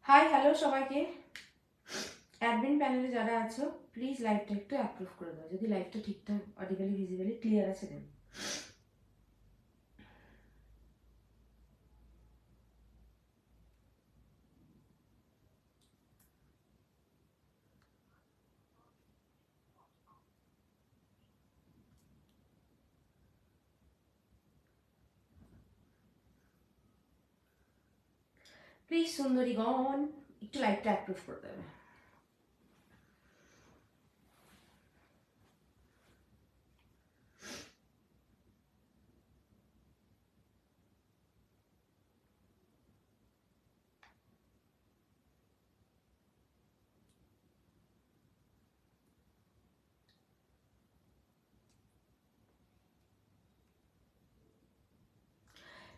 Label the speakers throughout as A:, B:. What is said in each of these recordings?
A: Hi hello সবাইকে। Admin প্যানেলে যারা আছো প্লিজ লাইভটা একটু অ্যাপ্রুভ করে দাও, যদি লাইভটা ঠিকঠাক অডিবলি ভিজিবলি ক্লিয়ার আছে দেন। প্লিজ সুন্দরীগণ একটু লাইভটা অ্যাপ্রুভ করে দেবে।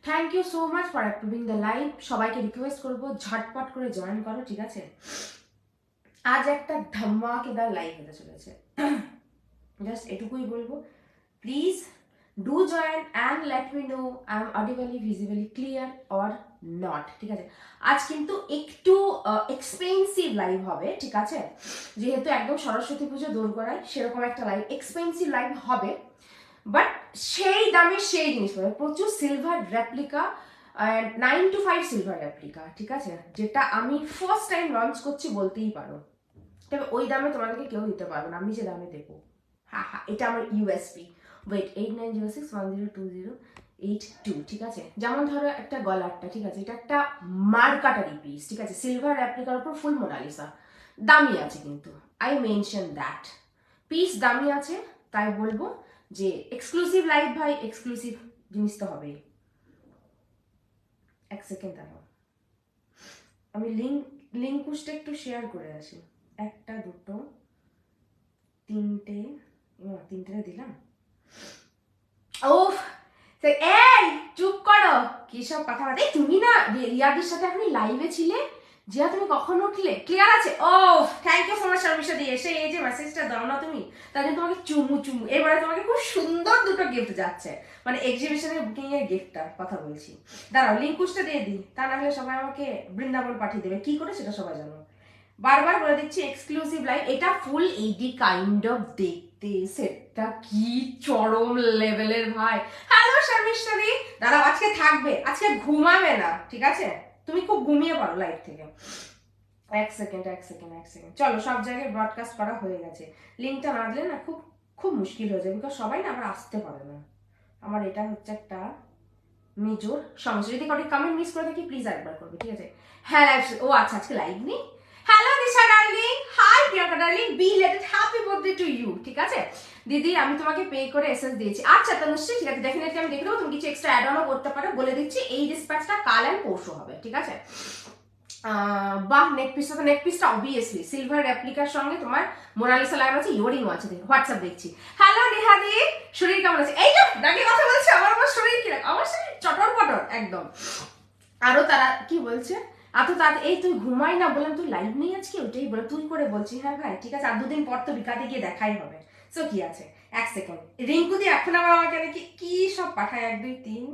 A: Thank you so much for approving the live. সবাইকে রিকোয়েস্ট করবো ঝটপট করে জয়েন করো, ঠিক আছে? আজ একটা ধামাকেদার লাইভ হতে চলেছে। জাস্ট এটুকুই বলবো, please do join and let me know I am audibly visibly clear or not, ঠিক আছে? আজ কিন্তু একটু এক্সপেন্সিভ লাইভ হবে, ঠিক আছে? যেহেতু একদম সরস্বতী পুজো দোরগোড়ায় সেরকম একটা লাইভ, এক্সপেন্সিভ লাইভ হবে, বাট সেই দামে সেই জিনিস পাবে। প্রচুর silver replica, 9 to 5 silver replica, ঠিক আছে? যেটা আমি ফার্স্ট টাইম লঞ্চ করছি বলতেই পারো। তবে ওই দামে তোমাদেরকে কেউ দিতে পারবে না, আমি যে দামে দেবো। হ্যাঁ হ্যাঁ, এটা আমার ইউএসপি। ওয়েট, 8906100882, ঠিক আছে? যেমন ধরো একটা গলারটা, ঠিক আছে? এটা একটা মার্কাটারি পিস, ঠিক আছে? সিলভার রেপ্লিকার উপর ফুল মোনালিসা, দামি আছে কিন্তু আই মেনশন দ্যাট। পিস দামি আছে, তাই বলবো যে এক্সক্লুসিভ লাইভ ভাই, এক্সক্লুসিভ জিনিস তো হবেই। এক সেকেন্ড দাঁড়াও, আমি লিঙ্ক পুশটা একটু শেয়ার করে আসি। একটা দুটো তিনটে, তিনটে দিলাম। ওফ, এই চুপ করো, কি সব কথা বলতে। তুমি না রিয়াদির সাথে আপনি লাইভে ছিলে, জিয়া তুমি কখন উঠলে? ক্লিয়ার আছে? ও thank you so much Sharmistha দিয়ে এসে এই যে মেসেজটা দাও না তুমি, তার জন্য তোমাকে চুমু চুমু। এবারে তোমাকে খুব সুন্দর দুটো গিফট যাচ্ছে, মানে এক্সিবিশনের বুকিং এর গিফটটার কথা বলছি। দাঁড়াও লিঙ্ক পুশটা দিয়ে দিই, তা না হলে সবাই আমাকে বৃন্দাবন পাঠিয়ে দেবে। কি করে সেটা সবাই জানো। বারবার বলে দিচ্ছি এক্সক্লুসিভ লাইভ, এটা ফুল এইডি কাইন্ড অফ দেখতে, সেটটা কি চরম লেভেলের ভাই। হ্যালো শর্মিষ্ঠা দি, দাঁড়াও আজকে থাকবে, আজকে ঘুমাবে না, ঠিক আছে? তুমি খুব ঘুমিয়ে পড়ো লাইভ থেকে। এক সেকেন্ড, চলো, সব জায়গায় ব্রডকাস্ট করা হয়ে গেছে। লিঙ্কটা না দিলে না খুব খুব মুশকিল হয়ে যায়, বিকজ সবাই না আবার আসতে পারে না। আমার এটা হচ্ছে একটা মেজর সমস্যা। যদি কাউকে কমেন্ট মিস করে থাকি প্লিজ একবার করবে, ঠিক আছে? হ্যাঁ, ও আচ্ছা, আজকে লাইভ নেই। Hello Disha darling, hi Priyanka darling, belated happy birthday to you, ঠিক আছে? দিদি আমি তোমাকে পে করে এসএস দিয়েছি। আচ্ছা তনুশ্রী, ঠিক আছে, ডেফিনেটলি আমি দেখে দেবো। তুমি কিছু এক্সট্রা অ্যাড অনও করতে পারো, বলে দিচ্ছি এই ডিসপ্যাচটা কাল অ্যান্ড পরশু হবে, ঠিক আছে? বাহ, নেক পিসটা অবভিয়াসলি সিলভার রেপ্লিকার সঙ্গে তোমার মোনালিসা লাগানো আছে, ইয়োরিংও আছে। হোয়াটসঅ্যাপ দেখছি। হ্যালো নেহাদি, শরীর কেমন আছে? এই তো ডাকে কথা বলছে, আমার শরীর কিরকম? আমার শরীর চটর পটর একদম। আরো তারা কি বলছে, এত তার এই তুই ঘুমাই না, বললাম তুই লাইভ নেই আজকে, ওইটাই বলে তুই করে বলছি। হ্যাঁ ভাই ঠিক আছে, আর দুদিন পর তো বিকাতে গিয়ে দেখাই হবে। সো কি আছে, এক সেকেন্ড। রিঙ্কু দি এখন আবার আমাকে নাকি কি সব পাঠায়, 1 2 3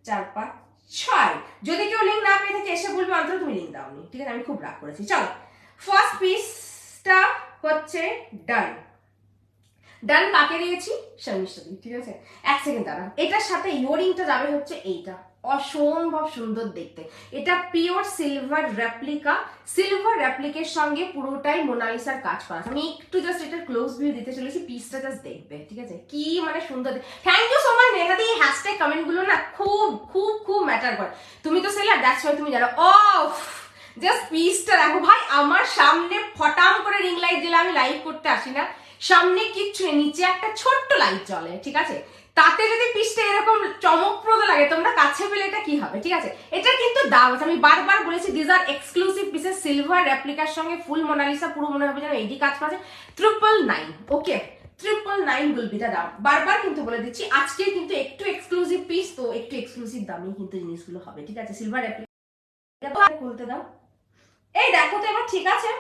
A: 4 5 6। যদি কেউ লিঙ্ক না পেয়ে থাকে এসে বলবে অন্তত তুমি লিঙ্ক দাওনি, ঠিক আছে? আমি খুব রাগ করেছি। চলো, ফার্স্ট পিসটা হচ্ছে ডান। ডান কাকে দিয়েছি? শর্মিষ্ঠা দি, ঠিক আছে? এক সেকেন্ড দাঁড়া, এটার সাথে ইয়োরিংটা যাবে হচ্ছে এইটা, অসম্ভব সুন্দর দেখতে। এটা পিওর সিলভার রেপ্লিকা, সিলভার রেপ্লিকের সঙ্গে পুরোটাই মোনালিসার কাজ করা। আমি একটু জাস্ট এটা ক্লোজ ভিউ দিতে চলেছি, পিসটা জাস্ট দেখবে, ঠিক আছে? কি মানে সুন্দর। থ্যাংক ইউ সো মাচ নেহাদি, এই হ্যাশট্যাগ কমেন্ট গুলো না খুব খুব খুব ম্যাটার করে। তুমি তো সেলার, দ্যাটস ওয়াই তুমি জানো। অফ, জাস্ট পিসটা দেখো ভাই, আমার সামনে ফটাম করে রিং লাইট দিলে আমি লাইভ করতে আসি না, সামনে কিচ্ছু নেই, নিচে একটা ছোট্ট লাইট জ্বলে, ঠিক আছে? তাতে যদি পিসটা এরকম চমকপ্রদ লাগে, তোমরা কাছে পেলে এটা কি হবে, ঠিক আছে? এটা কিন্তু দাম আছে, আমি বারবার বলেছি this are exclusive pieces, silver রেপ্লিকার সঙ্গে ফুল মোনালিসা, পুরো মনে হবে যেন এইটি কাজ করা আছে। 999, ওকে 999 উইল বি দা দাম। বারবার কিন্তু বলে দিচ্ছি, আজকে কিন্তু একটু এক্সক্লুসিভ পিস, তো একটু এক্সক্লুসিভ দামে কিন্তু জিনিসগুলো হবে, ঠিক আছে? সিলভার রেপ্লিকা খুলতে দাও। এই দেখো তো এবার ঠিক আছে?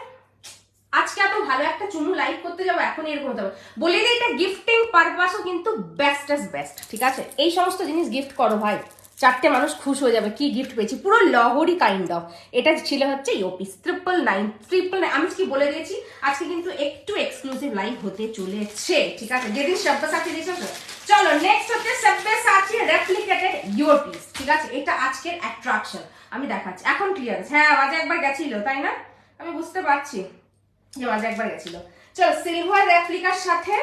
A: আজকে এত ভালো একটা চুমু লাইভ করতে যাবো, এখন এরকম হতে হবে। বলে দিই এটা গিফটিং পারপাসও কিন্তু বেস্ট, ঠিক আছে? এই সমস্ত জিনিস গিফট করো ভাই, চারটে মানুষ খুশ হয়ে যাবে, কি গিফট পেয়েছি, পুরো লহরি কাইন্ড অফ। এটা ছিল হচ্ছে ইয়োপিস 999। আমি কি বলে দিয়েছি আজকে কিন্তু একটু এক্সক্লুসিভ লাইভ হতে চলেছে, ঠিক আছে, যেদিন সব্যসাচী দিয়েছে। চলো নেক্সট হচ্ছে সব্যসাচী রেপ্লিকেটেড ইয়োপিস, ঠিক আছে, এটা আজকের অ্যাট্রাকশন। আমি দেখাচ্ছি, এখন ক্লিয়ার আছে। হ্যাঁ মাঝে একবার গেছিল তাই না, আমি বুঝতে পারছি যে মাঝে একবার গেছিল। চলো সিলভার রেপ্লিকার সাথে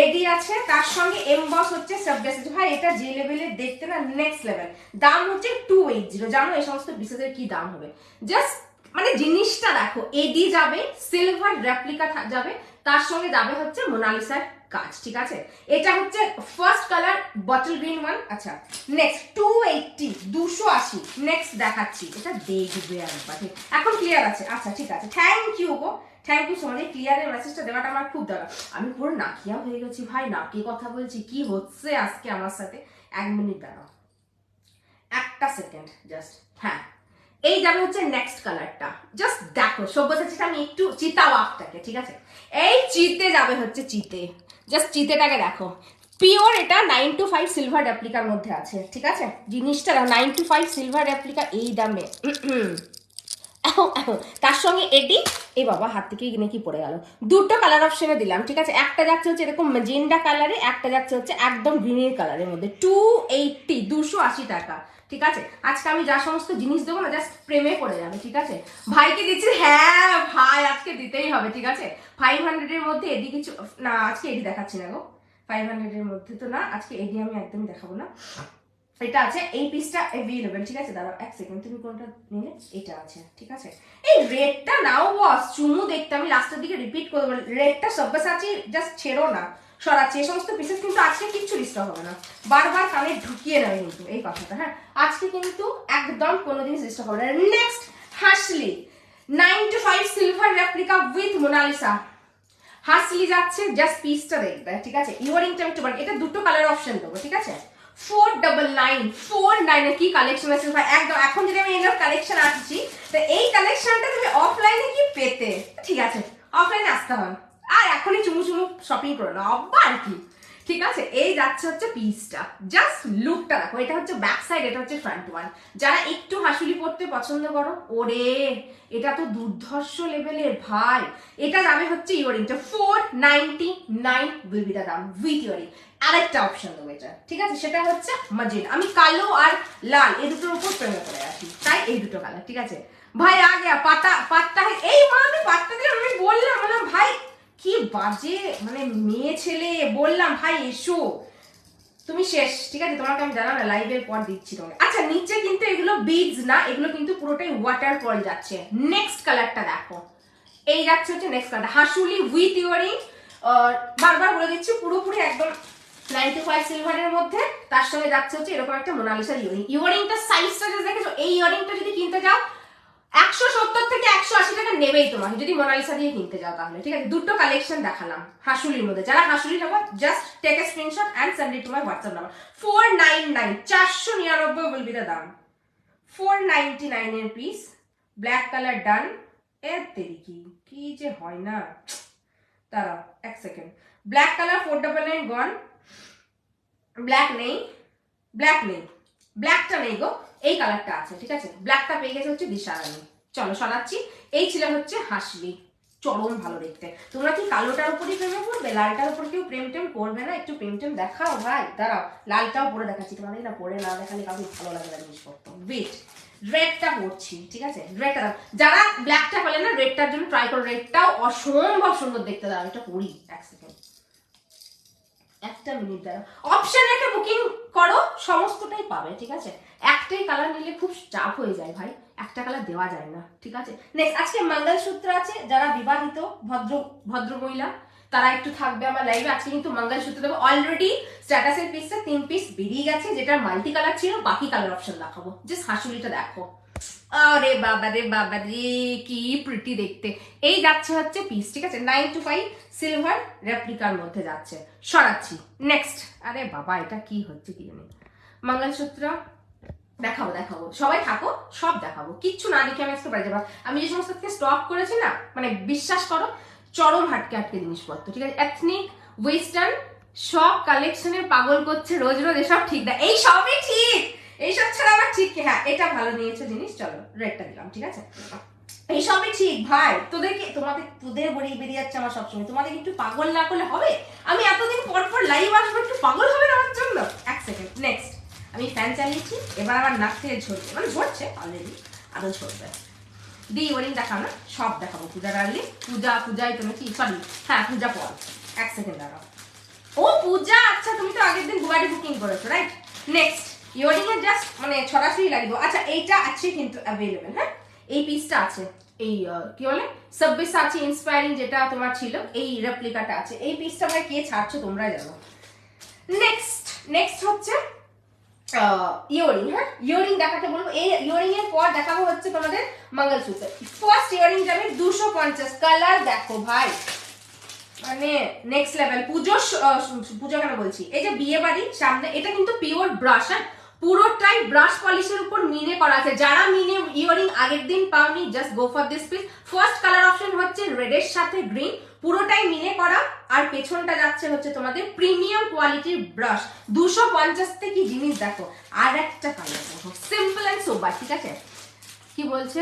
A: এডি আছে, তার সঙ্গে এমবস হচ্ছে সব্যসাচী। ভাই এটা যে লেভেলের দেখতে না, নেক্সট লেভেল। দাম হচ্ছে 280। জানো এই সমস্ত বিশেষের কি দাম হবে, জাস্ট মানে জিনিসটা দেখো, এডি যাবে, সিলভার রেপ্লিকা যাবে, তার সঙ্গে যাবে হচ্ছে মোনালিসার কাজ, ঠিক আছে। এটা হচ্ছে first colour bottle green one. আচ্ছা নেক্সট 280, 280। নেক্সট দেখাচ্ছি, এটা দেখবে একবার, এখন ক্লিয়ার আছে। আচ্ছা ঠিক আছে, থ্যাংক ইউ গো, থ্যাংক ইউ সো মাচ। এই ক্লিয়ারের মেসেজটা দেওয়াটা আমার খুব দরকার। আমি পুরো নাকিয়া হয়ে গেছি ভাই, নাকি কথা বলছি, কি হচ্ছে আজকে আমার সাথে। 1 মিনিট দাঁড়াও, একটা সেকেন্ড জাস্ট। হ্যাঁ এই যাবে হচ্ছে নেক্সট কালারটা, জাস্ট দেখো সব্যসাচীটা আমি একটু চিতাও আপনাকে, ঠিক আছে। এই চিতে যাবে হচ্ছে চিতে, জাস্ট চিতেটাকে দেখো, পিওর এটা 925 সিলভার রেপ্লিকার মধ্যে আছে, ঠিক আছে। জিনিসটা 925 সিলভার রেপ্লিকা এই দামে। তার সঙ্গে এডি, এই বাবা হাত থেকে নাকি পড়ে গেল। দুটো কালার অপশনে দিলাম, ঠিক আছে। একটা যাচ্ছে হচ্ছে এরকম মেজেন্ডা কালারে, একটা যাচ্ছে হচ্ছে একদম গ্রিনের কালারের মধ্যে। 280, 280 টাকা, ঠিক আছে। আজকে আমি যা সমস্ত জিনিস দেবো না, জাস্ট প্রেমে পড়ে যাবে, ঠিক আছে। ভাইকে দিচ্ছি, হ্যাঁ ভাই আজকে দিতেই হবে, ঠিক আছে। 500 এর মধ্যে এডি কিছু না, আজকে এডি দেখাচ্ছি না গো, 500 এর মধ্যে তো না, আজকে এডি আমি একদমই দেখাবো না। এটা আছে, এই পিসটা অ্যাভেলেবল, ঠিক আছে। দাঁড়াও এক সেকেন্ড, তুমি কোনটা নিলে? এটা আছে, ঠিক আছে। এই রেডটা নাও বস, চুমু দেখতে আমি লাস্টের দিকে রিপিট করবো, রেডটা সব্যসাচী জাস্ট ছেড়ো না, সরাচ্ছি। এই সমস্ত পিসেস কিন্তু আজকে কিচ্ছু ডিস্টার্ব হবে না, বারবার কানে ঢুকিয়ে নেবে কিন্তু এই কথাটা, হ্যাঁ। আজকে কিন্তু একদম কোনো জিনিস ডিস্টার্ব হবে না। নেক্সট হাসলি 925 সিলভার রেপ্লিকা উইথ মোনালিসা। হাসলি যাচ্ছে, জাস্ট পিসটা দেখবে, ঠিক আছে। ইয়ারিংটা একটু বাড়ি, এটা দুটো কালার অপশন দেবো, ঠিক আছে। 499 কি কালেকশন আছে ভাই, একদম। এখন যদি আমি এনার কালেকশন আসছি, তো এই কালেকশনটা তুমি অফলাইনে কি পেতে, ঠিক আছে, অফলাইনে আসতে হবে, আর এখনই চুমু চুমু শপিং করে নাও আবার কি, ঠিক আছে। এই যাচ্ছে হচ্ছে পিসটা, জাস্ট লুকটা দেখো, এটা হচ্ছে ব্যাক সাইড, এটা হচ্ছে ফ্রন্ট ওয়ান। যারা একটু হাসুলি পড়তে পছন্দ করো, ওরে এটা তো দুর্ধর্ষ লেভেলের ভাই। এটা যাবে হচ্ছে ইয়ারিংটা 499 উইল বি দ্য দাম উইথ ইয়ারিং। আরেকটা অপশন দেবো এটা, ঠিক আছে, সেটা হচ্ছে মাজেন্ট। আমি কালো আর লাল এই দুটোর উপর প্রেমে করে আসি, তাই এই দুটো কালার, ঠিক আছে। ভাই আগে পাত্তা এই মানে পাত্তা দিলাম, আমি বললাম ভাই কি বাজে মানে মেয়ে ছেলে, বললাম ভাই এসো তুমি শেষ, ঠিক আছে। তোমাকে আমি জানাবো না, লাইভের পর দিচ্ছি তোমাকে। আচ্ছা নিচে কিন্তু এগুলো বিডস না, এগুলো কিন্তু পুরোটাই ওয়াটার ফল যাচ্ছে। নেক্সট কালারটা দেখো, এই যাচ্ছে হচ্ছে নেক্সট কালারটা, হাসুলি উইথ ইয়ারিং। বারবার বলে দিচ্ছি, পুরোপুরি একদম 95 সিলভারের মধ্যে, তার সঙ্গে যাচ্ছে হচ্ছে এরকম একটা মোনালিসার ইয়ারিং। ইয়ারিংটা সাইজটা যদি দেখেছো, এই ইয়ারিংটা যদি কিনতে যাও 170 থেকে 180 টাকা নেবেই তোমাকে, যদি মোনালিসা দিয়ে কিনতে যাও তাহলে, ঠিক আছে। দুটো কালেকশন দেখালাম হাসুলির মধ্যে, যারা হাসুলি নেবো just take a screenshot and send it to my WhatsApp number. 499, 499 will be the দাম। 499 এর পিস, ব্ল্যাক কালার ডান। এর তেরি কি যে হয় না, দাঁড়াও এক সেকেন্ড। ব্ল্যাক কালার 499 গন, ব্ল্যাক নেই, ব্ল্যাকটা নেই গো, এই কালারটা আছে, ঠিক আছে। ব্ল্যাকটা পেয়ে গেছে হচ্ছে দিশারানী। চলো সরাচ্ছি। এই ছিল হচ্ছে হাসলি, চরম ভালো দেখতে। তোমরা কি কালোটার উপরই প্রেমে পড়বে, লালটার উপর কেউ প্রেম টেম করবে না? একটু প্রেম টেম দেখাও ভাই, দাঁড়াও লালটাও পরে দেখাচ্ছি তোমাদের, না পরে না দেখালে কাউকে ভালো লাগে না জিনিসপত্র। ওয়েট, রেডটা পড়ছি, ঠিক আছে। রেডটা দাও, যারা ব্ল্যাকটা পেলে না রেডটার জন্য ট্রাই করো, রেডটাও অসম্ভব সুন্দর দেখতে। দাও এটা পড়ি এক সেকেন্ড, একটা মিনিট দাঁড়াও। অপশন রেখে বুকিং করো, সমস্তটাই পাবে, ঠিক আছে। একটাই কালার নিলে খুব চাপ হয়ে যায় ভাই, একটা কালার দেওয়া যায় না, ঠিক আছে। নেক্সট আজকে মঙ্গলসূত্র আছে, যারা বিবাহিত ভদ্র মহিলা তারা একটু থাকবে আমার লাইভে। আজকে কিন্তু মঙ্গলসূত্র দেবো। অলরেডি স্ট্যাটাসের পিসে 3 পিস বেরিয়ে গেছে, যেটা মাল্টি কালার ছিল, বাকি কালার অপশন দেখাবো। জাস্ট হাসুলিটা দেখো, আরে বাবা রে কি প্রিটি দেখতে। এই যাচ্ছে হচ্ছে পিস, ঠিক আছে। 925 সিলভার রেপ্লিকার মধ্যে যাচ্ছে, সরাচ্ছি। নেক্সট, আরে বাবা এটা কি হচ্ছে কি জানি। মঙ্গলসূত্র দেখাবো, সবাই থাকো, সব দেখাবো, কিচ্ছু না দেখে আমি আসতে পারি যাবো। আমি যে সমস্ত স্টক করেছি না, মানে বিশ্বাস করো চরম হাটকে জিনিসপত্র, ঠিক আছে। এথনিক ওয়েস্টার্ন সব কালেকশনে পাগল করছে রোজ এসব ঠিক না, এই সবই ঠিক, এইসব ছাড়া আবার ঠিক, হ্যাঁ এটা ভালো নিয়েছো জিনিস, চলো রেডটা দিলাম, ঠিক আছে। এইসবই ঠিক ভাই, তোদের বেরিয়ে যাচ্ছে আমার সবসময়, তোমাদের একটু পাগল না করলে হবে? আমি এতদিন পর পর লাইভ আসবো, একটু পাগল হবে না আমার জন্য? এক সেকেন্ড, নেক্সট আমি ফ্যান চালিয়েছি, এবার আমার নাক থেকে ঝরছে, মানে ঝরছে অলরেডি, আরো ঝরবে। দি ওয়ারিং দেখাও না, সব দেখাবো। পূজা ডার্লি, পূজায় তুমি কি, সরি হ্যাঁ পূজা পর, এক সেকেন্ড দাঁড়াও। ও পূজা, আচ্ছা তুমি তো আগের দিন দুবারই বুকিং করেছো, রাইট। নেক্সট ইয়ারিং এর জাস্ট মানে ছড়াছড়ি লাগিয়ে দাও। আচ্ছা এইটা আছে কিন্তু অ্যাভেলেবেল, হ্যাঁ এই পিসটা আছে, এই কি বলে সাব্বিসাচি ইন্সপায়ারিং যেটা তোমার ছিল, এই রেপ্লিকাটা আছে। এই পিসটা ভাই কে ছাড়ছো তোমরা জানো। নেক্সট হচ্ছে ইয়ারিং, হ্যাঁ ইয়ারিং দেখাতে বলবো। এই ইয়ারিং এর পর দেখাবো হচ্ছে তোমাদের মঙ্গলসূত্র। ফার্স্ট ইয়ারিং যাবে 250, কালার দেখো ভাই মানে নেক্সট লেভেল। পুজো কেন বলছি, এই যে বিয়ে বাড়ির সামনে, এটা কিন্তু পিওর ব্রাশ, হ্যাঁ পুরোটাই ব্রাশ পলিশের উপর মিনে করা আছে। যারা মিনে ইয়ারিং আগের দিন পাওনি, just go for this piece. First colour option হচ্ছে রেডের সাথে গ্রিন, পুরোটাই মিনে করা, আর পেছনটা যাচ্ছে হচ্ছে তোমাদের প্রিমিয়াম কোয়ালিটির ব্রাশ। 250 থেকে জিনিস দেখো। আর একটা কালার দেখো, সিম্পল এন্ড সোবার, ঠিক আছে। কি বলছে,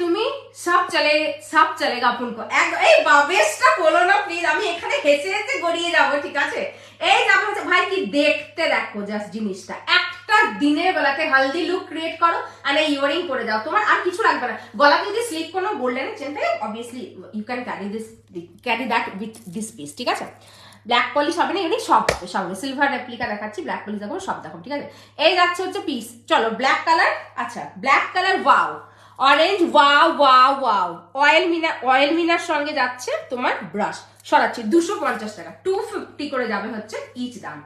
A: তুমি সব চলেগা আপুনকো। এই বাবেশটা বলো না প্লিজ, আমি এখানে হেসে হেসে গড়িয়ে যাবো, ঠিক আছে। এই যাবো ভাই, কি দেখতে দেখো জাস্ট জিনিসটা। একটা দিনের বেলাতে হেলদি লুক ক্রিয়েট করো আর এই ইয়ারিং পরে যাও, তোমার আর কিছু লাগবে না। গলাতে যদি স্লিপ কোনো গোল্ডেনের চেন থাকে, obviously you can carry that with this piece, ঠিক আছে। ব্ল্যাক পলিশ হবে না, এমনি সব হবে। সিলভার রেপ্লিকা দেখাচ্ছি, ব্ল্যাক পলিশ দেখো, সব দেখো, ঠিক আছে। এই যাচ্ছে হচ্ছে পিস, চলো ব্ল্যাক কালার। আচ্ছা black colour, wow orange, wow অয়েল মিনার সঙ্গে যাচ্ছে তোমার ব্রাশ। সরাচ্ছি 250 টাকা, 250 করে যাবে হচ্ছে ইচ দাম।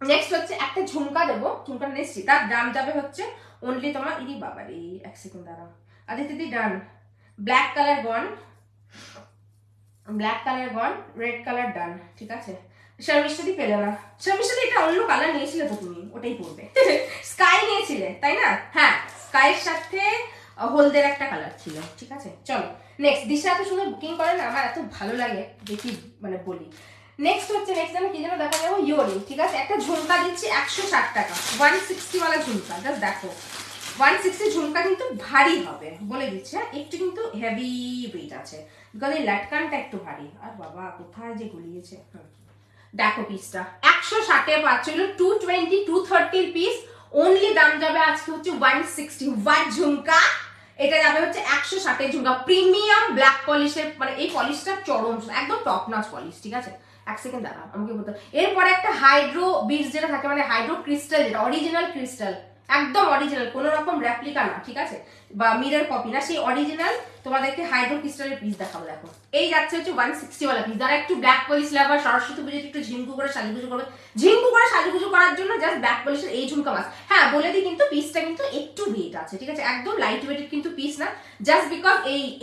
A: নেক্সট হচ্ছে একটা ঝুমকা দেবো, ঝুমকা নেক্সট তার দাম যাবে হচ্ছে অনলি তোমার, ইরি বাবা রে এক সেকেন্ড দাঁড়াও, দিদি ডান। ব্ল্যাক কালার গন, রেড কালার ডান, ঠিক আছে। শর্মিষ্ঠাদি পেলে না, শর্মিষ্ঠাদি এটা অন্য কালার নিয়েছিলে তো তুমি, ওটাই পরবে। স্কাই নিয়েছিলে তাই না, হ্যাঁ স্কাইয়ের সাথে হলদের একটা কালার ছিল, ঠিক আছে। চলো নেক্সট, দিশা এত সুন্দর বুকিং করে না, আমার এত ভালো লাগে দেখি, মানে বলি। নেক্সট আমি কি যেন দেখা যাবো, ইয়ারিং, ঠিক আছে। একটা ঝুমকা দিচ্ছি 160 টাকা, 160 ওয়ালা ঝুমকা, জাস্ট দেখো 160 ঝুমকা কিন্তু ভারী হবে বলে দিচ্ছে, একটু কিন্তু হেভি ওয়েট আছে, বিকজ এই লাটকানটা একটু ভারী। আর বাবা কোথায় যে গুলিয়েছে, দেখো পিসটা 160-এ পাচ্ছিল, 220 230 পিস, অনলি দাম যাবে আজকে হচ্ছে 160 ওয়াট ঝুমকা। এটা যাবে হচ্ছে 160-এর ঝুমকা, প্রিমিয়াম ব্ল্যাক পলিশের, মানে এই পলিশটা চরম একদম টপ নচ পলিশ, ঠিক আছে। এক সেকেন্ড দাঁড়া, আমাকে বলতে। এরপরে একটা হাইড্রো বিটস যেটা থাকে, মানে হাইড্রো ক্রিস্টাল, যেটা অরিজিনাল ক্রিস্টাল, একদম অরিজিনাল, কোনো রকম রেপ্লিকা না, ঠিক আছে, বা মিরর কপি না, সেই অরিজিনাল তোমাদেরকে হাইড্রো ক্রিস্টালের পিস দেখাবো। দেখো এই যাচ্ছে হচ্ছে 160 ওয়ালা পিস। যারা একটু ব্ল্যাক পলিশ লাভার, সরস্বতী পুজোতে একটু ঝিঙ্কু করে সাজুগুজু করার জন্য জাস্ট ব্ল্যাক পলিশের এই ঝুমকা মাস। হ্যাঁ বলে দিই কিন্তু পিসটা কিন্তু একটু ওয়েট আছে, ঠিক আছে, একদম লাইট ওয়েটেড কিন্তু পিস না, জাস্ট বিকজ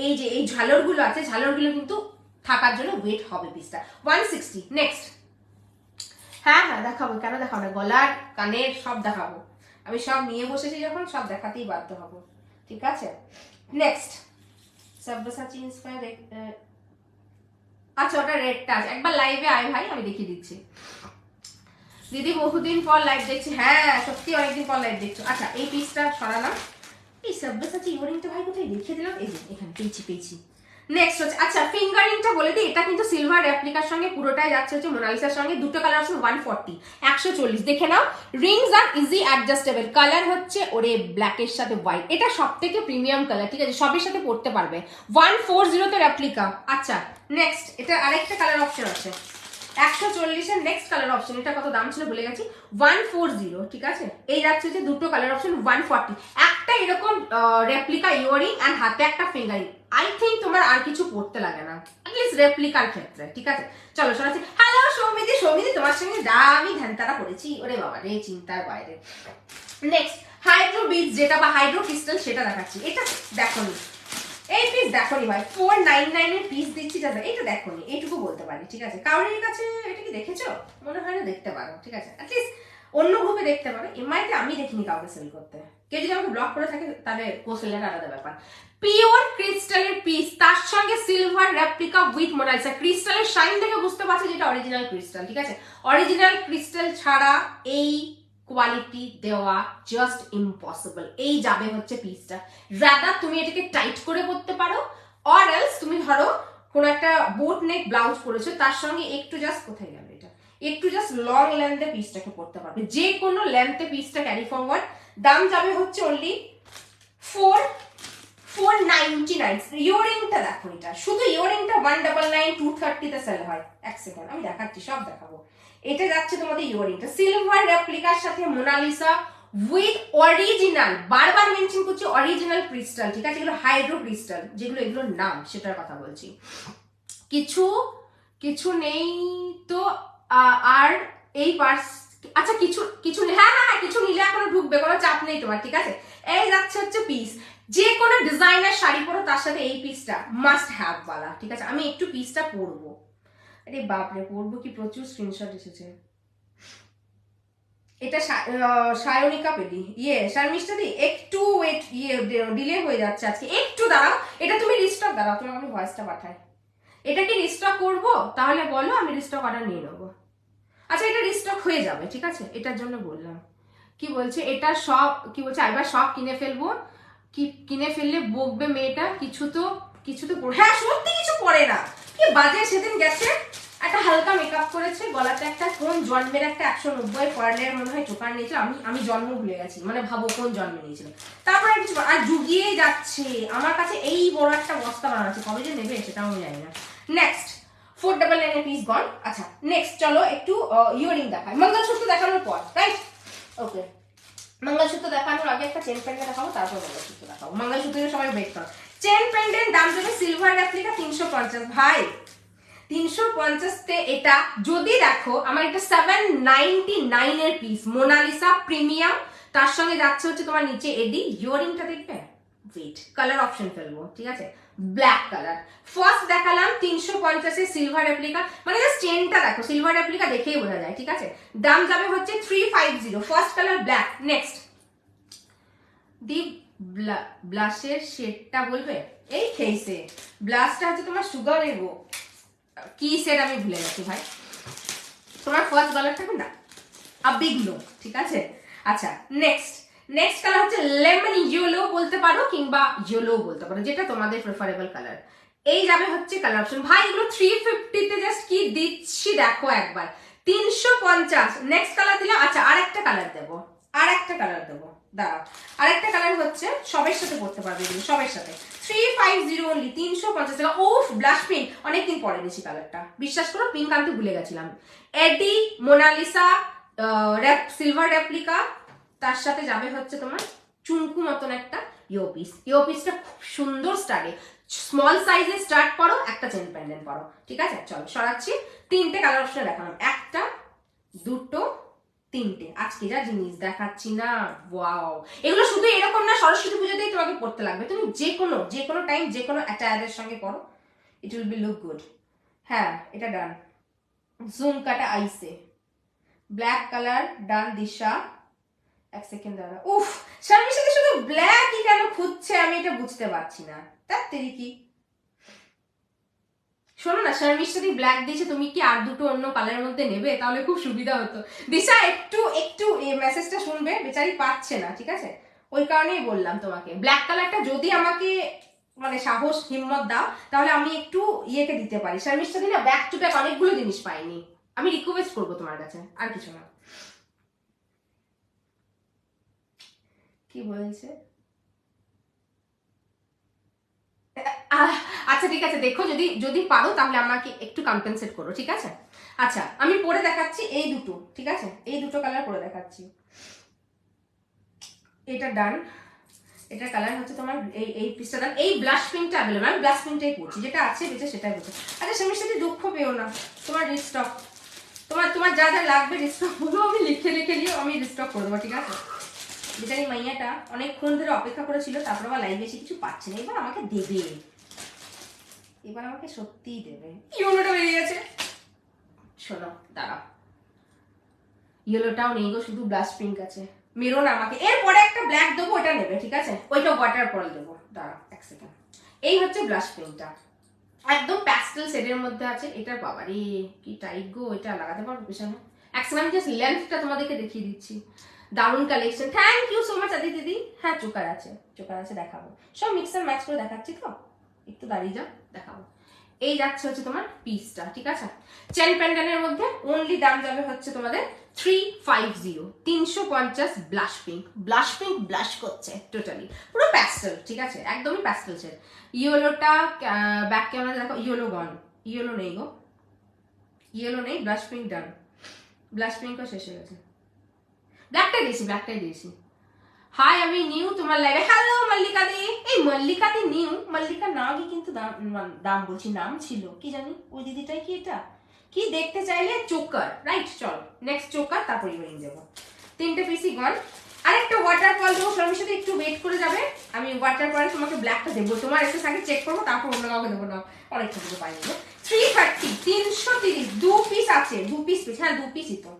A: এই যে এই ঝালরগুলো আছে, ঝালরগুলো কিন্তু থাকার জন্য ওয়েট হবে পিসটা। 160। নেক্সট, হ্যাঁ দেখাবো, কেন দেখাবো না, গলার কানের সব দেখাবো, আমি সব নিয়ে বসেছি যখন, সব দেখাতেই বাধ্য হবো, ঠিক আছে। নেক্সট সাব্বিসাচি ইন্সপায়ার, আচ্ছা ওটা রেডটা আছে, একবার লাইভে আয় ভাই, আমি দেখিয়ে দিচ্ছি। দিদি বহুদিন পর লাইভ দেখছি, হ্যাঁ সত্যি অনেকদিন পর লাইভ দেখছো। আচ্ছা এই পিসটা সরালাম, এই সাব্বিসাচি ইয়ারিংটা ভাই কোথায় দেখিয়ে দিলাম, এই যে এখানে পেয়েছি। নেক্সট হচ্ছে, আচ্ছা ফিঙ্গারিংটা বলে দিই, এটা কিন্তু সিলভার রেপ্লিকার সঙ্গে পুরোটাই যাচ্ছে হচ্ছে মোনালিসার সঙ্গে, দুটো কালার আছে 140 140, দেখে নাও। রিংস আর ইজি অ্যাডজাস্টেবল, কালার হচ্ছে ওরে ব্ল্যাকের সাথে হোয়াইট, এটা সব থেকে প্রিমিয়াম কালার, ঠিক আছে, সবের সাথে পড়তে পারবে। 140 তে রেপ্লিকা। আচ্ছা নেক্সট, এটা আরেকটা কালার অপশন আছে 140-এর নেক্সট কালার অপশন, এটা কত দাম ছিল ভুলে গেছি, 140, ঠিক আছে। এই যাচ্ছে যে দুটো কালার অপশন 140, একটা এরকম রেপ্লিকা ইয়ারিং আর হাতে একটা ফিঙ্গারিং। আই থিঙ্ক তোমার আর কিছু পড়তে লাগে না, অ্যাটলিস্ট রেপ্লিকার ক্ষেত্রে, ঠিক আছে। চলো শোনাচ্ছি। হ্যালো সৌমিদি, তোমার সঙ্গে যা আমি ধ্যানতারা করেছি, ওরে বাবা রে চিন্তার বাইরে। নেক্সট হাইড্রো বিটস যেটা, বা হাইড্রো ক্রিস্টাল, সেটা দেখাচ্ছি। এটা দেখোনি, এই পিস দেখোনি ভাই, 499 এর পিস দিচ্ছি, দাদা এটা দেখোনি, এইটুকু বলতে পারি, ঠিক আছে। কারোর কাছে এটা কি দেখেছো, মনে হয় না, দেখতে পারো, ঠিক আছে, অ্যাটলিস্ট অন্য গ্রুপে দেখতে পারো, এমআইতে আমি দেখিনি কাউকে সেল করতে। কেউ যদি আমাকে ব্লক করে থাকে তাহলে কোসেলের আলাদা ব্যাপার। পিওর ক্রিস্টালের পিস, তার সঙ্গে সিলভার রেপ্লিকা উইথ মোনালিসা, ক্রিস্টালের শাইন দেখে বুঝতে পারছো যেটা অরিজিনাল ক্রিস্টাল, ঠিক আছে। অরিজিনাল ক্রিস্টাল ছাড়া এই
B: কোয়ালিটি দেওয়া জাস্ট ইম্পসিবল। এই যাবে হচ্ছে পিসটা। রাদার তুমি এটাকে টাইট করে পরতে পারো, অর এলস তুমি ধরো কোনো একটা বোট নেক ব্লাউজ পরেছো, তার সঙ্গে একটু জাস্ট, কোথায় গেল এটা, একটু জাস্ট লং লেন্থে পিসটাকে পরতে পারবে, যে কোনো লেন্থে পিসটা ক্যারি ফরওয়ার্ড। দাম যাবে হচ্ছে অনলি 499। ইয়ারিংটা দেখো, এটা শুধু ইয়ারিংটা 199 230 তে সেল হয়। এক সেকেন্ড আমি দেখাচ্ছি, সব দেখাবো। এটা যাচ্ছে তোমাদের ইয়ারিংটা সিলভার রেপ্লিকার সাথে মোনালিসা উইথ অরিজিনাল, বারবার মেনশন করছি অরিজিনাল ক্রিস্টাল, ঠিক আছে, এগুলো হাইড্রো ক্রিস্টাল, যেগুলো এগুলোর নাম সেটার কথা বলছি। কিছু কিছু নেই তো আর এই পার্স, আচ্ছা কিছু কিছু হ্যাঁ হ্যাঁ কিছু নিলে এখনো ঢুকবে, কোনো চাপ নেই তোমার, ঠিক আছে। এই যাচ্ছে হচ্ছে পিস, যে কোনো ডিজাইনার শাড়ি পরো তার সাথে এই পিসটা মাস্ট হ্যাভ বালা, ঠিক আছে। আমি একটু পিসটা পরবো, আরে বাপরে পরবো কি, প্রচুর স্ক্রিনশট এসেছে। এটা সায়নিকা পেডি, শারমিষ্ঠা দি একটু ওয়েট, ডিলে হয়ে যাচ্ছে আজকে, একটু দাঁড়াও। এটা তুমি রিস্টক, দাঁড়াও তোমাকে আমি ভয়েসটা পাঠাই। এটা কি রিস্টক করবো তাহলে বলো, আমি রিস্টক অর্ডার নিয়ে নেবো। আচ্ছা এটা রিস্টক হয়ে যাবে, ঠিক আছে, এটার জন্য বললাম। কি বলছে এটা সব, কি বলছে এবার সব কিনে ফেলবো, কি কিনে ফেললে বকবে মেয়েটা, কিছু তো হ্যাঁ সত্যি কিছু পড়ে না, কি বাজে। সেদিন গেছে একটা হালকা মেকআপ করেছে, গলাতে একটা কোন জন্মের একটা 190 পার্লের মনে হয় টোকার নিয়েছিল, আমি জন্ম ভুলে গেছি, মানে ভাবো কোন জন্মে নিয়েছিল। তারপরে কিছু আর জুগিয়েই যাচ্ছে, আমার কাছে এই বড় একটা বস্তা বানাচ্ছে, কবে যে নেবে সেটাও আমি জানি না। নেক্সট 499 পিস গন। আচ্ছা নেক্সট চলো একটু ইয়ারিং দেখাই, মঙ্গলসূত্র দেখানোর পর, রাইট? ওকে, মঙ্গলসূত্র দেখানোর আগে একটা চেন পেন্ডেন্ট দেখাবো, তারপর মঙ্গলসূত্র দেখাবো। মঙ্গলসূত্রের সবাই ওয়েট করো। চেন পেন্ডেন্ট দাম দেবে সিলভার রেপ্লিকা 350। ভাই 350 তে এটা যদি দেখো, আমার এটা 799 এর পিস, মোনালিসা প্রিমিয়াম, তার সঙ্গে যাচ্ছে হচ্ছে তোমার নিচে এডি। ইয়ারিংটা দেখবে, ওয়েট কালার অপশন ফেলবো, ঠিক আছে, ব্ল্যাক কালার। ফার্স্ট দেখালাম 350 এর সিলভার রেপ্লিকা, মানে জাস্ট চেনটা দেখো, সিলভার রেপ্লিকা দেখেই বোঝা যায়, ঠিক আছে। দাম যাবে হচ্ছে 350, ফার্স্ট কালার ব্ল্যাক। নেক্সট দি ব্লাশের শেডটা বলবে, এই খেয়েছে ব্লাশটা হচ্ছে তোমার সুগার এগো, কি সেট আমি ভুলে গেছি ভাই। তোমার ফার্স্ট কালার থাকবে না, আ বিগ নো, ঠিক আছে। আচ্ছা নেক্সট কালার হচ্ছে লেমন ইয়েলো বলতে পারো, কিংবা ইয়েলো বলতে পারো, যেটা তোমাদের প্রেফারেবল কালার। এই যাবে হচ্ছে কালার অপশন। ভাই এগুলো 350 তে জাস্ট কি দিচ্ছি দেখো একবার, 350। নেক্সট কালার দিলাম, আচ্ছা আরেকটা কালার দেবো, দাঁড়াও, আরেকটা কালার হচ্ছে সবের সাথে পড়তে পারবে, এগুলো সবের সাথে 350 অনলি, 350 টাকা। ওফ ব্লাশ পিঙ্ক, অনেকদিন পরে নিয়েছি কালারটা, বিশ্বাস করো পিঙ্ক আনতে ভুলে গেছিলাম। এডি মোনালিসা সিলভার রেপ্লিকা, তার সাথে যাবে হচ্ছে তোমার চুমকু মতন একটা ইয়োপিসটা খুব সুন্দর স্টাডি, স্মল সাইজে স্টার্ট করো, একটা চেন প্যান্ডেন্ট করো, ঠিক আছে। চলো সরাচ্ছি, তিনটে কালার অপশন দেখালাম, একটা দুটো তিনটে, আজকে যা জিনিস দেখাচ্ছি না, ওয়াও। এগুলো শুধু এরকম না, সরস্বতী পুজোতেই তোমাকে পড়তে লাগবে, তুমি যে কোনো টাইম যে কোনো অ্যাটায়ারের সঙ্গে করো, it will be look good. হ্যাঁ এটা ডান, জুম কাটা আইসে ব্ল্যাক কালার ডান। দিশা এক সেকেন্ড দাঁড়া, উফ স্বামীর সাথে শুধু ব্ল্যাকই কেন খুঁজছে, আমি এটা বুঝতে পারছি না, তার তেরি কি। শোনো না, শার্মির সাথে ব্ল্যাক দিয়েছে, তুমি কি আর দুটো অন্য কালারের মধ্যে নেবে, তাহলে খুব সুবিধা হতো। দিশা একটু এই মেসেজটা শুনবে, বেচারি পাচ্ছে না, ঠিক আছে, ওই কারণেই বললাম তোমাকে। ব্ল্যাক কালারটা যদি আমাকে মানে সাহস হিম্মত দাও, তাহলে আমি একটু ইয়েকে দিতে পারি। শার্মির সাথে না ব্যাক টু ব্যাক অনেকগুলো জিনিস পাইনি, আমি রিকোয়েস্ট করবো তোমার কাছে, আর কিছু না। কি বলছে, আচ্ছা ঠিক আছে, দেখো যদি পারো তাহলে আমাকে একটু কম্পেনসেট করো, ঠিক আছে। আচ্ছা আমি পরে দেখাচ্ছি এই দুটো, ঠিক আছে, এই দুটো কালার পরে দেখাচ্ছি। এটা ডান, এটা কালার হচ্ছে তোমার এই পিসটা ডান। এই ব্লাশ পিঙ্কটা অ্যাভেলেবল, আমি ব্লাশ পিঙ্কটাই পড়ছি, যেটা আছে বেঁচে সেটাই বলছি। আচ্ছা স্বামীর সাথে দুঃখ পেও না, তোমার রিস্টক, তোমার যা যা লাগবে রিস্টক বলো, আমি লিখে নিয়ে আমি রিস্টক করে দেবো, ঠিক আছে। বেচারি মাইয়াটা অনেকক্ষণ ধরে অপেক্ষা করেছিল, তারপর আবার লাইভে এসে কিছু পাচ্ছে না, এবার আমাকে দেবে, এবার আমাকে সত্যিই দেবে। ইয়েলোটা বেরিয়ে গেছে, শোনো দাঁড়াও, ইয়েলোটাও নেই গো, শুধু ব্লাশ পিঙ্ক আছে, মেরো না আমাকে। এরপরে একটা ব্ল্যাক দেবো, ওটা নেবে, ঠিক আছে, ওইটা ওয়াটার পল দেবো, দাঁড়াও এক সেকেন্ড। এই হচ্ছে ব্লাশ পিঙ্কটা, একদম প্যাস্টেল শেডের মধ্যে আছে। এটার বাবারে কি টাইট গো, এটা লাগাতে পারবো পেছনে। এক সেকেন্ড জাস্ট লেন্থটা তোমাদেরকে দেখিয়ে দিচ্ছি, দারুণ collection, thank you so much Adi দিদি। হ্যাঁ চোকার আছে, চোকার আছে, দেখাবো সব মিক্সার ম্যাচ করে দেখাচ্ছি তো, একটু দাঁড়িয়ে যাও দেখাবো। এই যাচ্ছে হচ্ছে তোমার পিসটা, ঠিক আছে। চেন প্যান্ডেলের মধ্যে অনলি দাম যাবে হচ্ছে তোমাদের 350, 350 blush pink, blush pink blush করছে টোটালি, পুরো প্যাস্টেল, ঠিক আছে, একদমই প্যাস্টেল শেড। ইয়েলোটা ব্যাক ক্যামেরা দেখো, ইয়েলো গন, ইয়েলো নেই গো, ইয়েলো নেই, ব্লাশ পিঙ্ক ডান, ব্লাশ পিঙ্কও শেষ হয়ে গেছে, ব্ল্যাকটাই দিয়েছি, ব্ল্যাকটাই দিয়েছি। হাই আমি নিউ তোমার লাইভে, হ্যালো মল্লিকা দি। এই মল্লিকা দি নিউ, মল্লিকা নামই কিন্তু দাম বলছি, নাম ছিল কি জানি, ওই দিদিটাই কি এটা কি দেখতে চাইলে চোকার, রাইট। চল নেক্সট চোকার, তারপর ইউরিং যাবো। 3টে পিসি গন, আরেকটা ওয়াটার ফল দেবো, সবার সাথে একটু ওয়েট করে যাবে, আমি ওয়াটার পরে তোমাকে ব্ল্যাকটা দেবো, তোমার এসে আগে চেক করবো, তারপর অন্য কাউকে দেবো না, অনেকটা দেবো পাই নেবো। 330, 330, 2 পিস আছে, 2 পিস পিস, হ্যাঁ 2 পিসই তো,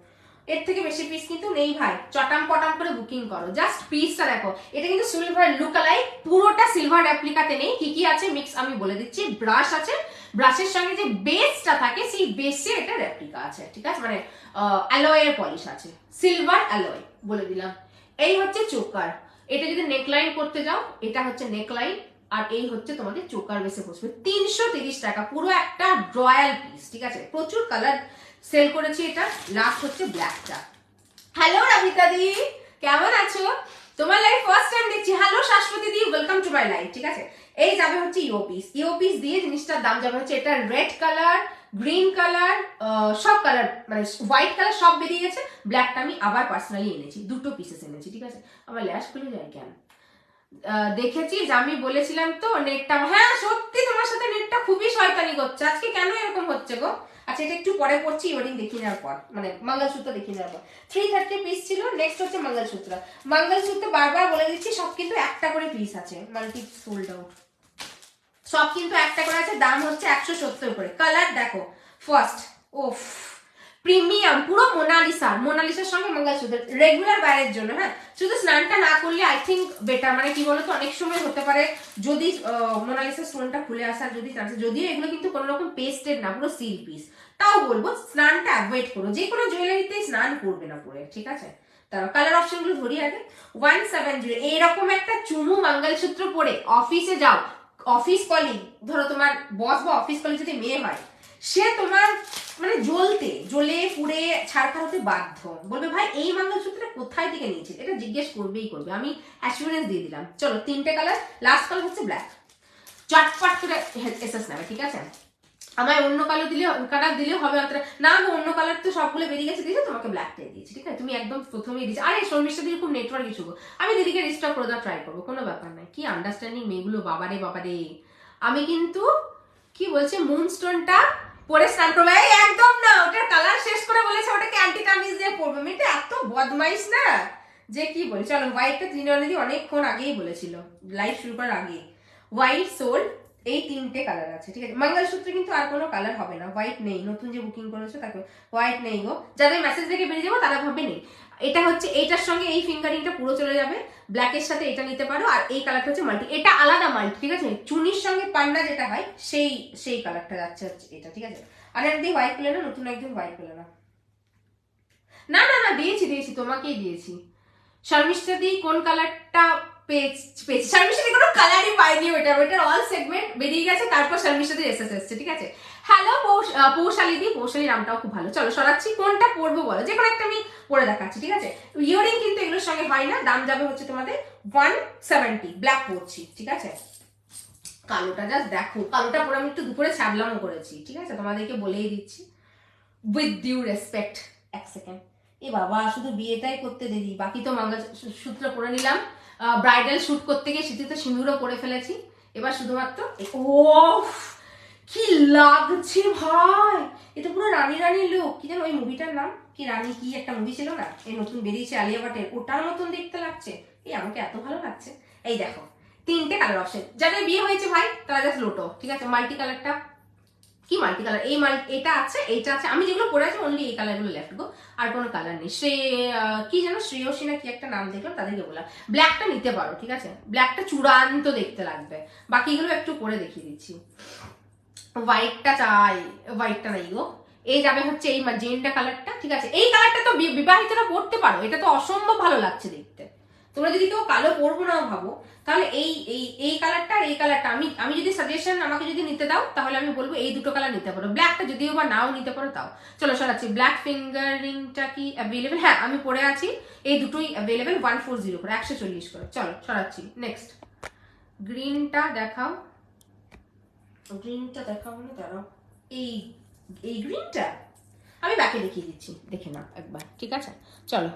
B: এর থেকে বেশি পিস কিন্তু নেই ভাই, চটাম পটাম করে বুকিং করো, জাস্ট পিসটা দেখো। এটা কিন্তু সিলভার লুক আলাই, পুরোটা সিলভার রেপ্লিকাতে নেই, কি কি আছে মিক্স আমি বলে দিচ্ছি। ব্রাশ আছে, ব্রাশের সঙ্গে যে বেসটা থাকে সেই বেসে এটা রেপ্লিকা আছে, ঠিক আছে, মানে অ্যালয়ের পলিশ আছে, সিলভার অ্যালয় বলে দিলাম। এই হচ্ছে চোকার, এটা যদি নেকলাইন করতে যাও, এটা হচ্ছে নেকলাইন, আর এই হচ্ছে তোমাদের চোকার বেসে বসবে। 330 টাকা, পুরো একটা রয়্যাল পিস, ঠিক আছে, প্রচুর কালার সেল করেছি। এটা লাস্ট হচ্ছে ব্ল্যাকটা। হ্যালো রাবিতা দি, কেমন আছো? তোমার লাইভ ফার্স্ট টাইম দেখছি। Hello Shashwati the, welcome to my live, ঠিক আছে। এই যাবে হচ্ছে ইওপিস, ইওপিস দিয়ে জিনিসটার দাম যাবে হচ্ছে, এটা রেড কালার, গ্রিন কালার, সব কালার, মানে হোয়াইট কালার সব বেরিয়ে গেছে, ব্ল্যাকটা আমি আবার পার্সোনালি এনেছি, 2টো পিসেস এনেছি, ঠিক আছে। আমার ল্যাশ খুলে যায় কেন, দেখেছিস আমি বলেছিলাম তো নেটটা, হ্যাঁ সত্যি তোমার সাথে নেটটা খুবই শয়তানি করছে আজকে, কেন এরকম হচ্ছে গো? আচ্ছা এটা একটু পরে পড়ছি, ইয়োরিং দেখিয়ে নেওয়ার পর, মানে মঙ্গলসূত্র দেখিয়ে নেওয়ার পর। 330 পিস ছিল, নেক্সট হচ্ছে মঙ্গলসূত্র। মঙ্গলসূত্র বারবার বলে দিচ্ছি, সব কিন্তু একটা করে পিস আছে, মাল্টি সোল্ড আউট, সব কিন্তু একটা করে আছে, দাম হচ্ছে 170 করে। কালার দেখো, ফার্স্ট ওফ প্রিমিয়াম, পুরো মোনালিসা, মোনালিসার সঙ্গে মঙ্গলসূত্র, রেগুলার বাইরের জন্য, হ্যাঁ শুধু স্নানটা না করলে আই থিঙ্ক বেটার, মানে কি বলতো অনেক সময় হতে পারে যদি মোনালিসার স্টোনটা খুলে আসার যদি চান্স, যদিও এগুলো কিন্তু কোনো রকম পেস্টেড না, পুরো সিল পিস, তাও বলবো স্নানটা অ্যাভয়েড করো, যে কোনো জুয়েলারিতে স্নান করবে না পরে, ঠিক আছে। তারপর কালার অপশন গুলো ধরি আগে। 170, এইরকম একটা চুমু মঙ্গলসূত্র পরে অফিসে যাও, অফিস কলিগ, ধরো তোমার বস বা অফিস কলিগ যদি মেয়ে হয়, সে তোমার মানে জ্বলে পুড়ে ছাড়খাড় হতে বাধ্য, বলবে ভাই এই মঙ্গলসূত্রটা কোথায় থেকে নিয়েছিল, এটা জিজ্ঞেস করবেই করবে, আমি অ্যাসুরেন্স দিয়ে দিলাম। চলো 3টে কালার, লাস্ট কালার হচ্ছে ব্ল্যাক, চটপট করে এসএস নেবে, ঠিক আছে। আমায় অন্য কালার দিলে হবে না, আমি অন্য কালার তো সবগুলো বেরিয়ে গেছে, দিয়েছি তোমাকে ব্ল্যাকটাই দিয়েছি, ঠিক আছে, তুমি একদম প্রথমেই দিয়েছি। আরে শর্মিষ্ঠা দিদি খুব নেটওয়ার্ক ইস্যু, আমি দিদিকে রিস্টক করে দেওয়া ট্রাই করবো, কোনো ব্যাপার নাই, কি আন্ডারস্ট্যান্ডিং মেয়েগুলো, বাবারে বাবারে। আমি কিন্তু কি বলছে মুনস্টোনটা পরে স্নান করবো, এই একদম না, ওটার কালার শেষ করে বলেছে ওটাকে অ্যান্টি টার্নিশ দিয়ে পরবে, মেয়েটা এত বদমাইশ না যে কি বলি। চলো হোয়াইটটা ত্রিনয়নী অনেকক্ষণ আগেই বলেছিল, লাইভ শুরু করার আগে। হোয়াইট সোল, এই 3টে কালার আছে, ঠিক আছে। মঙ্গলসূত্রে কিন্তু আর কোনো কালার হবে না, হোয়াইট নেই, নতুন যে বুকিং করেছো তাকে হোয়াইট নেই গো, যাদের মেসেজ দেখে বেরিয়ে যাবো তারা ভাবে নেই। এটা হচ্ছে এইটার সঙ্গে এই ফিঙ্গারিংটা পুরো চলে যাবে, ব্ল্যাকের সাথে এটা নিতে পারো, আর এই কালারটা হচ্ছে মাল্টি, এটা আলাদা মাল্টি, ঠিক আছে, চুনির সঙ্গে পান্ডা যেটা হয় সেই কালারটা যাচ্ছে হচ্ছে এটা, ঠিক আছে। আর একদিন হোয়াইট পেলে না, নতুন একদিন হোয়াইট পেলে না, না না না দিয়েছি তোমাকেই দিয়েছি। শর্মিষ্ঠা দি কোন কালারটা পেয়েছি, শর্মিষ্ঠা দি কোনো কালারই পাইনি, ওটার অল সেগমেন্ট বেরিয়ে গেছে, তারপর শর্মিষ্ঠা দি এসএস এসছে, ঠিক আছে। হ্যালো পৌশালী দি, পৌশালী নামটাও খুব ভালো। চলো সরাচ্ছি, কোনটা পরবো বলো, যে কোনো একটা আমি পরে দেখাচ্ছি, ঠিক আছে। ইয়ারিং কিন্তু এগুলোর সঙ্গে হয় না, দাম যাবে হচ্ছে তোমাদের 170, ব্ল্যাক পরছি, ঠিক আছে। কালোটা জাস্ট দেখো, কালোটা পরে আমি একটু দুপুরে ছ্যাবলামও করেছি, ঠিক আছে, তোমাদেরকে বলেই দিচ্ছি উইথ ডিউ রেসপেক্ট। এক সেকেন্ড, এ বাবা শুধু বিয়েটাই করতে দেরি, বাকি তো মঙ্গলসূত্র পরে নিলাম, ব্রাইডাল শুট করতে গিয়ে শীতে সিঁদুরও পরে ফেলেছি, এবার শুধুমাত্র ও কি লাগছে ভাই, এটা পুরো রানী রানী লুক, কি যেন ওই মুভিটার নাম কি, রানী কি একটা মুভি ছিল না, এই নতুন বেরিয়েছে আলিয়া ভাটের, ওটার মতন দেখতে লাগছে, এই আমাকে এত ভালো লাগছে। এই দেখো 3টে কালার অপশন, যাদের বিয়ে হয়েছে ভাই তারা জাস্ট লোটো, ঠিক আছে। মাল্টি কালারটা কি, মাল্টি কালার, এই এটা আছে, এইটা আছে, আমি যেগুলো পরে আছি অনলি এই কালারগুলো লেফট গো, আর কোনো কালার নেই। কি যেন শ্রেয়সী না কি একটা নাম দেখলাম, তাদেরকে বললাম ব্ল্যাকটা নিতে পারো, ঠিক আছে, ব্ল্যাকটা চূড়ান্ত দেখতে লাগবে, বাকিগুলো একটু পরে দেখিয়ে দিচ্ছি। হোয়াইটটা চাই, হোয়াইটটা নাই গো, এই যাবে হচ্ছে এই ম্যাজেন্টা কালারটা, ঠিক আছে? এই কালারটা তো বিবাহিতরা পরতে পারো, এটা তো অসম্ভব ভালো লাগছে দেখতে। তোমরা যদি কেউ কালো পরবো নাও ভাবো, তাহলে এই এই এই কালারটা আর এই কালারটা আমি যদি সাজেশন আমাকে যদি নিতে দাও, তাহলে আমি বলবো এই দুটো কালার নিতে পারো। ব্ল্যাকটা যদিও বা নাও নিতে পারো তাও। চলো সরাচ্ছি। ব্ল্যাক ফিঙ্গারিংটা কি অ্যাভেলেবেল? হ্যাঁ, আমি পরে আছি, এই দুটোই অ্যাভেলেবেল 140 করে, 140 করে। চলো সরাচ্ছি। নেক্সট গ্রিনটা দেখাও, গ্রিনটা দেখাও না, দাঁড়াও। এই এই গ্রিনটা আমি ব্যাকে দেখিয়ে দিচ্ছি, দেখে নাও একবার, ঠিক আছে? চলো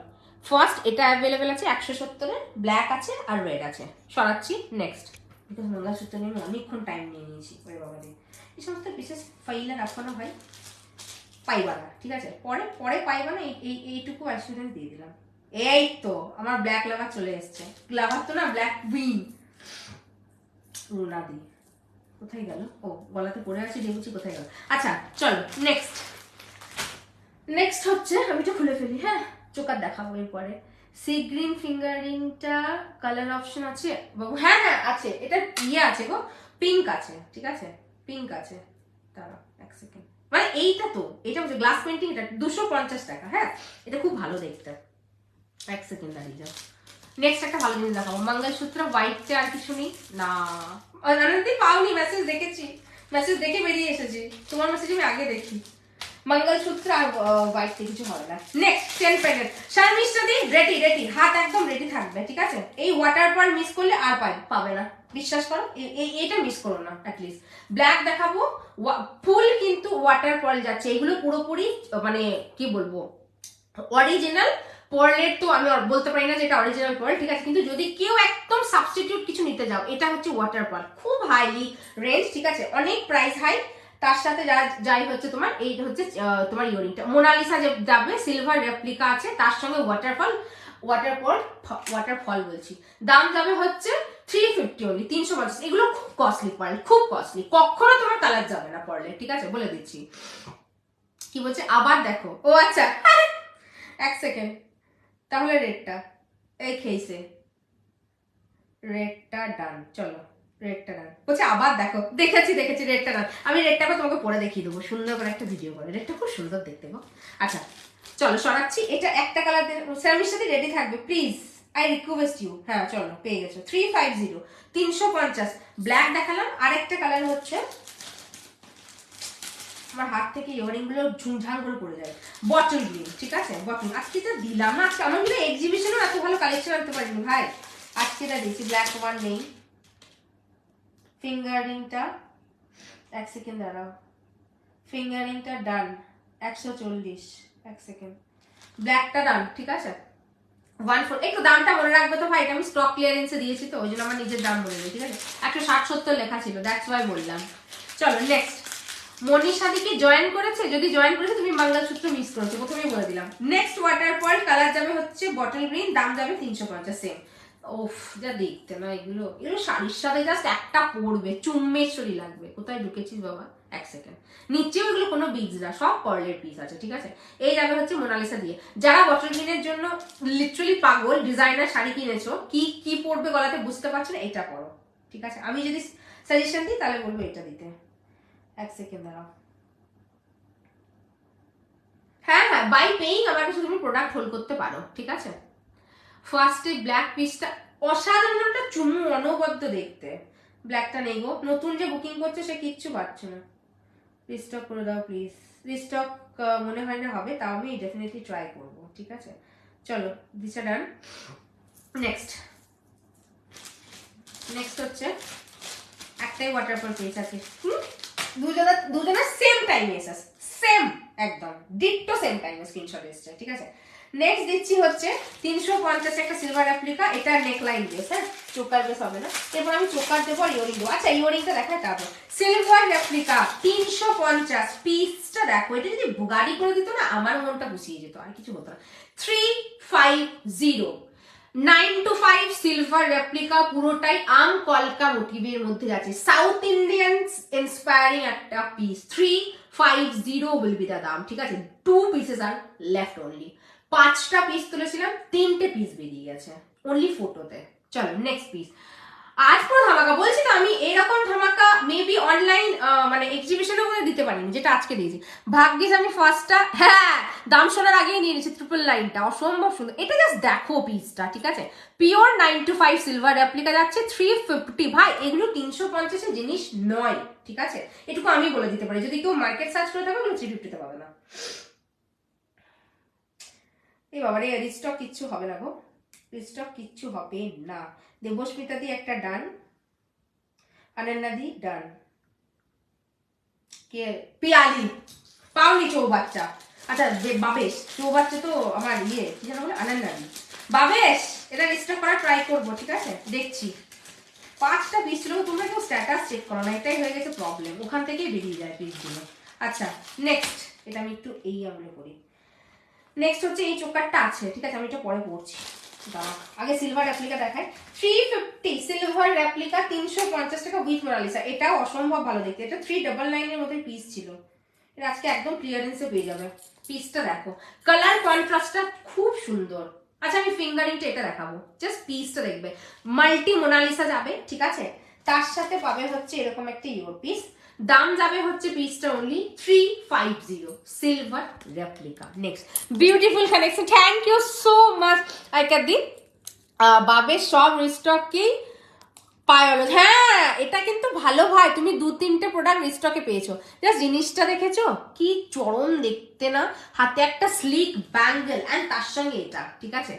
B: ফার্স্ট এটা অ্যাভেলেবেল আছে 170-এর, ব্ল্যাক আছে আর রেড আছে। সরাচ্ছি। নেক্সট, বিকজ মঙ্গলসূত্র নিয়ে অনেকক্ষণ টাইম নিয়ে নিয়েছি। ওই বাবা রে, এই সমস্ত বিশেষ ফাইলে রাখানো হয়, পাইবা না, ঠিক আছে? পরে পরে পাইবা না, এইটুকু অ্যাসুরেন্স দিয়ে দিলাম। এই তো আমার ব্ল্যাক লাভার চলে এসছে। লাভার তো না, ব্ল্যাক কুইন রুনাদি কোথায় গেল? ও গলাতে পড়ে আছে, দেখছি কোথায় গেল। আচ্ছা চলো নেক্সট। নেক্সট হচ্ছে, আমি তো খুলে ফেলি, হ্যাঁ চোকার দেখাবো এরপরে। সি গ্রিন ফিঙ্গারিংটা কালার অপশন আছে বাবু? হ্যাঁ হ্যাঁ আছে, এটা ইয়ে আছে গো, পিঙ্ক আছে, ঠিক আছে? পিঙ্ক আছে, দাঁড়াও এক সেকেন্ড। মানে এইটা তো, এটা হচ্ছে গ্লাস পেন্টিং, এটা 250 টাকা। হ্যাঁ, এটা খুব ভালো দেখতে। এক সেকেন্ড দাঁড়িয়ে যাও। নেক্সট একটা ভালো জিনিস দেখাবো, মঙ্গলসূত্র হোয়াইটটা আর কিছু নেই না? আনন্দি পাওনি? মেসেজ দেখেছি, মেসেজ দেখে বেরিয়ে এসেছি, তোমার মেসেজ আমি আগে দেখি। মঙ্গলসূত্র আর হোয়াইট কিছু হবে না। নেক্সট 10 প্যাকেট শারমিশটা দিন, রেডি রেডি, হাত একদম রেডি থাকবে, ঠিক আছে? এই ওয়াটার পার্ল মিস করলে আর পাবে না, বিশ্বাস করো। এইটা মিস করো না অ্যাটলিস্ট। ব্ল্যাক দেখাবো, ফুল কিন্তু ওয়াটার পার্ল যাচ্ছে, এগুলো পুরোপুরি মানে কি বলবো, অরিজিনাল পার্লের। তো আমি বলতে পারি না যে এটা অরিজিনাল পার্ল, ঠিক আছে? কিন্তু যদি কেউ একদম সাবস্টিটিউট কিছু নিতে যাও, এটা হচ্ছে ওয়াটার পার্ল, খুব হাইলি রেঞ্জ, ঠিক আছে? অনেক প্রাইস হাই। তার সাথে যাই হচ্ছে তোমার এইটা হচ্ছে তোমার ইয়ারিংটা মোনালিসা যে যাবে, সিলভার রেপ্লিকা আছে, তার সঙ্গে ওয়াটারফল বলছি, দাম যাবে হচ্ছে 350 অনলি, 350। এগুলো খুব কস্টলি পার্ল, খুব কস্টলি, কখনো তোমার কালার যাবে না পার্লে, ঠিক আছে? বলে দিচ্ছি। কি বলছে আবার দেখো? ও আচ্ছা, এক সেকেন্ড, তাহলে রেডটা এই খেয়েছে, রেডটা ডান। চলো রেডটা ডান বলছে, আবার দেখো। দেখেছি রেডটা ডান। আমি রেডটা তোমাকে পরে দেখিয়ে দেবো, সুন্দর করে একটা ভিডিও করে। রেডটা খুব সুন্দর দেখতে গো। আচ্ছা চলো সরাচ্ছি। এটা একটা কালার স্যামির সাথে রেডি থাকবে প্লিজ, আই রিকোয়েস্ট ইউ। হ্যাঁ চলো, পেয়ে গেছো 350, 350। ব্ল্যাক দেখালাম, আরেকটা কালার হচ্ছে, আমার হাত থেকে ইয়ারিং গুলো ঝুমঝাম করে পড়ে যায়, বটল গ্রিন, ঠিক আছে? বটল আজকে তো দিলাম না, আজকে আমার কিন্তু এক্সিবিশনও এত ভালো কালেকশন আনতে পারিনি ভাই, আজকে এটা দিয়েছি। ব্ল্যাক ওয়ান নেই। ফিঙ্গারিংটা এক সেকেন্ড দাঁড়াও, ফিঙ্গারিংটা ডান 140, এক সেকেন্ড। ব্ল্যাকটা ডান, ঠিক আছে? 14, একটু দামটা মনে রাখবে তো ভাই, এটা আমি স্টক ক্লিয়ারেন্সে দিয়েছি তো, ওই জন্য আমার নিজের দাম বলে দিই, ঠিক আছে? 160-70 লেখা ছিল, দ্যাটস ওয়াই বললাম। চলো নেক্সট। মনীষাদি কি জয়েন করেছে? যদি জয়েন করেছে তুমি মঙ্গলসূত্র মিস করেছো, প্রথমেই বলে দিলাম। নেক্সট ওয়াটার পার্ল, কালার যাবে হচ্ছে বটল গ্রিন, দাম যাবে 350 সেম। ওফ যা দেখতে না, এগুলো শাড়ির সাথে জাস্ট একটা পরবে, চুম্মেশ্বরী লাগবে। কোথায় ঢুকেছিস বাবা? এক সেকেন্ড। নিচেও এগুলো কোনো বিজ না, সব পার্লের পিস আছে, ঠিক আছে? এই যাবে হচ্ছে মোনালিসা দিয়ে। যারা বটল গ্রিনের জন্য লিটারালি পাগল, ডিজাইনার শাড়ি কিনেছো, কি কি পরবে গলাতে বুঝতে পারছো না, এটা পরো, ঠিক আছে? আমি যদি সাজেশন দিই তাহলে বলবো এটা দিতে। এক সেকেন্ড দাঁড়াও। হ্যাঁ হ্যাঁ, বাই পেইং আমার কাছে তুমি প্রোডাক্ট হোল্ড করতে পারো, ঠিক আছে? ফার্স্টে ব্ল্যাক পিসটা অসাধারণ, একটা চুমু অনবদ্য দেখতে। ব্ল্যাকটা নেই গো, নতুন যে বুকিং করছে সে কিচ্ছু পাচ্ছে না। রিস্টক করে দাও প্লিজ। রিস্টক মনে হয় না হবে, তাও আমি ডেফিনেটলি ট্রাই করবো, ঠিক আছে? চলো দিশা ডান। নেক্সট হচ্ছে একটাই ওয়াটারফল পেজ আছে, দুজনের সেম টাইমে এসেছে, সেম একদম ডিট্টো সেম টাইমে স্ক্রিনশট এসেছে, ঠিক আছে? নেক্সট দিচ্ছি হচ্ছে 350 একটা সিলভার অ্যাপ্লিকা, এটা নেকলাইন বেস, হ্যাঁ চোকার বেস হবে না। এরপর আমি চোকার দেবো আর ইয়ারিং দেবো। আচ্ছা ইয়ারিংটা দেখায় তারপর। সিলভার অ্যাপ্লিকা 350 পিসটা দেখো, এটা যদি গাড়ি করে দিত না আমার মনটা গুছিয়ে যেত, আর কিছু হতো না। 350 9 to 5 সিলভার রেপ্লিকা, পুরোটাই আম কলকা মোটিভের মধ্যে আছে, সাউথ ইন্ডিয়ান ইন্সপায়ারিং একটা পিস। 350 উইল বি দা দাম, ঠিক আছে? 2 পিসেস আর লেফট অনলি। 5টা পিস তুলেছিলাম, 3টে পিস বেরিয়ে গেছে অনলি ফটোতে। চলো নেক্সট পিস। আজ পুরো ধামাকা বলছি তো, আমি এরকম ধামাকা মেবি অনলাইন মানে এক্সিবিশনের মধ্যে দিতে পারিনি, যেটা আজকে দিয়েছি। ভাগ্যিস আমি ফার্স্টটা, হ্যাঁ দাম শোনার আগেই নিয়ে নিয়েছি। 999টা অসম্ভব সুন্দর, এটা জাস্ট দেখো পিসটা, ঠিক আছে। পিওর 925 সিলভার রেপ্লিকা যাচ্ছে 350। ভাই এগুলো 350 জিনিস নয়, ঠিক আছে, এটুকু আমি বলে দিতে পারি। যদি কেউ মার্কেট সার্চ করে থাকো, এগুলো 350 পাবে না। এই বাবারে রিস্টক কিচ্ছু হবে না গো, রিস্টক কিচ্ছু হবে না। দেবস্মিতা দি একটা ডান, অনন্যা দি ডান, কে পিয়ালি পাওনি চৌবাচ্চা। আচ্ছা বাবেশ চৌবাচ্চা তো আমার ইয়ে কি যেন বলে, অনন্যা দি। বাবেশ এটা রিস্টক করার ট্রাই করবো, ঠিক আছে, দেখছি। 5টা পিস ছিল, তোমরা কেউ স্ট্যাটাস চেক করো না, এটাই হয়ে গেছে প্রবলেম, ওখান থেকেই বেরিয়ে যায় পিসগুলো। আচ্ছা নেক্সট, এটা আমি একটু এই আমলে করি। নেক্সট হচ্ছে এই চোকারটা আছে, ঠিক আছে, আমি এটা পরে পড়ছি। দাঁড়া আগে সিলভার রেপ্লিকা দেখাই। 350 সিলভার রেপ্লিকা 350 টাকা উইথ মোনালিসা। এটাও অসম্ভব ভালো দেখতে, এটা 399 এর মধ্যে পিস ছিল। এটা আজকে একদম ক্লিয়ারেন্সে পেয়ে যাবে। পিসটা দেখো, কালার কন্ট্রাস্টটা খুব সুন্দর। আচ্ছা আমি ফিঙ্গারিংটা এটা দেখাবো, জাস্ট পিসটা দেখবে। মাল্টি মোনালিসা যাবে, ঠিক আছে, তার সাথে পাবে হচ্ছে এরকম একটা ইয়োর পিস। দাম যাবে হচ্ছে পিসটা only 350 silver replica. Next beautiful collection, thank you so much আইকাদি। বাবে সব রিস্টককেই পায়লো। হ্যাঁ এটা কিন্তু ভালো ভাই, তুমি 2-3টে প্রোডাক্ট রিস্টকে পেয়েছো। জাস্ট জিনিসটা দেখেছো কি চরম দেখতে না, হাতে একটা স্লিক ব্যাঙ্গেল এন্ড তার সঙ্গে এটা, ঠিক আছে।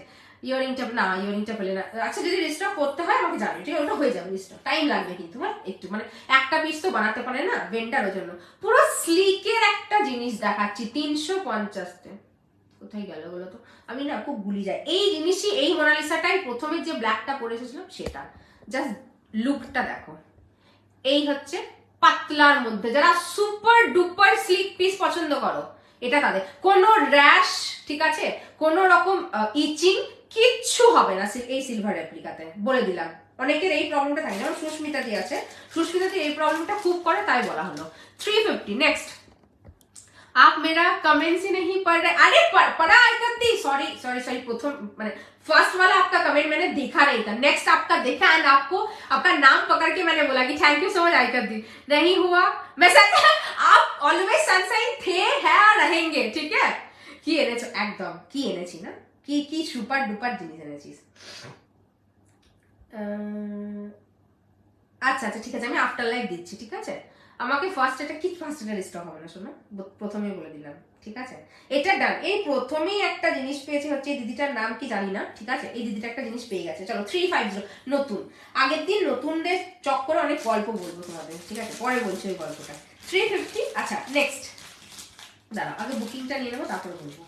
B: ইয়ারিংটা না, ইয়ারিংটা পেলে না। আচ্ছা যদি রিস্টক করতে হয় আমাকে জানো, ঠিক আছে, ওটা হয়ে যাবে রিস্টক, টাইম লাগবে কিন্তু, হ্যাঁ একটু, মানে একটা পিস তো বানাতে পারে না ভেন্ডারের জন্য। পুরো স্লিকের একটা জিনিস দেখাচ্ছি 350-তে। কোথায় গেল বলো তো, আমি না খুব ভুলি যাই এই জিনিসই। এই মোনালিসাটাই প্রথমে যে ব্ল্যাকটা পরে এসেছিলাম সেটা, জাস্ট লুকটা দেখো। এই হচ্ছে পাতলার মধ্যে, যারা সুপার ডুপার স্লিক পিস পছন্দ করো, এটা তাদের। কোনো র্যাশ, ঠিক আছে, কোনো রকম ইচিং কিচ্ছু হবে না এই সিলভার রেপ্লিকাতে, বলে দিলাম। অনেকের এই প্রবলেমটা থাকে, যেমন সুস্মিতা দি আছে, সুস্মিতা দি এই প্রবলেমটা খুব করে, তাই বলা হলো 350। নেক্সট आप मेरा कमेंट्स ही नहीं पढ़ रहे, अरे पढ़ा आइकती, सॉरी सॉरी सॉरी, प्रथम मैंने फर्स्ट वाला आपका कमेंट मैंने देखा नहीं था, नेक्स्ट आपका देखा एंड आपको आपका नाम पकड़ के मैंने बोला कि थैंक यू सो मच आइकती। नहीं हुआ, मैं आप ऑलवेज सनशाइन थे, है और रहेंगे, ठीक है। কি এনেছো একদম, কি এনেছি না, কি কি সুপার ডুপার জিনিস এনেছিস। আচ্ছা আচ্ছা ঠিক আছে, আমি আফটার লাইফ দিচ্ছি, ঠিক আছে। আমাকে ফার্স্ট এটা কি, ফার্স্ট এটা রিস্টক হবে না, শোনো প্রথমেই বলে দিলাম, ঠিক আছে। এটা ডান। এই প্রথমেই একটা জিনিস পেয়েছে হচ্ছে, এই দিদিটার নাম কি জানি না, ঠিক আছে, এই দিদিটা একটা জিনিস পেয়ে গেছে। চলো 350 নতুন, আগের দিন নতুনদের চক্করে অনেক গল্প বলবো তোমাদের, ঠিক আছে, পরে বলছি ওই গল্পটা। 350। আচ্ছা নেক্সট দাঁড়াও, আগে বুকিংটা নিয়ে নেবো তারপরে বলবো।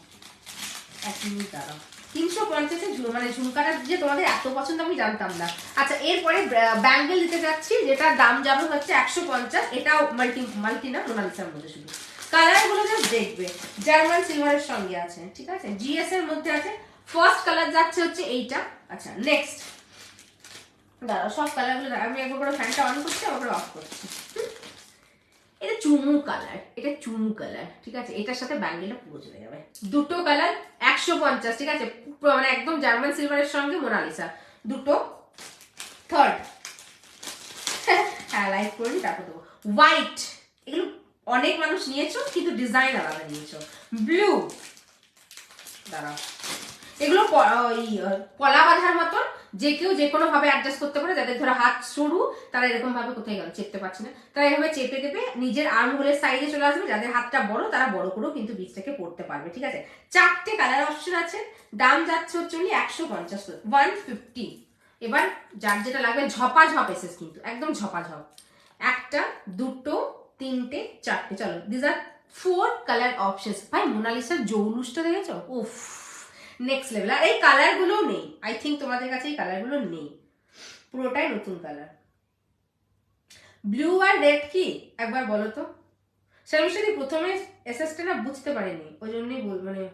B: 1 মিনিট দাঁড়াও। 350-এ মানে ঝুমকাটা যে তোমাদের এত পছন্দ আমি জানতাম না। আচ্ছা এরপরে ব্যাঙ্গেল দিতে যাচ্ছি, যেটার দাম যাবে হচ্ছে 150। এটাও মাল্টি না, মোনালিসার মধ্যে শুধু। কালার গুলো জাস্ট দেখবে, জার্মান সিলভারের সঙ্গে আছে, ঠিক আছে, জিএস এর মধ্যে আছে। ফার্স্ট কালার যাচ্ছে হচ্ছে এইটা। আচ্ছা নেক্সট দাঁড়াও, সব কালার গুলো আমি একবার করে ফ্যানটা অন করছি, একবার অফ করছি। এটা চুমু কালার, এটা চুমু কালার, ঠিক আছে, এটার সাথে ব্যাঙ্গেলটা পুরো চলে যাবে। দুটো কালার 150, ঠিক আছে, মানে একদম জার্মান সিলভারের সঙ্গে মোনালিসা দুটো। থার্ড হ্যাঁ লাইক করে নি, তারপর দেবো হোয়াইট। এগুলো অনেক মানুষ নিয়েছো কিন্তু ডিজাইন আলাদা নিয়েছো। ব্লু, দাঁড়াও, এগুলো কলা বাঁধার মতন, যে কেউ যে কোনো ভাবে অ্যাডজাস্ট করতে পারে। যাদের ধরো হাত সরু তারা এরকম ভাবে, কোথায় গেল চেপতে পারছে না, তারা এভাবে চেপে দেবে, নিজের আর্ম হোলের সাইডে চলে আসবে। যাদের হাতটা বড় তারা বড় করেও কিন্তু বীজটাকে পড়তে পারবে, ঠিক আছে। 4টে কালার অপশন আছে, দাম যাচ্ছে হচ্ছে 150, 150। এবার যার যেটা লাগবে, ঝপাঝপ এসেস কিন্তু, একদম ঝপাঝপ। 1টা 2টো 3টে 4টে, চলো দিস আর 4 কালার অপশনস। ভাই মোনালিসার জৌলুসটা দেখেছো, উফ নেক্সট লেভেল। আর এই কালার গুলো নেই, আই থিঙ্ক তোমাদের কাছে এই কালার গুলো নেই, পুরোটাই নতুন কালার। ব্লু আর রেড কি একবার বলো তো। শর্মিষ্ঠাদি প্রথমে এসএসটা না বুঝতে পারিনি, ওই জন্যই মানে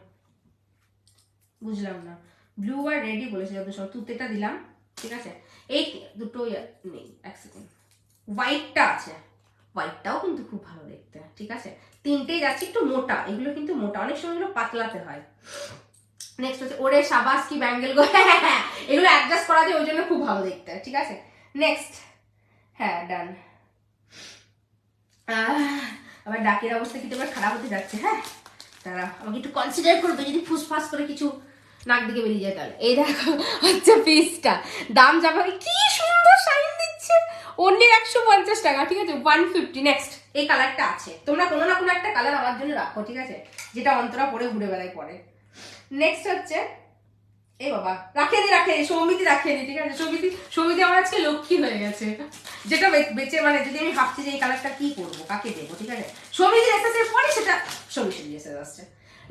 B: বুঝলাম না। ব্লু আর রেডই বলেছে যত সব, তুতেটা দিলাম, ঠিক আছে। এই দুটো নেই, এক সেকেন্ড। হোয়াইটটা আছে, হোয়াইটটাও কিন্তু খুব ভালো দেখতে, ঠিক আছে। 3টেই যাচ্ছে, একটু মোটা, এগুলো কিন্তু মোটা, অনেক সময় এগুলো পাতলাতে হয়। নেক্সট হচ্ছে ওরে সাবাস কি ব্যাঙ্গেল গো, এগুলো অ্যাডজাস্ট করা যায়, ওই জন্য খুব ভালো দেখতে, ঠিক আছে। নেক্সট, হ্যাঁ ডান। আমার ডাকের অবস্থা কিন্তু এবার খারাপ হতে যাচ্ছে। হ্যাঁ তারা আমাকে একটু কনসিডার করবে, যদি ফুসফাস করে কিছু নাক দিকে বেরিয়ে যায় তাহলে। এই দেখো হচ্ছে পিসটা, দাম যাবে, কি সুন্দর শাইন দিচ্ছে, অনলি 150 টাকা, ঠিক আছে 150। নেক্সট, এই কালারটা আছে, তোমরা কোনো না কোনো একটা কালার আমার জন্য রাখো, ঠিক আছে, যেটা অন্তরা পরে ঘুরে বেড়ায় পরে। নেক্সট হচ্ছে, এই বাবা রাখে নি সৌমিতি রাখে নি, ঠিক আছে, সৌমিতি আমার আজকে লক্ষ্মী হয়ে গেছে, যেটা বেঁচে মানে যদি আমি ভাবছি যে এই কালারটা কি করবো, কাকে দেবো, ঠিক আছে, সৌমিতি এসেছে পরে সেটা সৌমিতি এসে আসছে।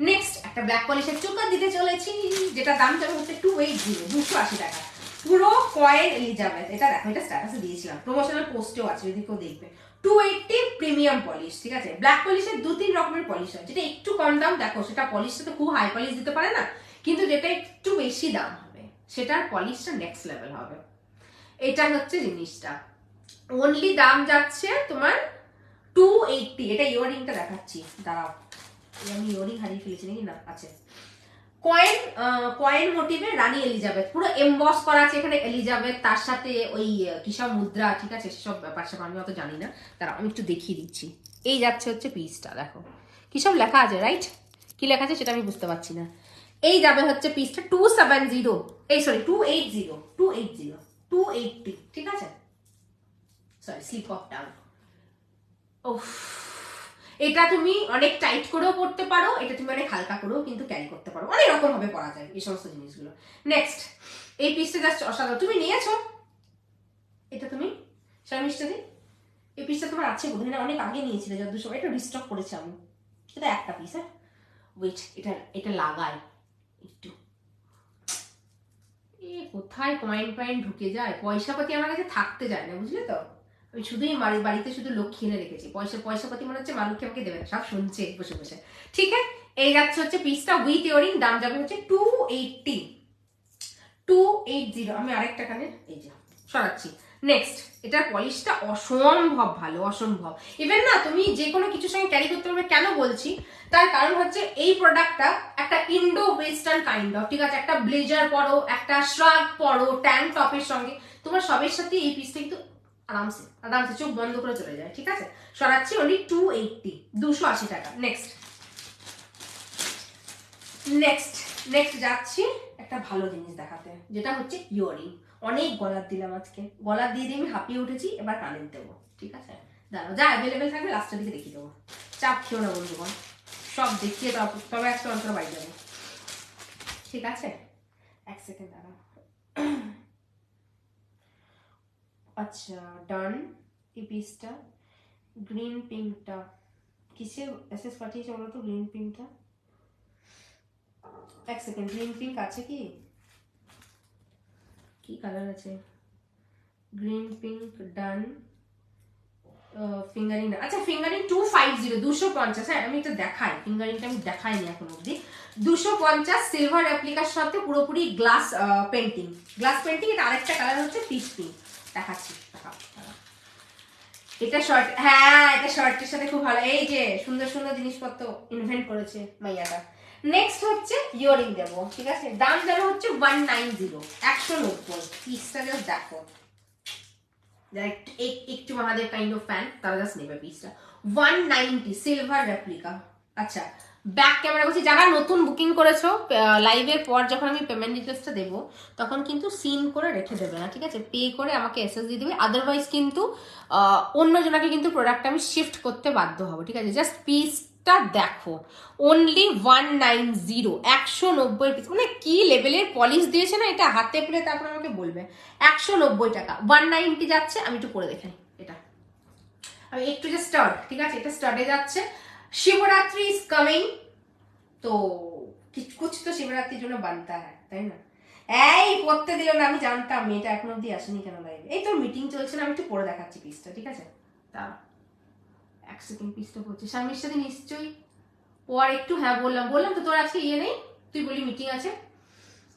B: নেক্সট, একটা ব্ল্যাক পলিশের চোকার দিতে চলেছি, যেটা দাম যাবে হচ্ছে 280, 280 টাকা, পুরো কয়েন এলিজাবেথ। এটা দেখো, এটা স্ট্যাটাসে দিয়েছিলাম, প্রমোশনাল পোস্টেও আছে, যদি কেউ দেখবে। 280 প্রিমিয়াম পলিশ, ঠিক আছে। ব্ল্যাক পলিশের 2-3 রকমের পলিশ হয়, যেটা একটু কম দাম, দেখো সেটা পলিশটা তো খুব হাই পলিশ দিতে পারে না, কিন্তু যেটা একটু বেশি দাম হবে সেটার পলিশটা নেক্সট লেভেল হবে। এটা হচ্ছে জিনিসটা, অনলি দাম যাচ্ছে তোমার 280। এটা ইয়াররিংটা দেখাচ্ছি, দাঁড়াও, আমি ইয়াররিং হারিয়ে ফেলেছি নাকি, না আছে। কয়েন মোটিভে রানী এলিজাবেথ, পুরো এমবস করা আছে এখানে এলিজাবেথ, তার সাথে ওই কিসব মুদ্রা, ঠিক আছে, সেসব ব্যাপার স্যাপার আমি অত জানি না, তারা আমি একটু দেখিয়ে দিচ্ছি। এই যাচ্ছে হচ্ছে পিসটা, দেখো কিসব লেখা আছে, রাইট, কি লেখা আছে সেটা আমি বুঝতে পারছি না। এই যাবে হচ্ছে পিসটা 270, এই সরি 280, ঠিক আছে, সরি স্লিপ অফ টাং। ওফ, এটা তুমি অনেক টাইট করেও পড়তে পারো, এটা তুমি অনেক হালকা করেও কিন্তু ক্যারি করতে পারো, অনেক রকম ভাবে পরা যায় এই সমস্ত জিনিসগুলো। নেক্সট, এই পিসটা জাস্ট অসাধারণ, তুমি নিয়েছো এটা, তুমি শর্মিষ্ঠা দি, এই পিসটা তোমার আছে বোধ হয়, অনেক আগে নিয়েছিলে যত সময়, এটা রিস্টক করেছি আমি, এটা একটা পিস। হ্যাঁ ওয়েট, এটা লাগাই একটু, এ কোথায় কয়েন ঢুকে যায়, পয়সা পাতি আমার কাছে থাকতে যায় না, বুঝলে তো, আমি শুধুই বাড়িতে শুধু লক্ষ্মী এনে রেখেছি, পয়সা পাতি মনে হচ্ছে মালুককে আমাকে দেবে, সব শুনছে বসে বসে। ঠিক আছে, এই যাচ্ছে হচ্ছে পিসটা উইথ ইয়ারিং, দাম যাবে হচ্ছে 280। আমি আরেকটা কানে এই যে সরাচ্ছি। নেক্সট, এটার পলিশটা অসম্ভব ভালো, অসম্ভব। ইভেন না তুমি যে কোনো কিছুর সঙ্গে ক্যারি করতে পারবে, কেন বলছি তার কারণ হচ্ছে এই প্রোডাক্টটা একটা ইন্ডো ওয়েস্টার্ন কাইন্ড অফ, ঠিক আছে, একটা ব্লেজার পরো, একটা শ্রাগ পরো, ট্যাঙ্ক টপের সঙ্গে, তোমার সবের সাথে এই পিসটা কিন্তু আরামসে চোখ বন্ধ করে চলে যায়, ঠিক আছে। সরাচ্ছি অনলি 280, 280 টাকা। নেক্সট যাচ্ছি একটা ভালো জিনিস দেখাতে, যেটা হচ্ছে ইয়ারিং। অনেক গলার দিলাম আজকে, গলার দিয়ে আমি হাঁপিয়ে উঠেছি, এবার কানের দেবো, ঠিক আছে, দাঁড়াও, যা অ্যাভেলেবেল থাকবে লাস্টের দিকে দেখিয়ে দেবো, চাপ খেও না বন্ধুগণ, সব দেখিয়ে তবে একটা অন্তর বাড়ি যাবে, ঠিক আছে। এক সেকেন্ড দাঁড়াও, আচ্ছা ডান। এই পিসটা গ্রিন পিঙ্কটা কিসে এসএস পাঠিয়েছে বলো তো, গ্রিন পিঙ্কটা, এক সেকেন্ড, গ্রিন পিঙ্ক আছে কি কালার আছে, গ্রিন পিঙ্ক ডান, ফিঙ্গারিং, আচ্ছা ফিঙ্গারিং 250, 250। হ্যাঁ আমি এটা দেখাই, ফিঙ্গারিংটা আমি দেখাইনি এখন অব্দি। 250 সিলভার অ্যাপ্লিকার সাথে পুরোপুরি গ্লাস পেন্টিং। এটা আরেকটা কালার হচ্ছে পিচ পিঙ্ক, দেখাচ্ছি, এটা শর্ট, হ্যাঁ এটা শর্টের সাথে খুব ভালো, এই যে সুন্দর সুন্দর জিনিসপত্র ইনভেন্ট করেছে মাইয়াটা। নেক্সট হচ্ছে ইয়ারিং দেবো, ঠিক আছে, দাম যাবে হচ্ছে 190, 190। পিসটা জাস্ট দেখো, একটু মহাদেব কাইন্ড অফ ফ্যান তারা জাস্ট নেবে পিসটা, 190 সিলভার রেপ্লিকা। আচ্ছা ব্যাক ক্যামেরা বলছি, যারা নতুন বুকিং করেছো লাইভের পর যখন আমি পেমেন্ট ডিটেলসটা দেবো তখন কিন্তু সিন করে রেখে দেবে না, ঠিক আছে, পে করে আমাকে এসএস দিয়ে দেবে, আদারওয়াইজ কিন্তু অন্য জনাকে কিন্তু প্রোডাক্ট আমি শিফট করতে বাধ্য হবো, ঠিক আছে। জাস্ট পিসটা দেখো, অনলি 190, 190 পিস, মানে কি লেভেলের পলিশ দিয়েছে না, এটা হাতে পেলে তারপর আমাকে বলবে। 190 টাকা, 190 যাচ্ছে, আমি একটু পরে দেখাই এটা, আমি একটু যে স্টার্ট, ঠিক আছে, এটা স্টার্টে যাচ্ছে। শিবরাত্রি ইজ কামিং, তো কুছ তো শিবরাত্রির জন্য বানতা হ্যাঁ, তাই না, এই পড়তে দিও না, আমি জানতাম মেয়েটা এখন অব্দি আসেনি কেন লাইভে, এই তোর মিটিং চলছে না, আমি একটু পরে দেখাচ্ছি পিসটা, ঠিক আছে, তা এক সেকেন্ড, পিসটা পড়ছে, স্বামীর সাথে নিশ্চয়ই পর একটু, হ্যাঁ বললাম তো তোর আজকে ইয়ে নেই, তুই বলি মিটিং আছে।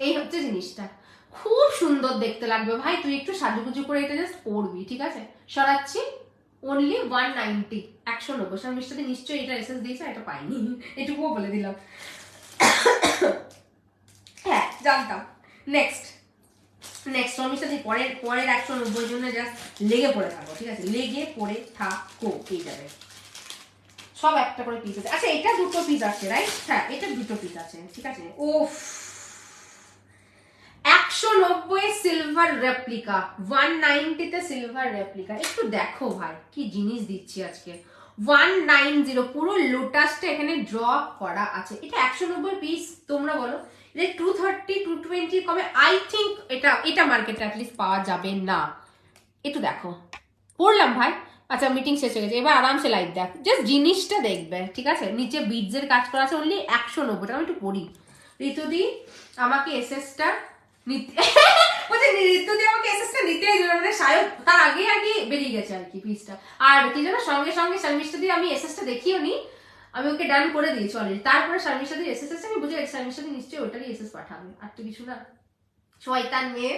B: এই হচ্ছে জিনিসটা, খুব সুন্দর দেখতে লাগবে ভাই, তুই একটু সাজুগুজু করে এটা জাস্ট পড়বি, ঠিক আছে। সরাচ্ছি অনলি 190, 190। স্বামীর সাথে নিশ্চয়ই এটা এসএস দিয়েছে, এটা পাইনি, এটুকুও বলে দিলাম, হ্যাঁ জানতাম। নেক্সট নেক্সট শর্মিষ্ঠা দি পরের 190 জন্য জাস্ট লেগে পড়ে থাকো, ঠিক আছে, লেগে পড়ে থাকো, পেয়ে যাবে। সব একটা করে পিস আছে। আচ্ছা এটা দুটো পিস আছে রাইট, হ্যাঁ এটা দুটো পিস আছে, ঠিক আছে। ওফ 190 সিলভার রেপ্লিকা, 190 তে সিলভার রেপ্লিকা। একটু দেখো ভাই কি জিনিস দিচ্ছি আজকে। 190 পুরো লোটাসটা এখানে ড্র করা আছে। এটা 190 পিস, তোমরা বলো এটা 230 220 কবে? আই থিঙ্ক এটা মার্কেটে অ্যাটলিস্ট পাওয়া যাবে না। একটু দেখো, পড়লাম ভাই। আচ্ছা মিটিং শেষ হয়ে গেছে, এবার আরামসে লাইভ দেখ, জাস্ট জিনিসটা দেখবে, ঠিক আছে। নিচে বিটসের কাজ করা আছে, অনলি 190 টাকা। আমি একটু পড়ি। ঋতুদি আমাকে এসএসটা নিতে বলছে, ঋতুদি আমাকে এসএসটা নিতেই যাবে, মানে সায়ক তার আগে আগে বেরিয়ে গেছে আর কি পিসটা। আর কি জানো, সঙ্গে সঙ্গে শর্মিষ্ঠা দি আমি এসএসটা দেখিও নি, আমি ওকে ডান করে দিয়েছি অলরেডি। তারপরে শর্মিষ্ঠা দি এসএস আমি বুঝে গেছি শর্মিষ্ঠা দি নিশ্চয়ই ওটারই এসএস পাঠাবে, আর তো কিছু না। শয়তান মেয়ে।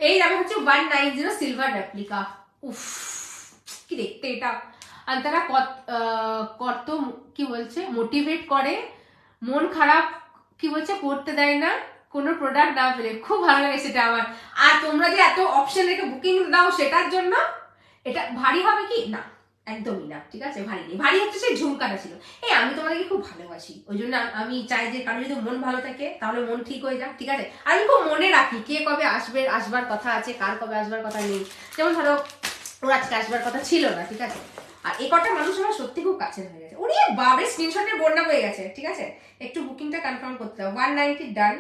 B: এই দেখো হচ্ছে 190 সিলভার রেপ্লিকা। উফ কি দেখতে এটা। আর তারা কত কি বলছে মোটিভেট করে, মন খারাপ কি বলছে করতে দেয় না কোনো প্রোডাক্ট না পেলে। খুব ভালো লাগে সেটা আমার। আর তোমরা যে এত অপশন রেখে বুকিং দাও সেটার জন্য। এটা ভারী হবে কি না, একদমই না, ঠিক আছে, ভারী নেই। ভারী হচ্ছে সেই ঝুমকাটা ছিল। এই আমি তোমাদেরকে খুব ভালোবাসি, ওই জন্য আমি চাই যে কারো যদি মন ভালো থাকে তাহলে মন ঠিক হয়ে যাক, ঠিক আছে। আর আমি খুব মনে রাখি কে কবে আসবার কথা আছে, কার কবে আসবার কথা নেই। যেমন ধরো ওর আজকে আসবার কথা ছিল না, ঠিক আছে। আর এই কটা মানুষ আমার সত্যি খুব কাছের হয়ে গেছে। ওরে বাবরে স্ক্রিনশটের বন্যা হয়ে গেছে, ঠিক আছে। একটু বুকিংটা কনফার্ম করতে হবে। 190 ডান।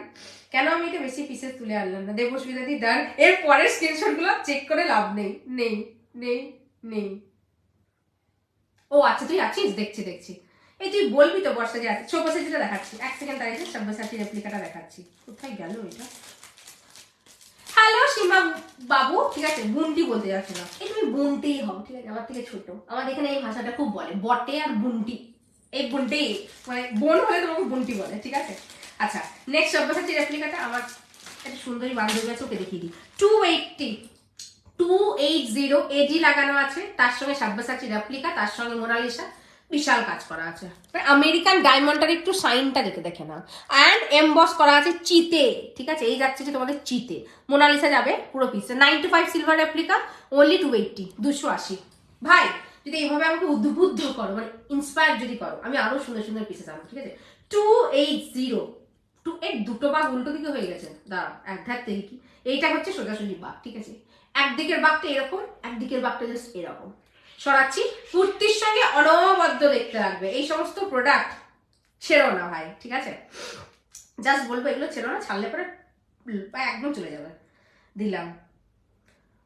B: কেন আমি এটা বেশি পিসেস তুলে আনলাম না? দেবস্মিতা দি ডান। এর পরের স্ক্রিনশট গুলো চেক করে লাভ নেই, নেই নেই নেই। ও আচ্ছা তুই আছিস, দেখছি। এই তুই বলবি তো বর্ষা যে আছে, ছোট যেটা দেখাচ্ছি, 1 সেকেন্ড দাঁড়িয়ে সব্যসাচী রেপ্লিকাটা দেখাচ্ছি। কোথায় গেল এটা? হ্যালো সীমা বাবু, ঠিক আছে, বুনটি বলতে যাচ্ছে না, এই তুমি বুনটেই হও, ঠিক আছে, আমার থেকে ছোট। আমাদের এখানে এই ভাষাটা খুব বলে, বটে আর বুনটি। এই বুনটি মানে বোন হলে তোমাকে বুনটি বলে, ঠিক আছে। আচ্ছা নেক্সট সব্যসাচী রেপ্লিকাটা আমার একটা সুন্দরী বান্ধবী আছে, ওকে দেখিয়ে দিই। 280 এজি লাগানো আছে, তার সঙ্গে সব্যসাচী রেপ্লিকা, তার সঙ্গে মোনালিসা, বিশাল কাজ করা আছে। আমেরিকান ডায়মন্ডটার একটু সাইনটা দেখে নাও। অ্যান্ড এমবস করা আছে চিতে, ঠিক আছে। এই যাচ্ছে যে তোমাদের চিতে। মোনালিসা যাবে পুরো পিসটা। 95 সিলভার রেপ্লিকা, অনলি 280, 280। ভাই যদি এইভাবে আমাকে উদ্বুদ্ধ করো, মানে ইন্সপায়ার যদি করো, আমি আরো সুন্দর সুন্দর পিসে যাবো, ঠিক আছে। 280 এর দুটো বাঘ উল্টো দিকে হয়ে গেছে, দাঁড়াও এক ধার থেকে কি, এইটা হচ্ছে সোজাসুজি বাঘ, ঠিক আছে। একদিকের বাঘটা এরকম, একদিকের বাঘটা জাস্ট এরকম সরাচ্ছি। কুর্তির সঙ্গে অনবদ্য দেখতে লাগবে। এই সমস্ত প্রোডাক্ট ছেড়ো না ভাই, ঠিক আছে। জাস্ট বলবো এগুলো ছেড়ো না, ছাড়লে পরে একদম চলে যাবে। দিলাম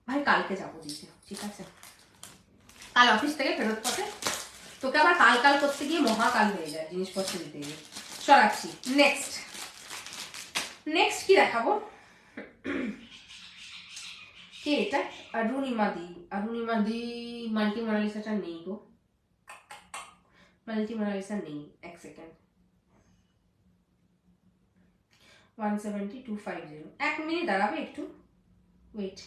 B: ভাই, কালকে যাবো দিতে, ঠিক আছে। কাল অফিস থেকে ফেরত পথে তোকে আবার কাল করতে গিয়ে মহাকাল হয়ে যায় জিনিসপত্র দিতে গিয়ে। সরাচ্ছি। নেক্সট কি দেখাবো? কে এটা? অরুণিমাদি মাল্টি মোনালিসাটা নেই গো, মাল্টি মোনালিসা নেই। এক সেকেন্ড। 170 250। 1 মিনিট দাঁড়াবে একটু, ওয়েট।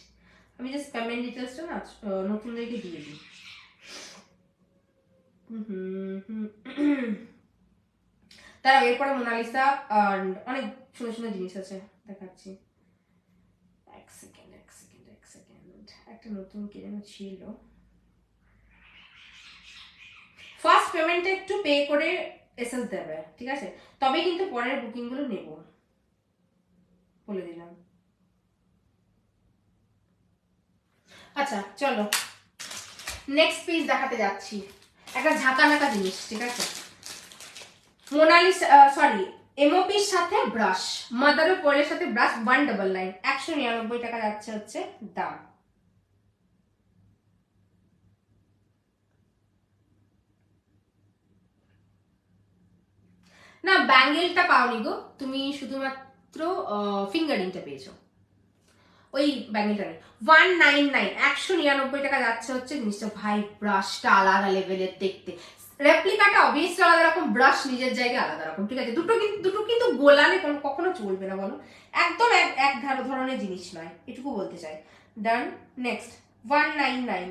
B: আমি জাস্ট পেমেন্ট ডিটেলসটা না নতুনদেরকে দিয়ে দিই। তারা এরপরে মোনালিসা আর অনেক সুন্দর সুন্দর জিনিস আছে, দেখাচ্ছি। এক সেকেন্ড একটা নতুন কে যেন ছিল। ফার্স্ট পেমেন্টটা একটু পে করে এসএস দেবে, ঠিক আছে, তবে কিন্তু পরের বুকিং গুলো নেব, বলে দিলাম। আচ্ছা চলো নেক্সট পিস দেখাতে যাচ্ছি। একটা ঝাঁকানাকা জিনিস, ঠিক আছে। মোনালিসা সরি এমওপির সাথে ব্রাশ, মাদার অফ পের্লের সাথে ব্রাশ, 199, 199 টাকা যাচ্ছে হচ্ছে দাম। না ব্যাঙ্গেলটা পাওনি গো তুমি, শুধুমাত্র ফিঙ্গারিংটা পেয়েছো, ওই ব্যাঙ্গেলটা নেই। 199, 199 টাকা যাচ্ছে হচ্ছে জিনিসটা। ভাই ব্রাশটা আলাদা লেভেলের দেখতে, রেপ্লিকাটা অবভিয়াসলি আলাদা রকম, ব্রাশ নিজের জায়গায় আলাদা রকম, ঠিক আছে। দুটো কিন্তু গোলালে কখনো চলবে না বলো, একদম এক ধরনের জিনিস নয়, এটুকু বলতে চাই। ডান। নেক্সট 199।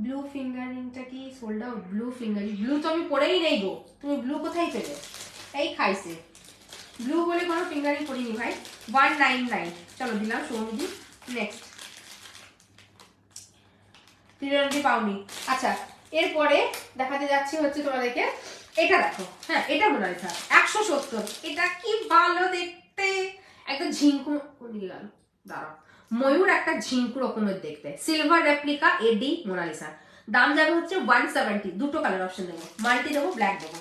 B: ব্লু ফিঙ্গারিংটা কি sold out? Blue fingering, blue তো আমি পরেই নেই গো, তুমি ব্লু কোথায় পেলে? এই খাইছে, ব্লু বলে কোনো ফিঙ্গারিং করিনি ভাই। 199। চলো দিলাম সৌমিদি। নেক্সট তিরন্দি পাওনি। আচ্ছা এরপরে দেখাতে যাচ্ছি হচ্ছে তোমাদেরকে, এটা দেখো, হ্যাঁ এটা মোনালিসা 170। এটা কি ভালো দেখতে, একটা ঝিঙ্কু দিকে গেল, দাঁড়াও, ময়ূর একটা ঝিঙ্কু রকমের দেখতে, সিলভার রেপ্লিকা এডি মোনালিসা। দাম যাবে হচ্ছে 170। দুটো কালার অপশন দেবো, মাল্টি দেবো, ব্ল্যাক দেবো।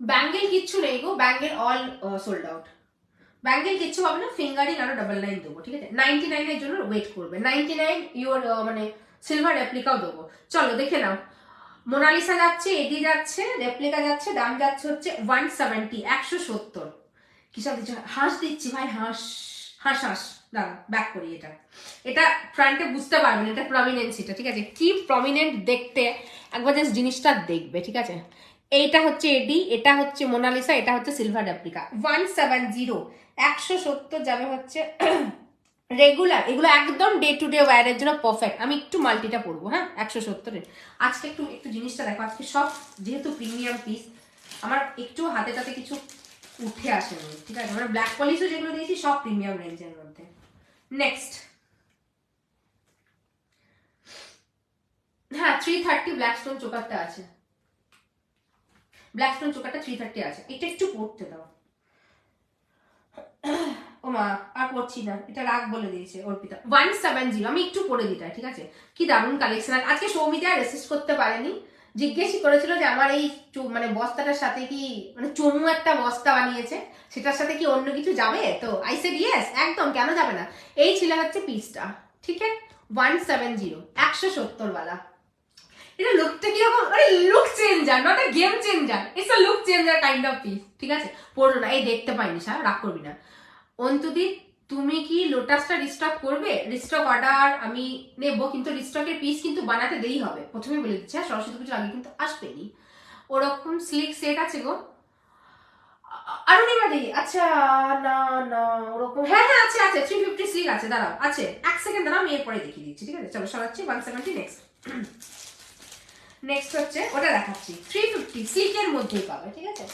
B: ব্যাঙ্গেল কিচ্ছু নেই গো, bangle all sold out. Bangle কিচ্ছু হবে না, ফিঙ্গারিং আরো 99 দেবো, ঠিক আছে? 99 এর জন্য ওয়েট করবে, 99 ইউর মানে সিলভার রেপ্লিকাও দেবো। চলো দেখে নাও, মোনালিসা যাচ্ছে, এডি যাচ্ছে, রেপ্লিকা যাচ্ছে, দাম যাচ্ছে হচ্ছে 170, 170। কিসব দিচ্ছি, হাঁস দিচ্ছি ভাই, হাঁস হাঁস হাঁস। দাঁড়া ব্যাক করি, এটা এটা ফ্রন্টে বুঝতে পারবেন, এটা প্রমিনেন্সিটা, ঠিক আছে? কি প্রমিনেন্ট দেখতে, একবার জাস্ট জিনিসটা দেখবে, ঠিক আছে? এইটা হচ্ছে এডি, এটা হচ্ছে মোনালিসা, এটা হচ্ছে সিলভার রেপ্লিকা। 170, 170 যাবে হচ্ছে রেগুলার। এগুলো একদম ডে টু ডে ওয়্যারের জন্য পারফেক্ট। আমি একটু মাল্টিটা পরবো, হ্যাঁ 170-এর। আজকে একটু একটু জিনিসটা দেখো, আজকে সব যেহেতু প্রিমিয়াম পিস, আমার একটু হাতেটাতে কিছু উঠে আসেনি, ঠিক আছে? আমরা ব্ল্যাক পলিশও যেগুলো দিয়েছি সব প্রিমিয়াম রেঞ্জের মধ্যে। নেক্সট, হ্যাঁ 330 ব্ল্যাক স্টোন চোকারটা আছে, ব্ল্যাক স্টোন চোকারটা 330 আছে। এটা একটু পড়তে দাও। ও মা, আর পড়ছি না, এটা রাগ বলে দিয়েছে অর্পিতা। 170, আমি একটু পরে দিটা, ঠিক আছে? কি দারুণ কালেকশন। আজকে সৌমিতা রেসিস্ট করতে পারেনি, জিজ্ঞেসই করেছিল যে আমার এই মানে বস্তাটার সাথে কি, মানে চমু একটা বস্তা বানিয়েছে, সেটার সাথে কি অন্য কিছু যাবে? তো আই সেড ইয়েস, একদম, কেন যাবে না। এই ছিল হচ্ছে পিসটা, ঠিক আছে? 170, 170 वाला। এটা লুকটা কি রকম, আরে look changer, not a game changer, it's a look changer kind of piece, ঠিক আছে? পড়ো না, এই দেখতে পাইনি, স্যার রাগ করবি না। অন্তুদি তুমি কি লোটাসটা রিস্টক করবে? রিস্টক অর্ডার আমি নেব, কিন্তু রিস্টকের পিস কিন্তু বানাতে দেরি হবে, প্রথমে বলে দিচ্ছি, হ্যাঁ সরস্বতী পুজোর আগে কিন্তু আসবেনি। ওরকম স্লিক সেট আছে গো আরুণিমাদি। আচ্ছা না না, ওরকম হ্যাঁ হ্যাঁ আছে আছে, 350 স্লিক আছে, দাঁড়াও আছে, এক সেকেন্ড দাঁড়াও, আমি এরপরে দেখিয়ে দিচ্ছি, ঠিক আছে? চলো সরাচ্ছি 170। নেক্সট নেক্সট হচ্ছে ওটা দেখাচ্ছি, 350 স্লিকের মধ্যেই পাবে, ঠিক আছে?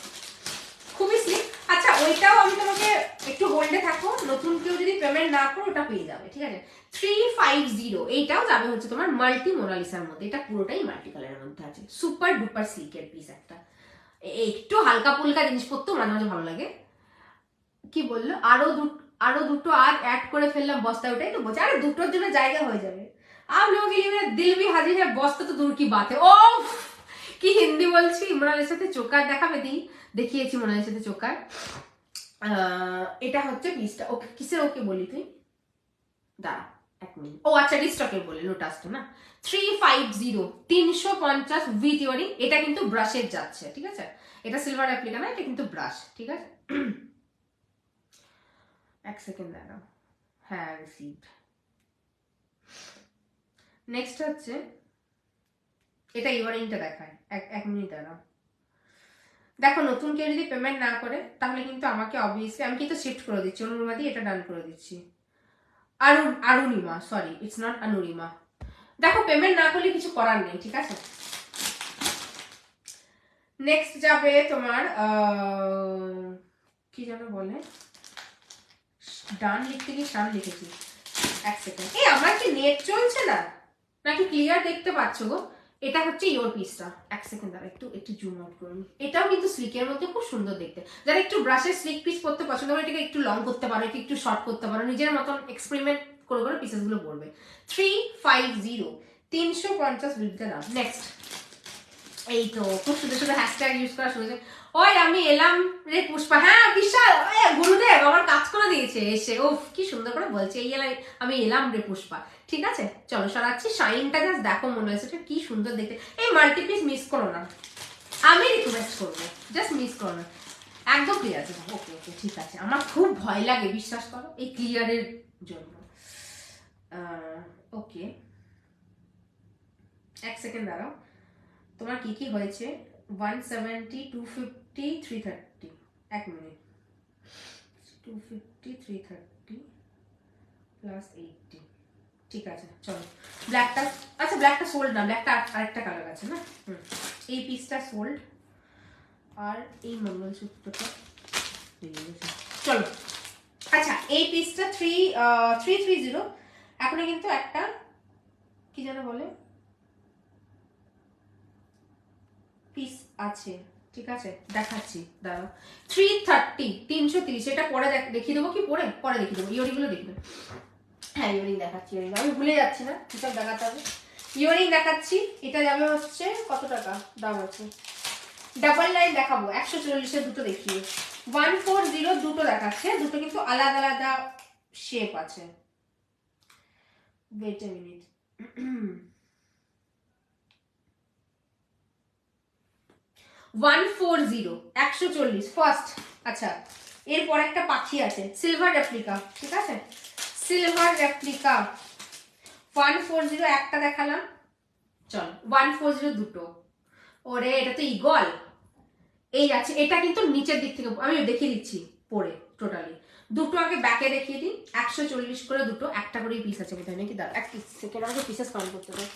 B: খুবই স্লিক। আচ্ছা ওইটাও আমি তোমাকে একটু হোল্ডে থাকো, নতুন কেউ যদি পেমেন্ট না করো ওটা পেয়ে যাবে, ঠিক আছে? 350, এইটাও যাবে হচ্ছে তোমার মাল্টি মোনালিসার মধ্যে, এটা পুরোটাই মাল্টি কালারের মধ্যে আছে, সুপার ডুপার স্লিকের পিস একটা। একটু হালকা ফুলকা জিনিসপত্র মাঝে মাঝে ভালো লাগে। কি বললো, আরো দুটো আর অ্যাড করে ফেললাম বস্তা, ওটাই তো বলছে, আরে দুটোর জন্য জায়গা হয়ে যাবে। आप लोगों के लिए मेरा दिल भी हाजिर है, বস্তা তো দূর কি বাত है। ও কি হিন্দি বলছি, মোনালিসার সাথে চোকার দেখাবে দি, দেখিয়েছি মোনালিসার সাথে চোকার। এটা হচ্ছে পিসটা। ওকে কিসের ওকে বলি তুই, দাঁড়া এক মিনিট। ও আচ্ছা রিস্টকের বলে, লোটাসটা না। 350, 350 উইথ ইয়ারিং। এটা কিন্তু ব্রাশের যাচ্ছে, ঠিক আছে? এটা সিলভার অ্যাপ্লিকা না, এটা কিন্তু ব্রাশ, ঠিক আছে? এক সেকেন্ড দাঁড়াও, হ্যাঁ রিসিভড। নেক্সট হচ্ছে এটা ইয়ারিংটা দেখায়, এক মিনিট দাঁড়াও। দেখো নতুন কেউ যদি পেমেন্ট না করে তাহলে কিন্তু আমাকে অবভিয়াসলি, আমি কিন্তু শিফট করে দিচ্ছি, অনুরিমা দিয়ে এটা ডান করে দিচ্ছি। আরুণিমা, সরি ইটস নট অনুরিমা। দেখো পেমেন্ট না করলে কিছু করার নেই, ঠিক আছে? নেক্সট যাবে তোমার কি যেন বলে, ডান লিখতে কি শান লিখেছি, এক সেকেন্ড। এই আমার কি নেট চলছে না নাকি ক্লিয়ার দেখতে পাচ্ছ গো? এটা হচ্ছে ইয়োর পিসটা, এক সেকেন্ড দাঁড়া, একটু একটু জুম আউট করে নি। এটাও কিন্তু স্লিকের মধ্যে খুব সুন্দর দেখতে, যারা একটু ব্রাশের স্লিক পিস করতে পছন্দ করে, এটাকে একটু লং করতে পারো, একটু শর্ট করতে পারো, নিজের মতন এক্সপেরিমেন্ট করে করে পিসেস গুলো পড়বে। 350, 350 বিলতে নাও। নেক্সট, এই তো খুব সুন্দর সুন্দর হ্যাশট্যাগ ইউজ করা শুনেছে। ওই আমি এলাম রে পুষ্পা, হ্যাঁ বিশাল, গুরুদেব আমার কাজ করে দিয়েছে এসে, ওফ কি সুন্দর করে বলছে, এই আমি এলাম রে পুষ্পা, ঠিক আছে? চলো সরাচ্ছি, শাইনটা জাস্ট দেখো, মনে হয়েছে কি সুন্দর দেখতে। এই মাল্টিপিস মিস করো না, আমি রিকোয়েস্ট করবো, জাস্ট মিস করো না, একদম ক্লিয়ার আছে। ওকে ওকে ঠিক আছে, আমার খুব ভয় লাগে বিশ্বাস করো এই ক্লিয়ারের জন্য। ওকে এক সেকেন্ড দাঁড়াও, তোমার কি কি হয়েছে? 170, 250, 330, এক মিনিট। 250, 330 প্লাস 80, ঠিক আছে চলো ব্ল্যাকটা, আচ্ছা ব্ল্যাকটা সোল্ড না, ব্ল্যাকটা আরেকটা কালার আছে না। এই পিসটা সোল্ড, আর এই মঙ্গলসূত্রটা চলো। আচ্ছা এই পিসটা 330, এখন কিন্তু একটা কি যেন বলে পিস আছে, ঠিক আছে দেখাচ্ছি দাঁড়াও। 330 এটা পরে দেখিয়ে দেবো, কি পরে দেখিয়ে দেবো, ইয়ারিং গুলো দেখবে। হ্যাঁ ইয়ারিং দেখাচ্ছি, ইয়ারিং আমি ভুলে যাচ্ছি না, হিসাব দেখাতে হবে। ইয়ারিং দেখাচ্ছি, এটা যাবে হচ্ছে কত টাকা দাম আছে, ডাবল লাইন দেখাবো 140-এর দুটো দেখিয়ে, 140 দুটো দেখাচ্ছে, দুটো কিন্তু আলাদা আলাদা শেপ আছে। Wait a minute, 140 first. আচ্ছা এরপর একটা পাখি আছে সিলভার রেপ্লিকা, ঠিক আছে সিলভার রেপ্লিকা 140 একটা দেখালাম, চল 140 দুটো। ওরে এটা তো ইগল, এই আছে, এটা কিন্তু নিচের দিক থেকে আমি দেখিয়ে দিচ্ছি পরে টোটালি। দুটো আগে ব্যাকে দেখিয়ে দিই, 140 করে দুটো, একটা করে পিস আছে বোধহয় নাকি, দাঁড়া এক সেকেন্ড আমাকে পিসেস কাউন্ট করতে হবে।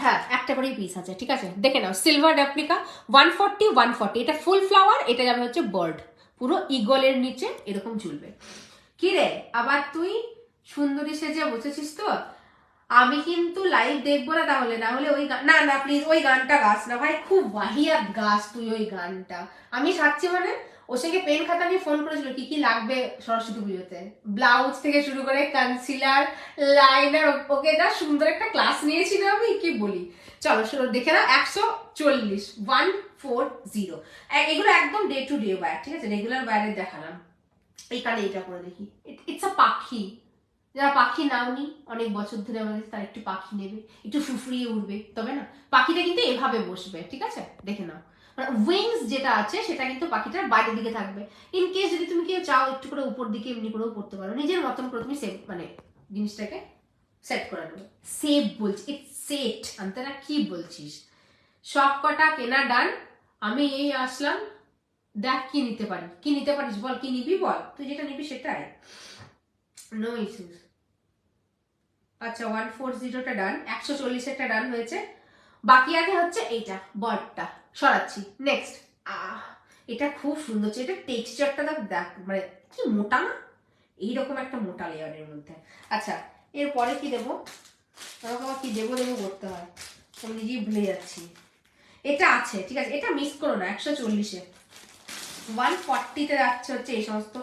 B: হ্যাঁ একটা করেই পিস আছে, ঠিক আছে দেখে নাও। সিলভার রেপ্লিকা 140, এটা ফুল ফ্লাওয়ার, এটা যাবে হচ্ছে বার্ড, পুরো ইগলের নিচে এরকম ঝুলবে। কি রে আবার তুই সুন্দরী সেজে বসেছিস তো, আমি কিন্তু লাইভ দেখবো না তাহলে, না হলে ওই না না প্লিজ ওই গানটা গাছ না ভাই, খুব বাহিয়াত গাছ তুই ওই গানটা। আমি সাচ্ছি মানে ওর সঙ্গে পেন খাতা নিয়ে ফোন করেছিল কি কি লাগবে সরস্বতী পুজোতে, ব্লাউজ থেকে শুরু করে কনসিলার লাইনার, ওকে যা সুন্দর একটা ক্লাস নিয়েছিল আমি কি বলি। চলো শুরু দেখে নাও, 140 140 এগুলো একদম ডে টু ডে ওয়্যার, ঠিক আছে রেগুলার ওয়্যারে দেখালাম। এইখানে এটা করে দেখি, ইটস আ পাখি, যারা পাখি নাওনি অনেক বছর ধরে আমাদের, তার একটু পাখি নেবে, একটু ফুফরিয়ে উঠবে, তবে না পাখিটা কিন্তু এভাবে বসবে, ঠিক আছে দেখে নাও। মানে উইংস যেটা আছে সেটা কিন্তু পাখিটার বাইরের দিকে থাকবে। ইন কেস যদি তুমি কেউ চাও একটু করে উপর দিকে এমনি করেও পড়তে পারো, নিজের মতন করে তুমি সেভ মানে জিনিসটাকে সেট করে নেবে। সেভ বলছি, ইটস সেট আনতে না, কি বলছিস। সব কটা কেনা ডান, আমি এই আসলাম, দেখ কি নিতে পারি, কি নিতে পারিস বল, কি নিবি বল, তুই যেটা নিবি সেটাই, নো ইস্যুস। আচ্ছা 140টা ডান, 140-একটা ডান হয়েছে, বাকি আগে হচ্ছে এইটা বার্ডটা সরাচ্ছি। নেক্সট এটা খুব সুন্দর, এটা টেক্সচারটা দেখ মানে কি মোটা না, এইরকম একটা মোটা লেয়ারের মধ্যে। আচ্ছা এরপরে কি দেবো, আমাকে আবার কি দেবো করতে হয়, আমি নিজেই ভুলে যাচ্ছি। এটা আছে ঠিক আছে, এটা মিস করো না, 140-এ 140-তে যাচ্ছে হচ্ছে এই সমস্ত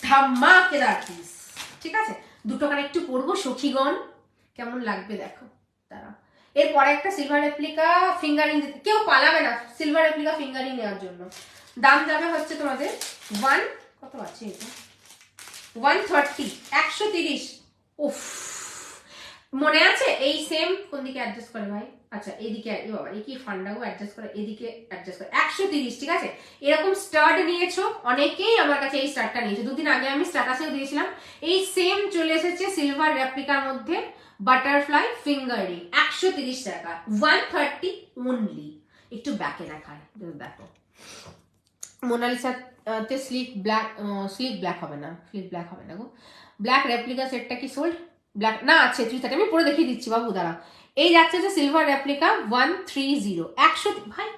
B: ধামাকেদার পিস, ঠিক আছে দুটোখানে একটু পরবো সখীগণ, কেমন লাগবে দেখো তারা। এরপরে একটা সিলভার রেপ্লিকা ফিঙ্গারিং, কেউ পালাবে না সিলভার রেপ্লিকা ফিঙ্গারিং নেওয়ার জন্য। দাম যাবে হচ্ছে তোমাদের কত আছে এটা, 130 130। উফ মনে আছে এই সেম কোন দিকে অ্যাডজাস্ট করে ভাই, আচ্ছা এইদিকে, বাবা এই কি ফান্ডাগো অ্যাডজাস্ট করে, এদিকে অ্যাডজাস্ট করে 130, ঠিক আছে এরকম স্টার্ট নিয়েছো অনেকেই, আমার কাছে এই স্টার্টটা নিয়েছো, দুদিন আগে আমি স্ট্যাটাসেও দিয়েছিলাম, এই সেম চলে এসেছে সিলভার রেপ্লিকার মধ্যে বাটারফ্লাই ফিঙ্গারিং 130 টাকা, 130 অনলি। একটু ব্যাকে দেখায় দেখো, মোনালিসাতে স্লিক ব্ল্যাক হবে না, স্লিক ব্ল্যাক হবে না গো, ব্ল্যাক রেপ্লিকা সেটটা কি সোল্ড, ব্ল্যাক না আছে 330, আমি পরে দেখিয়ে দিচ্ছি বাবু দাঁড়া। এই যাচ্ছে যে সিলভার রেপ্লিকা 130, 100 ভাই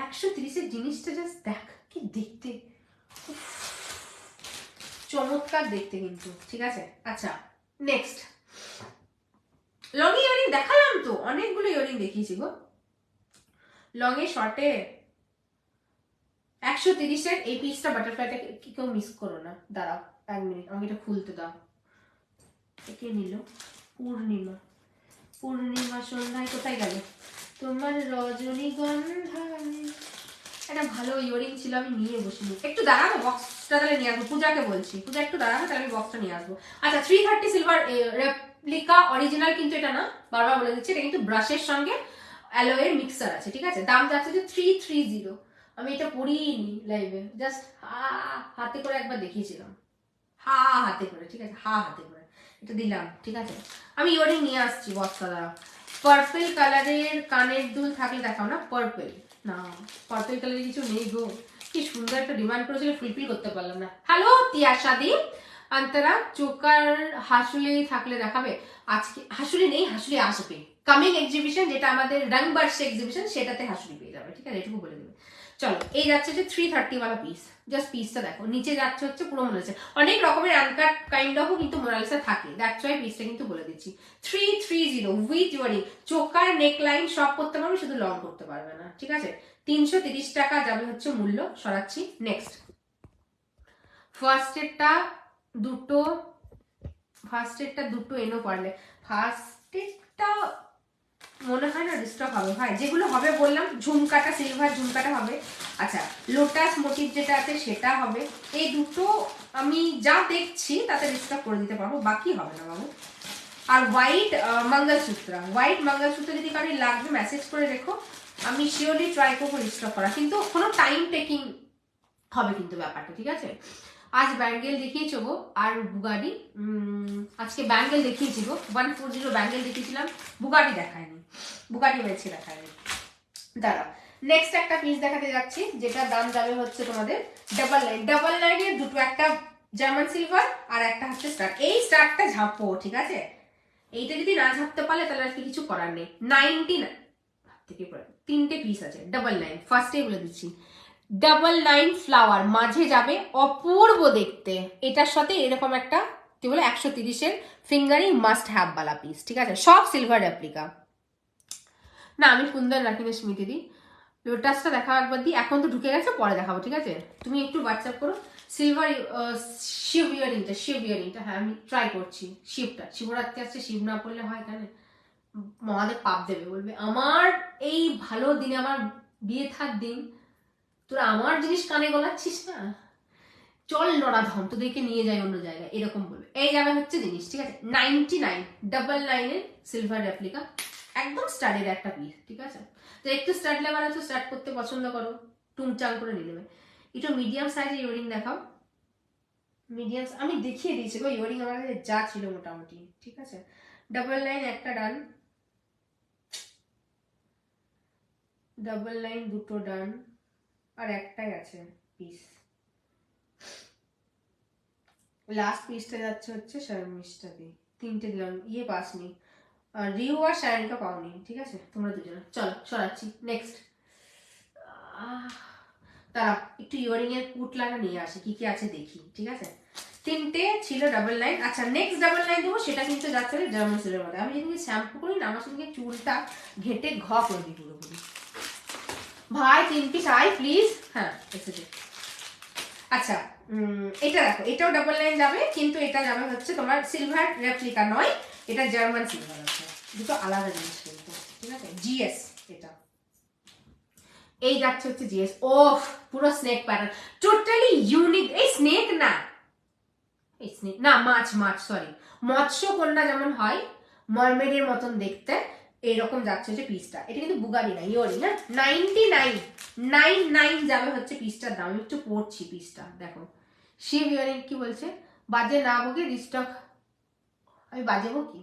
B: 130-এর জিনিসটা জাস্ট দেখ কি দেখতে চমৎকার দেখতে কিন্তু, ঠিক আছে। আচ্ছা নেক্সট লং ইয়ারিং দেখালাম তো, অনেকগুলো ইয়ারিং দেখিয়েছি গো, লং এ শর্টে 130-এর এই পিসটা বাটারফ্লাইটা কি কেউ মিস করো না, দাঁড়াও 1 মিনিট আমাকে এটা খুলতে দাও। কে নিল, পূর্ণিমা সন্ধ্যায় কোথায় গেল তোমার রজনীগন্ধায়, একটা ভালো ইয়ারিং ছিল আমি নিয়ে বসিনি, একটু দাঁড়াবো বক্সটা তাহলে নিয়ে আসবো, পূজাকে বলছি পূজা একটু দাঁড়াবো তাহলে আমি বক্সটা নিয়ে আসবো। আচ্ছা 330 সিলভার রেপ্লিকা অরিজিনাল কিন্তু এটা না, বারবার বলে দিচ্ছি, এটা কিন্তু ব্রাশের সঙ্গে অ্যালোয়ের মিক্সার আছে, ঠিক আছে দাম যাচ্ছে যে 330। আমি এটা পরিনি লাইভে, জাস্ট হাতে করে একবার দেখিয়েছিলাম, হাতে করে, ঠিক আছে হাতে করে এটা দিলাম, ঠিক আছে আমি ইয়ারিং নিয়ে আসছি বক্সটা দ্বারা। পার্পল কালারের কানের দুল থাকলে দেখাও না, পার্পল না পার্পল কালারের কিছু নেই গো, কি সুন্দর একটা ডিমান্ড করেছিল ফুলফিল করতে পারলাম না। হ্যালো তিয়াশাদি অন্তরা চোকার হাসুলি থাকলে দেখাবে। আজকে হাসুলি নেই, হাসুলি আসবে কামিং এক্সিবিশন, যেটা আমাদের রংবার্ষে এক্সিবিশন, সেটাতে হাসুলি পেয়ে যাবে, ঠিক আছে, এটুকু বলে দেবে। চলো, এই যাচ্ছে যে 330 ওয়ালা পিস, জাস্ট পিসটা দেখো, নিচে যাচ্ছে হচ্ছে পুরো মোনালিসা, অনেক রকমের আনকাট কাইন্ড অফও কিন্তু মোনালিসা থাকে, দ্যাটস ওয়াই পিসটা কিন্তু বলে দিচ্ছি 330 উইথ ইয়ারিং, চোকার নেকলাইন সব করতে পারবে, শুধু লং করতে পারবে না, ঠিক আছে। 330 টাকা যাবে হচ্ছে মূল্য, সরাচ্ছি। নেক্সট ফার্স্ট এডটা দুটো এনো পারলে, ফার্স্ট এডটা মনে হয় না ডিস্টার্ব হবে ভাই, যেগুলো হবে বললাম, ঝুমকাটা সিলভার ঝুমকাটা হবে, আচ্ছা লোটাস মোটিভ যেটা আছে সেটা হবে, এই দুটো আমি যা দেখছি তাতে ডিস্টার্ব করে দিতে পারবো, বাকি হবে না বাবু। আর হোয়াইট মঙ্গলসূত্র যদি কারো লাগবে মেসেজ করে রেখো, আমি শিওরলি ট্রাই করবো ডিস্টার্ব করা, কিন্তু কোনো টাইম টেকিং হবে কিন্তু ব্যাপারটা, ঠিক আছে। আজ ব্যাঙ্গেল দেখিয়েছি গো, আর বুগাডি, আজকে ব্যাঙ্গেল দেখিয়েছি গো, 140 ব্যাঙ্গেল দেখিয়েছিলাম, বুগাডি দেখায়নি, বুগাডি হয়েছে দেখায়নি। দাঁড়াও, নেক্সট একটা পিস দেখাতে যাচ্ছি, যেটা দাম যাবে হচ্ছে তোমাদের ডাবল লাইনের দুটো, একটা জার্মান সিলভার আর একটা হচ্ছে স্টার, এই স্টারটা ঝাঁপো, ঠিক আছে, এইটা যদি না ঝাপতে পারলে তাহলে আজকে কিছু করার নেই। 99 থেকে তিনটে পিস আছে, ডাবল লাইন, ফার্স্টে বলে দিচ্ছি, ডাবল লাইন ফ্লাওয়ার, মাঝে যাবে অপূর্ব দেখতে, এটার সাথে এরকম একটা কি বলে 130-এর fingering must have Bala piece, ঠিক আছে, সব সিলভার রেপ্লিকা। না আমি কুন্দন রাখিনি স্মৃতি দি, লোটাসটা দেখা একবার দিই, এখন তো ঢুকে গেছে, পরে দেখাবো, ঠিক আছে, তুমি একটু হোয়াটসঅ্যাপ করো। সিলভার শিব ইয়ারিংটা, হ্যাঁ আমি ট্রাই করছি, শিবরাত্রি আসছে, শিব না পড়লে হয় কেন, মহাদেব পাপ দেবে, বলবে আমার এই ভালো দিনে, আমার বিয়ে থাক দিন, তোরা আমার জিনিস কানে গলাচ্ছিস না, চল নড়াধম, তোদেরকে নিয়ে যাই অন্য জায়গায়, এরকম বলবে। এই যাবে হচ্ছে জিনিস, ঠিক আছে, 99 ডাবল লাইনের সিলভার রেপ্লিকা, একদম স্টাডের একটা পিস, ঠিক আছে। তো একটু স্টাড লেবার আছে, স্টার্ট করতে পছন্দ করো, টুংচাং করে নিয়ে নেবে। একটু মিডিয়াম সাইজের ইয়ারিং দেখাও, মিডিয়াম আমি দেখিয়ে দিয়েছি গো, ইয়ারিং আমার কাছে যা ছিল মোটামুটি, ঠিক আছে। ডাবল লাইন একটা ডান, ডাবল লাইন দুটো ডান, আর একটাই আছে পিস, লাস্ট পিসটা যাচ্ছে হচ্ছে শারমিশটা দিয়ে, তিনটে দিলাম, ইয়ে পাসনি, রিউ আর শায়নকা পাওনি, ঠিক আছে, তোমরা দুজনে। চলো সরাচ্ছি, নেক্সট তারা একটু ইয়ারিং এর পুটলাটা নিয়ে আসে, কি কি আছে দেখি, ঠিক আছে। তিনটে ছিল ডাবল লাইন, আচ্ছা নেক্সট ডাবল লাইন দেবো, সেটা কিন্তু যাচ্ছে জার্মান সিলের মধ্যে, আমি যেদিকে শ্যাম্পু করি না, আমার সঙ্গে চুলটা ঘেটে ঘ করে দিই পুরোপুরি। ভাই 3 পিস আই প্লিজ, হ্যাঁ এসেছে। আচ্ছা এটা দেখো, এটাও ডাবল লাইন যাবে, কিন্তু এটা যাবে হচ্ছে তোমার সিলভার রেপ্লিকা নয়, এটা জার্মান সিলভার আছে, দুটো আলাদা জিনিস কিন্তু, ঠিক আছে। জিএস এটা, এই যাচ্ছে হচ্ছে জিএস, ওফ পুরো স্নেক প্যাটার্ন, টোটালি ইউনিক, এই স্নেক না, এই স্নেক না, মাছ সরি, মৎস্য কন্যা যেমন হয় মারমেডের মতন দেখতে, এইরকম যাচ্ছে হচ্ছে পিসটা, এটা কিন্তু বুগারি না, ইয়োরি না, 99 যাবে হচ্ছে পিসটার দাম, আমি একটু পড়ছি পিসটা দেখো। শিব ইয়ারিং কি বলছে, বাজে না বকে রিস্টক, আমি বাজে বকি,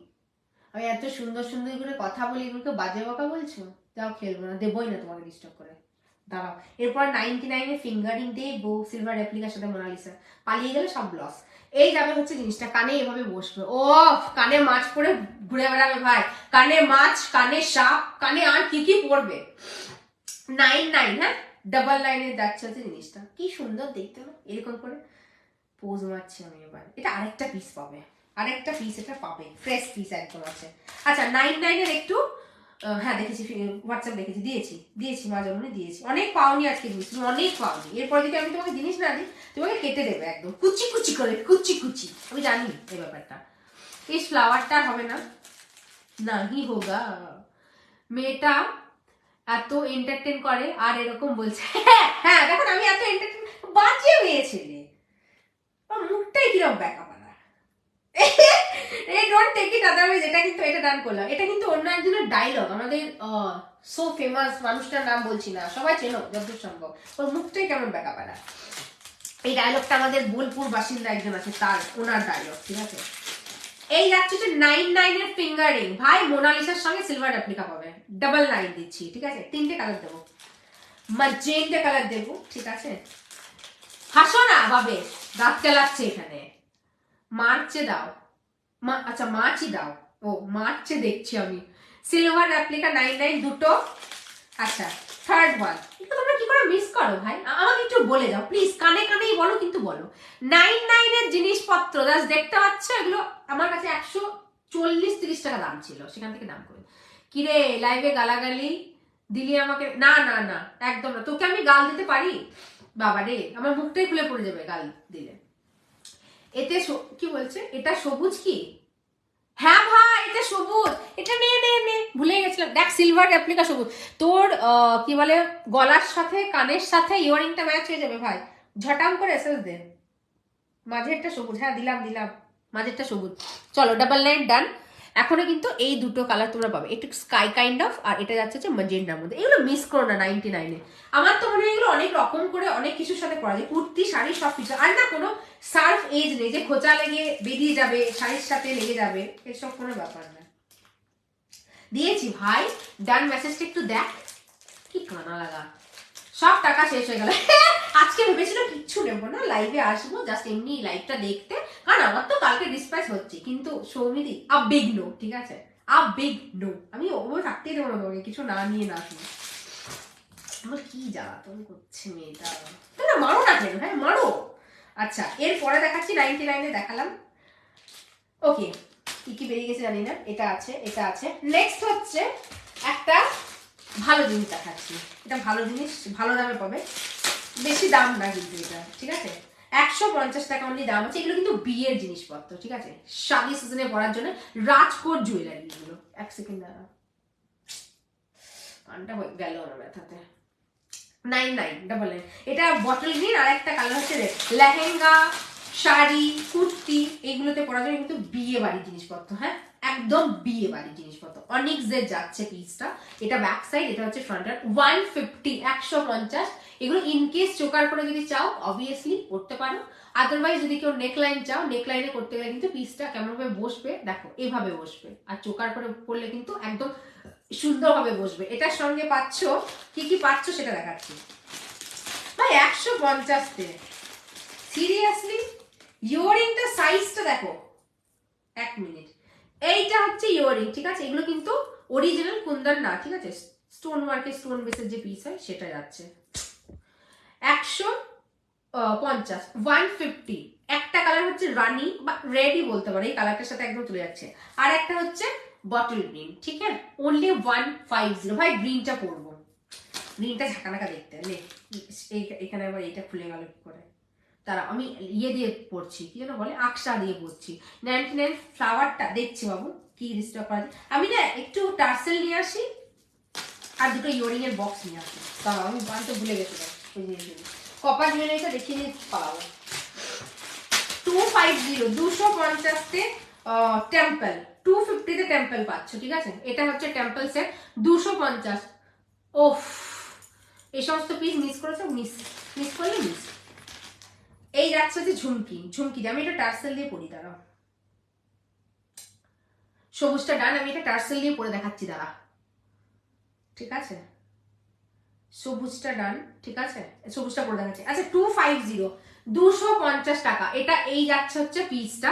B: আমি এত সুন্দর সুন্দর করে কথা বলি, এগুলোকে বাজে বকা বলছো, যাও খেলবো না, দেবই না তোমাকে ডিস্টার্ব করে, দাঁড়াও। এরপর 99 ফিঙ্গারিং দিয়ে বউ সিলভার রেপ্লিকার সাথে মোনালিসা, পালিয়ে গেলে সব লস। এই যাবে হচ্ছে জিনিসটা, কানে এভাবে বসবে, ও কানে মাছ পরে ঘুরে বেড়াবে ভাই, কানে মাছ, কানে সাপ, কানে আর কি কি পড়বে। 99 হ্যাঁ, ডাবল লাইনে যাচ্ছে হচ্ছে জিনিসটা, কি সুন্দর দেখতে না, এরকম করে পোজ মারছি আমি এবার। এটা আরেকটা পিস পাবে, আরেকটা পিস এটা পাবে, ফ্রেশ পিস একদম আছে। আচ্ছা 99 একটু হ্যাঁ দেখেছি, হোয়াটসঅ্যাপ দেখেছি, দিয়েছি মাঝে দিয়েছি, অনেক পাওনি আজকে জিনিস, তুমি অনেক পাওনি, এরপর যদি আমি তোমাকে জিনিস না দিই, তোমাকে কেটে দেবে একদম কুচি করে, কুচি, আমি জানি এই ব্যাপারটা। এই ফ্লাওয়ারটা হবে না, না হি হোগা, মেয়েটা এত এন্টারটেন করে আর এরকম বলছে, হ্যাঁ দেখুন আমি এত এন্টারটেন, বাজে মেয়ে ছেলে, মুখটাই কিরম ব্যাকা পালা, এই ডোন্ট টেক ইট আদারওয়াইজ, এটা কিন্তু এটা ডান করলাম, এটা কিন্তু অন্য একজনের ডায়লগ, আমাদের সো ফেমাস মানুষটার নাম বলছি না, সবাই চেনো যতদূর সম্ভব, ওর মুখটাই কেমন ব্যাকা পালা, এই ডায়লগটা আমাদের বোলপুর বাসিন্দা একজন আছে, তার ওনার ডায়লগ, ঠিক আছে। এই যাচ্ছে যে 99 এর ফিঙ্গারিং, ভাই মোনালিসার সঙ্গে সিলভার রেপ্লিকা পাবে, ডাবল লাইন দিচ্ছি, ঠিক আছে, তিনটে কালার দেবো, ম্যাজেন্টা কালার দেবো, ঠিক আছে। হাসো না ভাবে, দাঁত চালাচ্ছে এখানে, মার্চে দাও, আচ্ছা মার্চই দাও, ও মার্চে দেখছি আমি। সিলভার রেপ্লিকা 99 দুটো। আচ্ছা থার্ড ওয়ান, একটু তোমরা কি করে মিস করো ভাই, আমাকে একটু বলে যাও প্লিজ, কানে কানেই বলো কিন্তু বলো। 99 এর জিনিসপত্র জাস্ট দেখতে পাচ্ছ, এগুলো আমার কাছে 140-30 টাকা দাম ছিল, সেখান থেকে দাম করে। কিরে লাইভে গালাগালি দিলি আমাকে? না না না একদম না, তোকে আমি গাল দিতে পারি? বাবা রে, আমার মুখটাই খুলে পড়ে যাবে গাল দিলে। এতে কি বলছে, এটা সবুজ কি? হ্যাঁ ভাই এটা সবুজ, এটা নে নে নে, ভুলে গেছিলাম। দেখ সিলভার রেপ্লিকা সবুজ, তোর কি বলে গলার সাথে কানের সাথে ইয়ারিংটা ম্যাচ হয়ে যাবে ভাই। ঝটাম করে এসএস দে। মাঝেরটা সবুজ, হ্যাঁ দিলাম দিলাম, মাঝেরটা সবুজ। চলো 99 ডান। এখনো কিন্তু এই দুটো কালার তোমরা পাবে, একটু স্কাই কাইন্ড অফ, আর এটা যাচ্ছে হচ্ছে ম্যাজেন্ডার মধ্যে। এগুলো মিস করো না 99-এ। আমার তো মনে হয় এগুলো অনেক রকম করে অনেক কিছুর সাথে করা যায়, কুর্তি শাড়ি সব কিছু। আর না কোনো সার্ফ এজ নেই যে খোঁচা লেগে বেরিয়ে যাবে, শাড়ির সাথে লেগে যাবে, এসব কোনো ব্যাপার না। দিয়েছি ভাই, ডান মেসেজটা একটু দেখ। কি কানা লাগা, সব টাকা শেষ হয়ে গেল। আজকে ভেবেছিলাম কিচ্ছু নেবো না, লাইভে আসবো জাস্ট এমনি লাইভটা দেখতে, কারণ আমার তো কালকে ডিসপ্যাচ হচ্ছে। কিন্তু সৌমিদি আ বিগ নো, ঠিক আছে, আ বিগ নো। আমি ওভাবে থাকতেই দেবো না তোমাকে কিছু না নিয়ে না শুনে। আমার কি জ্বালাতন করছে মেয়েটা, তোমরা মারো না কেন? হ্যাঁ মারো। আচ্ছা এরপরে দেখাচ্ছি 99-এ দেখালাম। ওকে কি কি বেরিয়ে গেছে জানি না, এটা আছে এটা আছে। নেক্সট হচ্ছে একটা ভালো জিনিস দেখাচ্ছি, এটা ভালো জিনিস, ভালো দামে পাবে, বেশি দাম না কিন্তু এটা, ঠিক আছে 150 টাকা অনলি দাম আছে। এগুলো কিন্তু বিয়ের জিনিসপত্র, ঠিক আছে, শাদি সিজনে পরার জন্য রাজকোট জুয়েলারি এগুলো। এক সেকেন্ড দাঁড়া, কানটা গেল না ব্যথাতে। 99 এটা বটল গ্রিন, আর একটা কালার হচ্ছে রেড। লেহেঙ্গা শাড়ি কুর্তি এগুলোতে পরা যায়, কিন্তু বিয়ে বাড়ির জিনিসপত্র, হ্যাঁ একদম বিয়ে বাড়ির জিনিসপত্র। অনিক্সের যাচ্ছে পিসটা, এটা ব্যাক সাইড, এটা হচ্ছে ফ্রন্ট। 150 150। এগুলো ইনকেস চোকার করে যদি চাও অবভিয়াসলি করতে পারো, আদারওয়াইজ যদি কেউ নেকলাইন চাও, নেকলাইনে করতে গেলে কিন্তু পিসটা কেমন ভাবে বসবে দেখো, এভাবে বসবে, আর চোকার করে করলে কিন্তু একদম সুন্দরভাবে বসবে। এটার সঙ্গে পাচ্ছ কি কি পাচ্ছ সেটা দেখাচ্ছি ভাই। 150-তে সিরিয়াসলি, ইয়ারিংটা সাইজটা দেখো, এক মিনিট। এইটা হচ্ছে ইয়ারিং, ঠিক আছে, এগুলো কিন্তু অরিজিনাল কুন্দন না, ঠিক আছে, স্টোন ওয়ার্কে স্টোন বেসের যে পিস হয় সেটা যাচ্ছে 150 150। একটা কালার হচ্ছে রানি বা রেডই বলতে পারো, এই কালারটার সাথে একদম চলে যাচ্ছে। আর একটা হচ্ছে বটল গ্রিন, ঠিক আছে, অনলি 150। ভাই গ্রিনটা পরবো, গ্রিনটা ঝাঁকানাকা দেখতে নে। এখানে আবার এইটা খুলে গেল কি করে, তারা আমি ইয়ে দিয়ে পড়ছি, কি যেন বলে, আকশা দিয়ে পড়ছি। 99 ফ্লাওয়ারটা দেখছি বাবু কি রিস্টক করা যায়। আমি না একটু টার্সেল নিয়ে আসি আর দুটো ইয়ারিং এর বক্স নিয়ে আসি, তাও আমি তো ভুলে গেছিলাম। কপার জুয়েলারিটা দেখিয়ে নিয়ে পালাবো। 250 250-তে টেম্পল, 250-তে টেম্পল পাচ্ছ, ঠিক আছে, এটা হচ্ছে টেম্পল সেট 250। ওফ এই সমস্ত পিস মিস করেছো, মিস করলে মিস। এই যাচ্ছে হচ্ছে ঝুমকি, ঝুমকি আমি এটা টার্সেল দিয়ে পরি, দাঁড়াও। সবুজটা ডান, আমি এটা টার্সেল দিয়ে পরে দেখাচ্ছি, দাঁড়া, ঠিক আছে, সবুজটা ডান, ঠিক আছে, সবুজটা পরে দেখাচ্ছি। আচ্ছা 250 250 টাকা এটা। এই যাচ্ছে হচ্ছে পিসটা,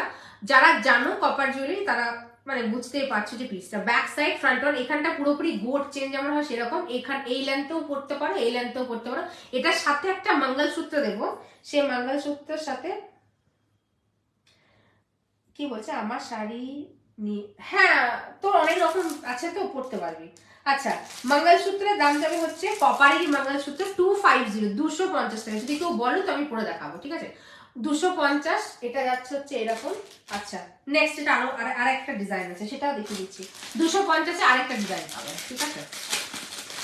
B: যারা জানো কপার জুয়েলারি তারা মানে বুঝতেই পারছো যে পিসটা ব্যাক সাইড ফ্রন্ট ওয়ান, এখানটা পুরোপুরি গোট চেন যেমন হয় সেরকম, এখান এই লেন্থেও পড়তে পারো, এই লেন্থেও পড়তে পারো। এটার সাথে একটা মঙ্গলসূত্র দেবো, সেই মঙ্গলসূত্রের সাথে কি বলছে আমার শাড়ি হ্যাঁ তোর অনেক রকম আছে তো পড়তে পারবি। আচ্ছা মঙ্গলসূত্রের দাম যাবে হচ্ছে, কপারেরই মঙ্গলসূত্র 250 250 টাকা। যদি কেউ বলো তো আমি পরে দেখাবো, ঠিক আছে 250। এটা যাচ্ছে হচ্ছে এরকম। আচ্ছা নেক্সট এটা আর একটা ডিজাইন আছে, সেটাও দেখিয়ে দিচ্ছি। 250-এ আরেকটা ডিজাইন পাবে, ঠিক আছে।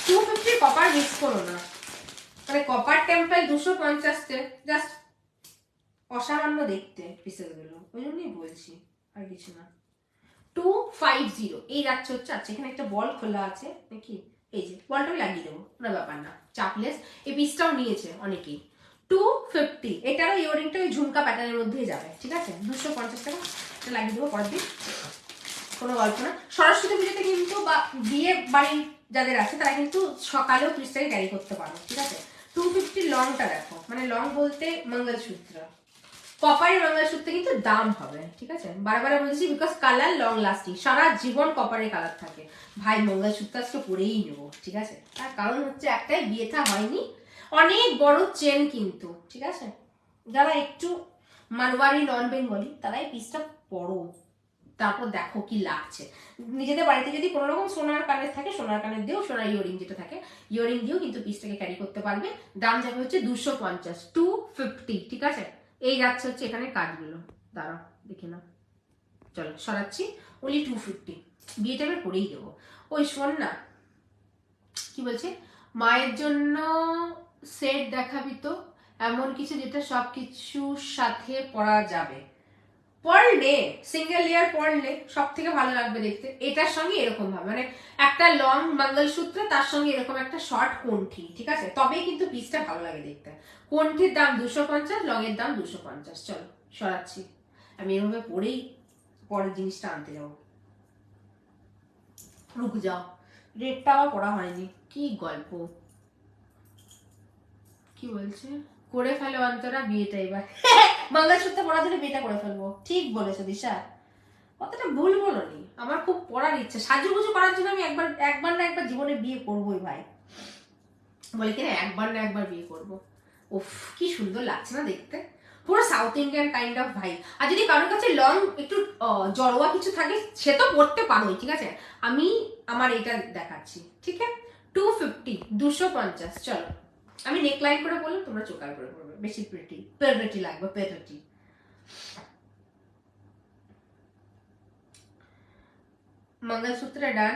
B: 250 কপার মিক্স করো না, মানে কপার টেম্পল 250-তে জাস্ট অসামান্য দেখতে পিসেস গুলো, ওই জন্যই বলছি, আর কিছু না। 250 এই যাচ্ছে হচ্ছে। আচ্ছা এখানে একটা বল খোলা আছে নাকি, এই যে বলটা লাগিয়ে দেবো, কোনো ব্যাপার না, চাপলেস। এই পিসটাও নিয়েছে অনেকেই। 250 এটারও ইয়ারিংটা ওই ঝুমকা প্যাটার্নের মধ্যেই যাবে, ঠিক আছে 250 টাকা। এটা লাগিয়ে দেবো পরের দিন, কোনো গল্প না। সরস্বতী পুজোতে কিন্তু বা বিয়ে বাড়ি যাদের আছে তারা কিন্তু সকালেও পিসটাকে ক্যারি করতে পারো, ঠিক আছে। 250 লংটা দেখো, মানে লং বলতে মঙ্গলসূত্র, কপারের মঙ্গলসূত্রে কিন্তু দাম হবে, ঠিক আছে, বারবার বলছি, বিকজ কালার লং লাস্টিং, সারা জীবন কপারের কালার থাকে। ভাই মঙ্গলসূত্র আজকে পরেই নেবো, ঠিক আছে, তার কারণ হচ্ছে একটাই, বিয়েটা হয়নি, অনেক বড় চেন কিন্তু, ঠিক আছে, যারা একটু মারওয়ারি নন বেঙ্গলি তারাই পিসটা পরো, তারপর দেখো কি লাগছে। নিজেদের বাড়িতে যদি কোনো রকম সোনার কানের থাকে, সোনার কানের দিয়েও, সোনার ইয়ারিং যেটা থাকে ইয়ারিং দিয়েও কিন্তু পিসটাকে ক্যারি করতে পারবে। দাম যাবে হচ্ছে 250, 250, ঠিক আছে। এই যাচ্ছে হচ্ছে এখানে কাজগুলো, দাঁড়াও দেখে নাও, চলো সরাচ্ছি, ওনলি 250, বিয়েটা আমি করেই দেবো। ওই শোন না কি বলছে, মায়ের জন্য সেট দেখাবি তো, এমন কিছু যেটা সবকিছুর সাথে পরা যাবে, পরলে সিঙ্গেল লেয়ার পরলে সব থেকে ভালো লাগবে দেখতে। এটার সঙ্গে এরকম ভাবে, মানে একটা লং মঙ্গলসূত্র, তার সঙ্গে এরকম একটা শর্ট কোণ্ঠি, ঠিক আছে, তবেই কিন্তু পিসটা ভালো লাগে দেখতে। কোণ্ঠির দাম 250, লং এর দাম 250। চলো সরাচ্ছি, আমি এভাবে পরেই পরের জিনিসটা আনতে যাবো। রুক যাও, রেটটা আমার পড়া হয়নি, কি গল্প, কি বলছে, করে ফেলো অন্তরা বিয়েটা এবার। মঙ্গলসূত্র পড়ার জন্য বিয়েটা করে ফেলবো, ঠিক বলেছো দিশা, কতটা ভুল বলোনি। আমার খুব পড়ার ইচ্ছা, সাজুগুজু করার জন্য আমি একবার না একবার জীবনে বিয়ে করবোই ভাই, বলে কিনা একবার না একবার বিয়ে করবো। উফ কি সুন্দর লাগছে না দেখতে, পুরো সাউথ ইন্ডিয়ান কাইন্ড অফ ভাই। আর যদি কারোর কাছে লং একটু জড়োয়া কিছু থাকে সে তো পড়তে পারোই, ঠিক আছে, আমি আমার এটা দেখাচ্ছি, ঠিক আছে, 250, 250। চলো আমি নেকলাইন করে বললাম, তোমরা চোকার করে পড়বে, বেশি পেরেটি লাগবে, পেরেটি। मंगलसूत्र डन,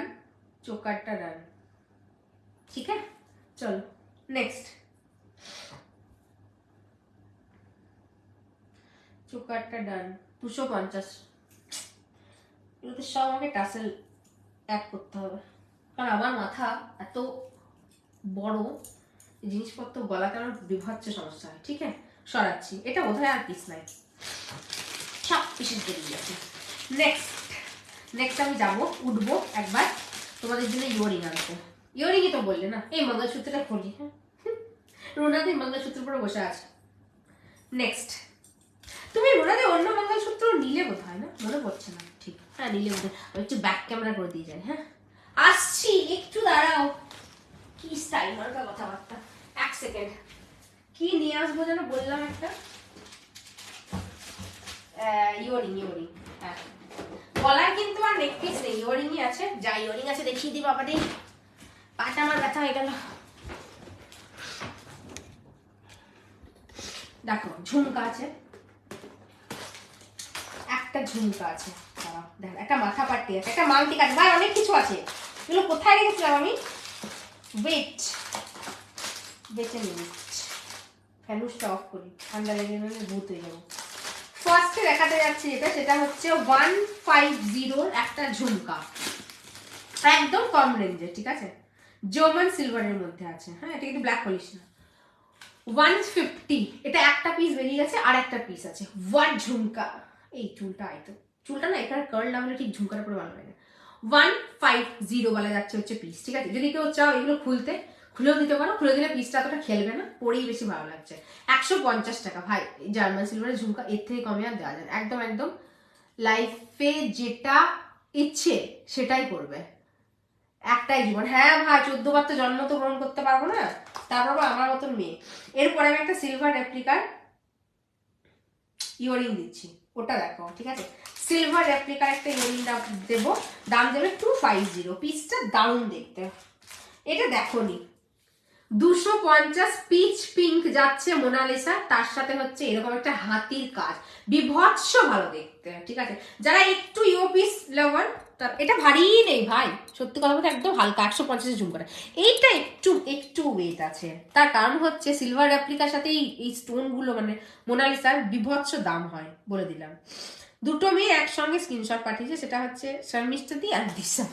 B: चोकाटा डन, ठीक है, चलो नेक्स्ट, চোকারটা ডান 250, এগুলোতে সব আমাকে টাসেল অ্যাড করতে হবে, কারণ আমার মাথা এত বড়, জিনিসপত্র গলাতে আমার বিভৎস সমস্যা হয়, ঠিক আছে, সরাচ্ছি, এটা বোধহয় আর পিস নাই, সব পিসেস বেরিয়ে গেছে। নেক্সট আমি যাবো, উঠবো একবার তোমাদের জন্য ইয়ারিং আনতে, ইয়ারিংই তো বললে না, এই মঙ্গলসূত্রটা খুলি, হ্যাঁ রুনাদি মঙ্গলসূত্র পরে বসে আছে। নেক্সট, তুমি রুনাদি অন্য মঙ্গলসূত্র নিলে বোধ হয় না, মনে পড়ছে না ঠিক, হ্যাঁ নিলে বোধ হয়, একটু ব্যাক ক্যামেরা করে দিয়ে যায়, হ্যাঁ আসছি, একটু দাঁড়াও, কি স্টাইল মার্কা কথাবার্তা, এক সেকেন্ড, কি নিয়ে আসবো যেন বললাম, একটা ইয়ারিং, হ্যাঁ গলার কিন্তু আর নেকপিস নেই, ইয়ারিংই আছে, যা ইয়ারিং আছে দেখিয়ে দিই বাবা, দেই পাটা আমার ব্যথা হয়ে গেল। দেখো ঝুমকা আছে, একটা ঝুমকা আছে, দেখো একটা মাথা পাট্টি আছে, একটা মাংটিক আছে, ভাই অনেক কিছু আছে, এগুলো কোথায় রেখেছিলাম আমি, ওয়েট বেঁচে নিই, ফ্যানুসটা অফ করি, ঠান্ডা লেগে গেলে ভূত হয়ে যাবো। ফার্স্টে দেখাতে যাচ্ছি যেটা, সেটা হচ্ছে 150 একটা ঝুমকা, একদম কম রেঞ্জে, ঠিক আছে, জার্মান সিলভারের মধ্যে আছে, হ্যাঁ এটা কিন্তু ব্ল্যাক পলিশ না, 150, এটা একটা পিস বেরিয়ে গেছে, আর একটা পিস আছে, ওয়াট ঝুমকা, এই চুলটা আইতো, চুলটা না এখানে কার্ল না হলে ঠিক ঝুমকাটা পুরো ভালো লাগে না, 150 বলা যাচ্ছে হচ্ছে পিস, ঠিক আছে, যদি কেউ চাও এগুলো খুলেও দিতে পারো, খুলে দিলে পিসটা এতটা খেলবে না, পরেই বেশি ভালো লাগছে। 150 টাকা ভাই, জার্মান সিলভারের ঝুমকা, এর থেকে কমে আর দেওয়া যায়, একদম একদম লাইফে যেটা ইচ্ছে সেটাই করবে, একটাই জীবন, হ্যাঁ ভাই 14 বার তো জন্ম তো গ্রহণ করতে পারবো না, তারপর আমার মতন মেয়ে। এরপরে আমি একটা সিলভার রেপ্লিকার ইয়ারিং দিচ্ছি, ওটা দেখো, ঠিক আছে, সিলভার রেপ্লিকার একটা ইয়ারিং দেবো, দাম দেবে 250, পিসটা দারুণ দেখতে, এটা দেখো নি, 250 পিচ পিঙ্ক যাচ্ছে মোনালিসা, তার সাথে হচ্ছে এরকম একটা হাতির কাজ, বিভৎস ভালো দেখতে, ঠিক আছে, যারা একটু ইয়োপিস লাভার, এটা ভারী নেই ভাই, সত্যি কথা বলতে একদম হালকা, 150 ঝুমকাটা, এইটা একটু ওয়েট আছে, তার কারণ হচ্ছে সিলভার রেপ্লিকার সাথে এই স্টোন গুলো মানে মোনালিসার বিভৎস দাম হয়, বলে দিলাম। দুটো মেয়ে একসঙ্গে স্ক্রিনশট পাঠিয়েছে, সেটা হচ্ছে শর্মিষ্ঠা দি আর দিশা,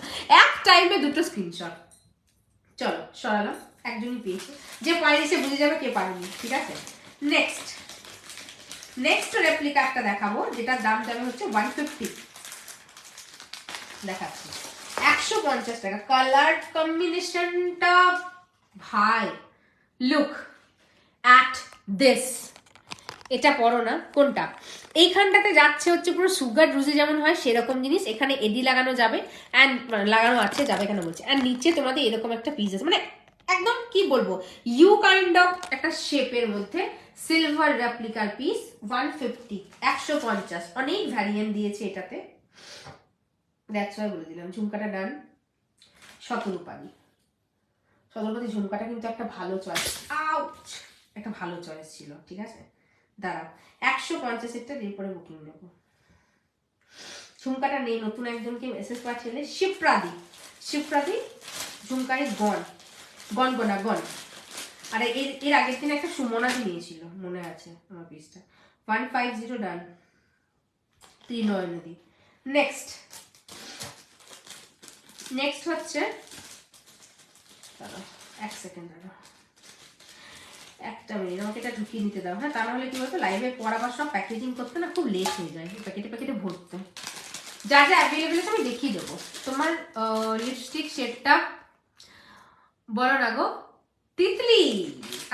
B: এক টাইমে দুটো স্ক্রিনশট, চলো সরালাম, একজনই পেয়েছে, যে পারেনি সে বুঝে যাবে কে পারেনি, ঠিক আছে। নেক্সট রেপ্লিকা একটা দেখাবো, যেটার দাম যাবে হচ্ছে 150, দেখাচ্ছি 150 টাকা, কালার কম্বিনেশনটা ভাই, লুক অ্যাট দিস, এটা পরো না। কোনটা? এইখানটাতে যাচ্ছে হচ্ছে পুরো সুগার রুজি যেমন হয় সেরকম জিনিস, এখানে এডি লাগানো যাবে অ্যান্ড লাগানো আছে, যাবে কেন বলছে, অ্যান্ড নিচে তোমাদের এরকম একটা পিস আছে, মানে একদম কি বলবো ইউ কাইন্ড অফ একটা শেপের মধ্যে সিলভার রেপ্লিকার পিস 150 150 অনেক ভ্যারিয়েন্ট দিয়েছে এটাতে, দ্যাটস ওয়াই বলে দিলাম। ঝুমকাটা ডান। শতরূপালি, শতরূপালি ঝুমকাটা কিন্তু একটা ভালো চয়েস, আউট, একটা ভালো চয়েস ছিল, ঠিক আছে। দাঁড়াও 150-এরটা এরপরে বুকিং নেবো। ঝুমকাটা নেই, নতুন একজনকে মেসেজ পাঠিয়েলে, শিপ্রাদি, শিপ্রাদি ঝুমকাই গন, গনগোনা গন। আর এর আগের দিন একটা সুমনাদি নিয়েছিল, মনে আছে আমার পিসটা। 150 ডান। ত্রিনয়নদী। নেক্সট, নেক্সট হচ্ছে, এক সেকেন্ড দাঁড়া, একটা মিনিট আমাকে এটা ঢুকিয়ে নিতে দাও, হ্যাঁ, তা নাহলে কি বলতো লাইভে পড়াবার সব প্যাকেজিং করতে না খুব লেট হয়ে যায়, প্যাকেটে প্যাকেটে ভরতে। যা যা অ্যাভেলেবেল আছে আমি দেখিয়ে দেবো। তোমার লিপস্টিক শেডটা বলো না গো, তিতলি।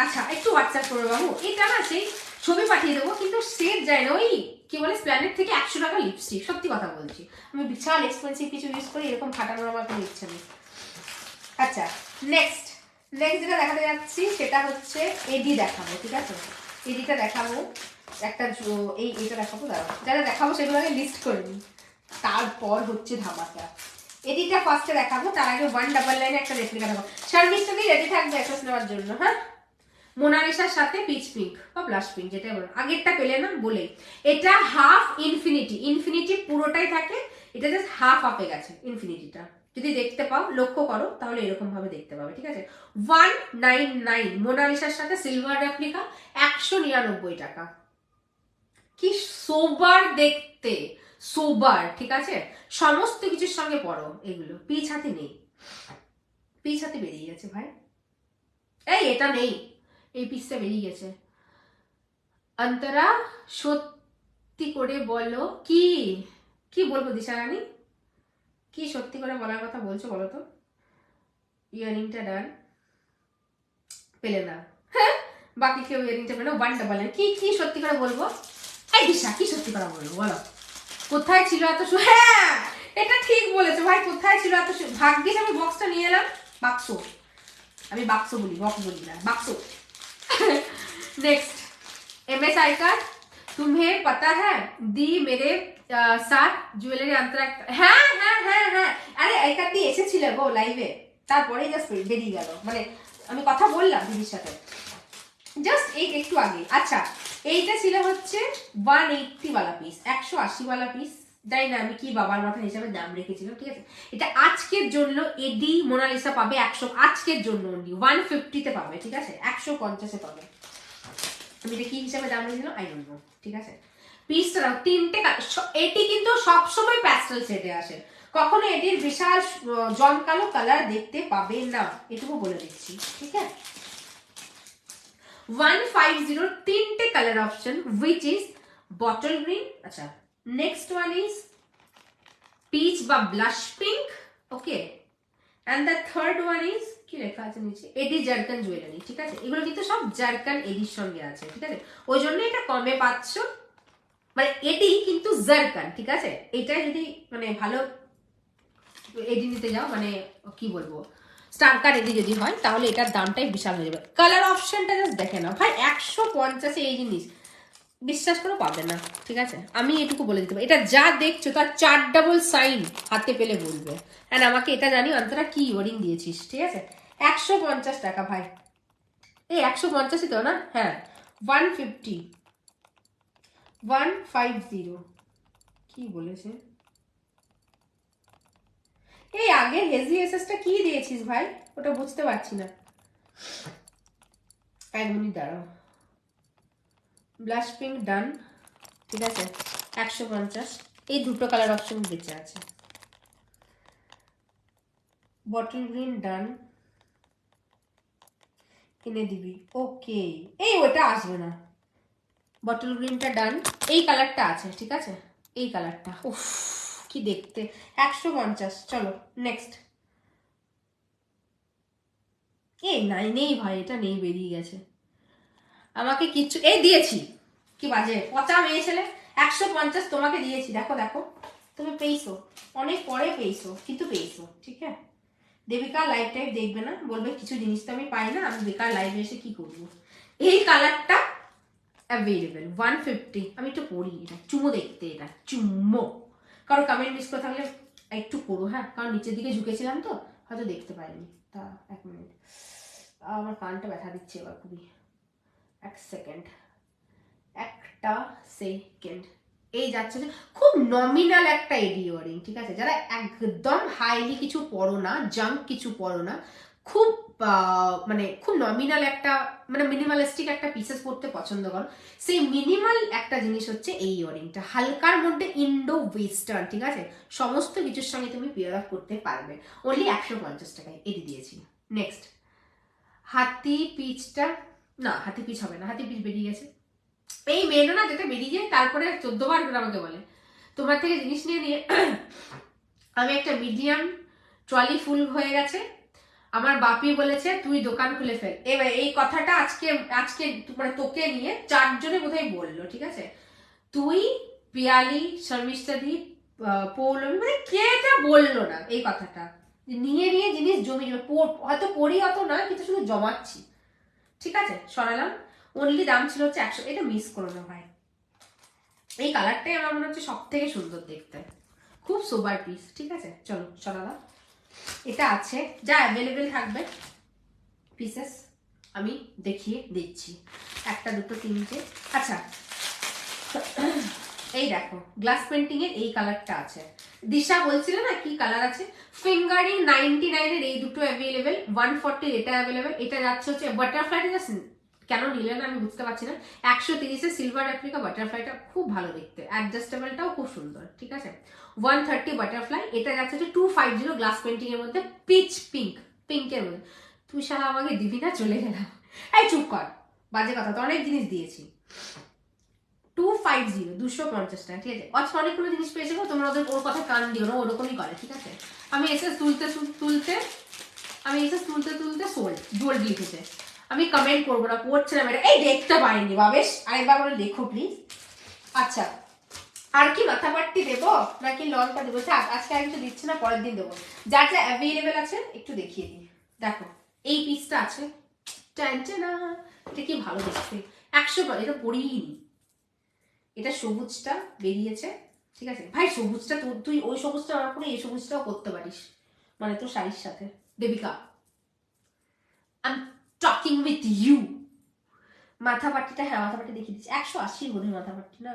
B: আচ্ছা একটু হোয়াটসঅ্যাপ করো বাবু, এটা না সেই ছবি পাঠিয়ে দেবো, কিন্তু শেড যায় না, ওই কি বলে স্প্ল্যানেট থেকে 100 টাকা লিপস্টিক, সত্যি কথা বলছি, আমি বিশাল এক্সপেন্সিভ কিছু ইউজ করি, এরকম ফাটানোর আমার কোনো ইচ্ছা নেই। আচ্ছা নেক্সট, নেক্সট যেটা দেখাতে যাচ্ছি সেটা হচ্ছে এডি দেখাবো, ঠিক আছে, এডিটা দেখাবো একটা, এইটা দেখাবো, দাঁড়াও যারা দেখাবো সেগুলো আগে লিস্ট করে নিই, তারপর হচ্ছে ধামাকা। এডিটা ফার্স্টে দেখাবো, তার আগে 199 একটা রেপ্লিকা দেখাবো। শার্মিসটা দিয়ে রেডি থাকবে এসএস নেওয়ার জন্য, হ্যাঁ। মোনালিসার সাথে পিচ পিঙ্ক বা ব্লাশ পিঙ্ক, যেটা বলো, আগেরটা পেলে না বলে। এটা হাফ ইনফিনিটি, ইনফিনিটি পুরোটাই থাকে, এটা জাস্ট হাফ আপে গেছে ইনফিনিটিটা, যদি দেখতে পাও লক্ষ্য করো তাহলে এরকম ভাবে দেখতে পাবে, ঠিক আছে। 199 মোনালিসার সাথে সিলভার রেপ্লিকা, 199 টাকা। কি সোবার দেখতে, সোবার, ঠিক আছে, সমস্ত কিছুর সঙ্গে পড়ো এগুলো। পিচ হাতে নেই, পিচ হাতে বেরিয়ে গেছে ভাই, এই এটা নেই, এই পিসটা বেরিয়ে গেছে। অন্তরা সত্যি করে বলো, কি কি বলবো দিশারানী, কি সত্যি করে বলার কথা বলছো বলো তো। ইয়ারিংটা ডান, পেলে না, হ্যাঁ, বাকি কেউ ইয়ারিংটা পেলো। 199, কি কি সত্যি করে বলবো, এই দিশা কি সত্যি করে বলবো বলো, কোথায় ছিল এত হ্যাঁ এটা ঠিক বলেছো ভাই, কোথায় ছিল এত ভাগ্যিস আমি বক্সটা নিয়ে এলাম, বাক্স, আমি বাক্স বলি, বক্স বলি না, বাক্স। नेक्स्ट एमएस आई कार्ड, तुम्हें पता है दी मेरे साथ জুয়েলারি আন্তরা, হ্যাঁ হ্যাঁ হ্যাঁ হ্যাঁ, আরে এই কার্ড দিয়ে এসেছিল গো লাইভে, তারপরে জাস্ট বেরিয়ে গেল, মানে আমি কথা বললাম দিদির সাথে জাস্ট এই একটু আগে। আচ্ছা এইটা ছিল হচ্ছে 180 वाला পিস, 180 वाला পিস, তাই না, আমি কি বাবার মাথা হিসাবে দাম রেখেছিলাম, ঠিক আছে। এটা আজকের জন্য এডি মোনালিসা পাবে 100, আজকের জন্য অনলি 150 তে পাবে, ঠিক আছে, 150 এ পাবে। আমি এটা কি হিসাবে দাম রেখেছিলাম আই ডোন্ট নো, ঠিক আছে। পিসটা দাও, তিনটে, এটি কিন্তু সবসময় প্যাস্টেল সেটে আসে, কখনো এটির বিশাল জমকালো কালার দেখতে পাবে না, এটুকু বলে দিচ্ছি, ঠিক আছে। 150 তিনটে colour option, which is bottle green, আচ্ছা next one is peach বা blush pink, okay, and the third one is কি লেখা আছে নিচে, এডি জারকান জুয়েলারি, ঠিক আছে। এগুলো কিন্তু সব জারকান এডির সঙ্গে আছে, ঠিক আছে, ওই জন্য এটা কমে পাচ্ছ, মানে এডি কিন্তু জারকান, ঠিক আছে। এটা যদি মানে ভালো এডি নিতে যাও, মানে কি বলবো স্টার এডি যদি হয় তাহলে এটার দামটাই বিশাল হয়ে যাবে। কালার অপশনটা জাস্ট দেখে নাও ভাই, 150 এই জিনিস বিশ্বাস করে পাবে না, ঠিক আছে, আমি এটুকু বলে দিতে পারি। এটা যা দেখছো তার 4 ডাবল সাইন হাতে পেলে বলবে, অ্যান্ড আমাকে এটা জানি অন্তরা কি ওয়ারিং দিয়েছিস, ঠিক আছে। 150 টাকা ভাই, এই 150ই তো না, হ্যাঁ 150 150 কি বলেছে, এই আগের হেজি এসএসটা কি দিয়েছিস ভাই, ওটা বুঝতে পারছি না, এক মিনিট দাঁড়াও। ব্লাশ পিঙ্ক ডান, ঠিক আছে, 150, এই দুটো কালার অপশন বেঁচে আছে। বটল গ্রিন ডান, কিনে দিবি, ওকে, এই ওটা আসবে না, বটল গ্রিনটা ডান, এই কালারটা আছে, ঠিক আছে, এই কালারটা, উফ কি দেখতে, 150, চলো নেক্সট। এই নাই, নেই ভাই, এটা নেই, বেরিয়ে গেছে, আমাকে কিচ্ছু এই দিয়েছি, কি বাজে পচা মেয়ে ছেলে। 150 তোমাকে দিয়েছি, দেখো দেখো তুমি পেয়েছো, অনেক পরে পেয়েছো কিন্তু পেয়েছো, ঠিক আছে। দেবিকা লাইভ টাইভ দেখবে না, বলবে কিছু জিনিস তো আমি পাই না, আমি বেকার লাইভে এসে কি করবো। এই কালারটা অ্যাভেলেবেল 150। আমি একটু পরি, এটা চুমো দেখতে, এটা চুম্মো। কারো কমেন্ট মিস করে থাকলে একটু পড়ো, হ্যাঁ, কারণ নিচের দিকে ঝুঁকেছিলাম তো হয়তো দেখতে পাইনি। তা 1 মিনিট, আমার কানটা ব্যথা দিচ্ছে এবার খুবই। 1 সেকেন্ড, একটা সেকেন্ড। এই যাচ্ছে যে খুব নমিনাল একটা এডি ইয়ারিং, ঠিক আছে। যারা একদম হাইলি কিছু পড়ো না, জাঙ্ক কিছু পড়ো না, খুব মানে খুব নমিনাল একটা মানে মিনিমালিস্টিক একটা পিসেস পড়তে পছন্দ করো, সেই মিনিমাল একটা জিনিস হচ্ছে এই ইয়ারিংটা। হালকার মধ্যে ইন্ডো ওয়েস্টার্ন, ঠিক আছে, সমস্ত কিছুর সঙ্গে তুমি পেয়ার আপ করতে পারবে। অনলি 150 টাকায় এটি দিয়েছি। নেক্সট, হাতি পিচটা, না হাতি পিচ হবে না, হাতি পিচ বেরিয়ে গেছে। এই মেয়েটা না যেটা বেরিয়ে যায় তারপরে 14 বার করে আমাকে বলে তোমার থেকে জিনিস নিয়ে নিয়ে আমি একটা মিডিয়াম ট্রলি ফুল হয়ে গেছে, আমার বাপি বলেছে তুই দোকান খুলে ফেল। এবার এই কথাটা আজকে আজকে মানে তোকে নিয়ে 4 জনে বোধহয় বললো, ঠিক আছে। তুই, পিয়ালি, শর্মিষ্ঠাদি, পৌলমী, মানে কে এটা বললো না এই কথাটা, নিয়ে নিয়ে জিনিস জমি জমি হয়তো পড়ি অত না কিন্তু শুধু জমাচ্ছি, ঠিক আছে। সরালাম। অনলি দাম ছিল হচ্ছে 100। এটা মিস করো না ভাই, এই কালারটাই আমার মনে হচ্ছে সব থেকে সুন্দর দেখতে, খুব সোবার পিস, ঠিক আছে। চলো সরালাম। এটা আছে, যা অ্যাভেলেবেল থাকবে পিসেস আমি দেখিয়ে দিচ্ছি, 1 2 3 4। আচ্ছা এই দেখো গ্লাস পেন্টিং এর এই কালারটা আছে, দিশা বলছিল না কি কালার আছে। ফিঙ্গারিং 99 এর এই দুটো অ্যাভেলেবেল, 140 এটা অ্যাভেলেবেল। এটা যাচ্ছে হচ্ছে বাটারফ্লাইটা জাস্ট কেন নিলেন আমি বুঝতে পারছি না। 130 এর সিলভার অ্যাপ্লিকা বাটারফ্লাইটা খুব ভালো দেখতে, অ্যাডজাস্টেবলটাও খুব সুন্দর, ঠিক আছে। 130 বাটারফ্লাই। এটা যাচ্ছে হচ্ছে 250 গ্লাস পেন্টিং এর মধ্যে, পিচ পিঙ্ক, পিঙ্কের মধ্যে। তুই শালা আমাকে দিবি না, চলে গেলাম। এই চুপ কর, বাজে কথা তো, অনেক জিনিস দিয়েছি। 250 250 টাকা, ঠিক আছে। আজকে অনেকগুলো জিনিস পেয়েছে, তোমরা ওদের ওর কথা কান দিও না, ওরকমই করে, ঠিক আছে। আমি এসএস তুলতে তুলতে সোল্ড লিখেছে। আমি কমেন্ট করবো না, পড়ছিলাম এটা, এই দেখতে পাইনি বাবেশ, আরেকবার করে দেখো প্লিজ। আচ্ছা আর কি মাথা পাট্টি দেবো নাকি লঙ্কা দেবো? আজকে আর কিছু দিচ্ছি না, পরের দিন দেবো। যা যা অ্যাভেলেবেল আছে একটু দেখিয়ে দিই। দেখো এই পিসটা আছে, টানটানা, এটা কি ভালো দেখতে, 100 এটা পরিনি, এটা সবুজটা বেরিয়েছে, ঠিক আছে। ভাই সবুজটা তুই ওই সবুজটা আমার করে এই সবুজটাও করতে পারিস, মানে তোর শাড়ির সাথে। Debika I am talking with you. মাথা পাট্টিটা, হ্যাঁ মাথা পাট্টি দেখিয়ে দিচ্ছি, 180 বোধ হয় মাথা পাট্টি, না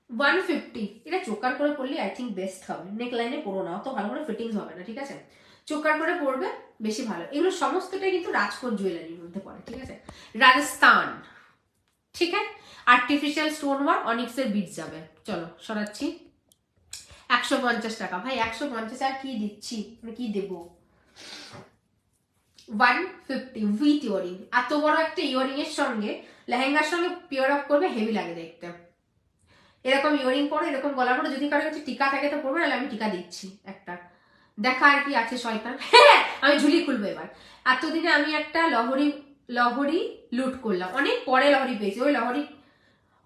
B: 150। এটা চোকার করে পরলে আই থিঙ্ক বেস্ট হবে, নেক লাইনে পরো না, অত ভালো করে ফিটিংস হবে না, ঠিক আছে। চোকার করে পরবে বেশি ভালো। এগুলো সমস্তটাই কিন্তু রাজকোট জুয়েলারির মধ্যে পড়ে, ঠিক আছে, রাজস্থান, ঠিক আছে। আর্টিফিশিয়াল স্টোন ওয়ার্ক, অনিক্সের বিট যাবে। চলো সরাচ্ছি। 150 টাকা ভাই, 150 আর কি দিচ্ছি, কি দেবো। 150 উইথ ইয়ারিং। এত বড় একটা ইয়ারিং এর সঙ্গে লেহেঙ্গার সঙ্গে পিওর আপ করবে, হেভি লাগে দেখতে। এরকম ইয়ারিং পরে, এরকম গলা পরে, যদি কারোর কাছে টিকা থাকে তো পড়বে, নাহলে আমি টিকা দিচ্ছি একটা। দেখা আর কি আছে শয়তান। হ্যাঁ আমি ঝুলি খুলবো এবার। এতদিনে আমি একটা লহরি লুট করলাম, অনেক পরে লহরি পেয়েছি। ওই লহরি,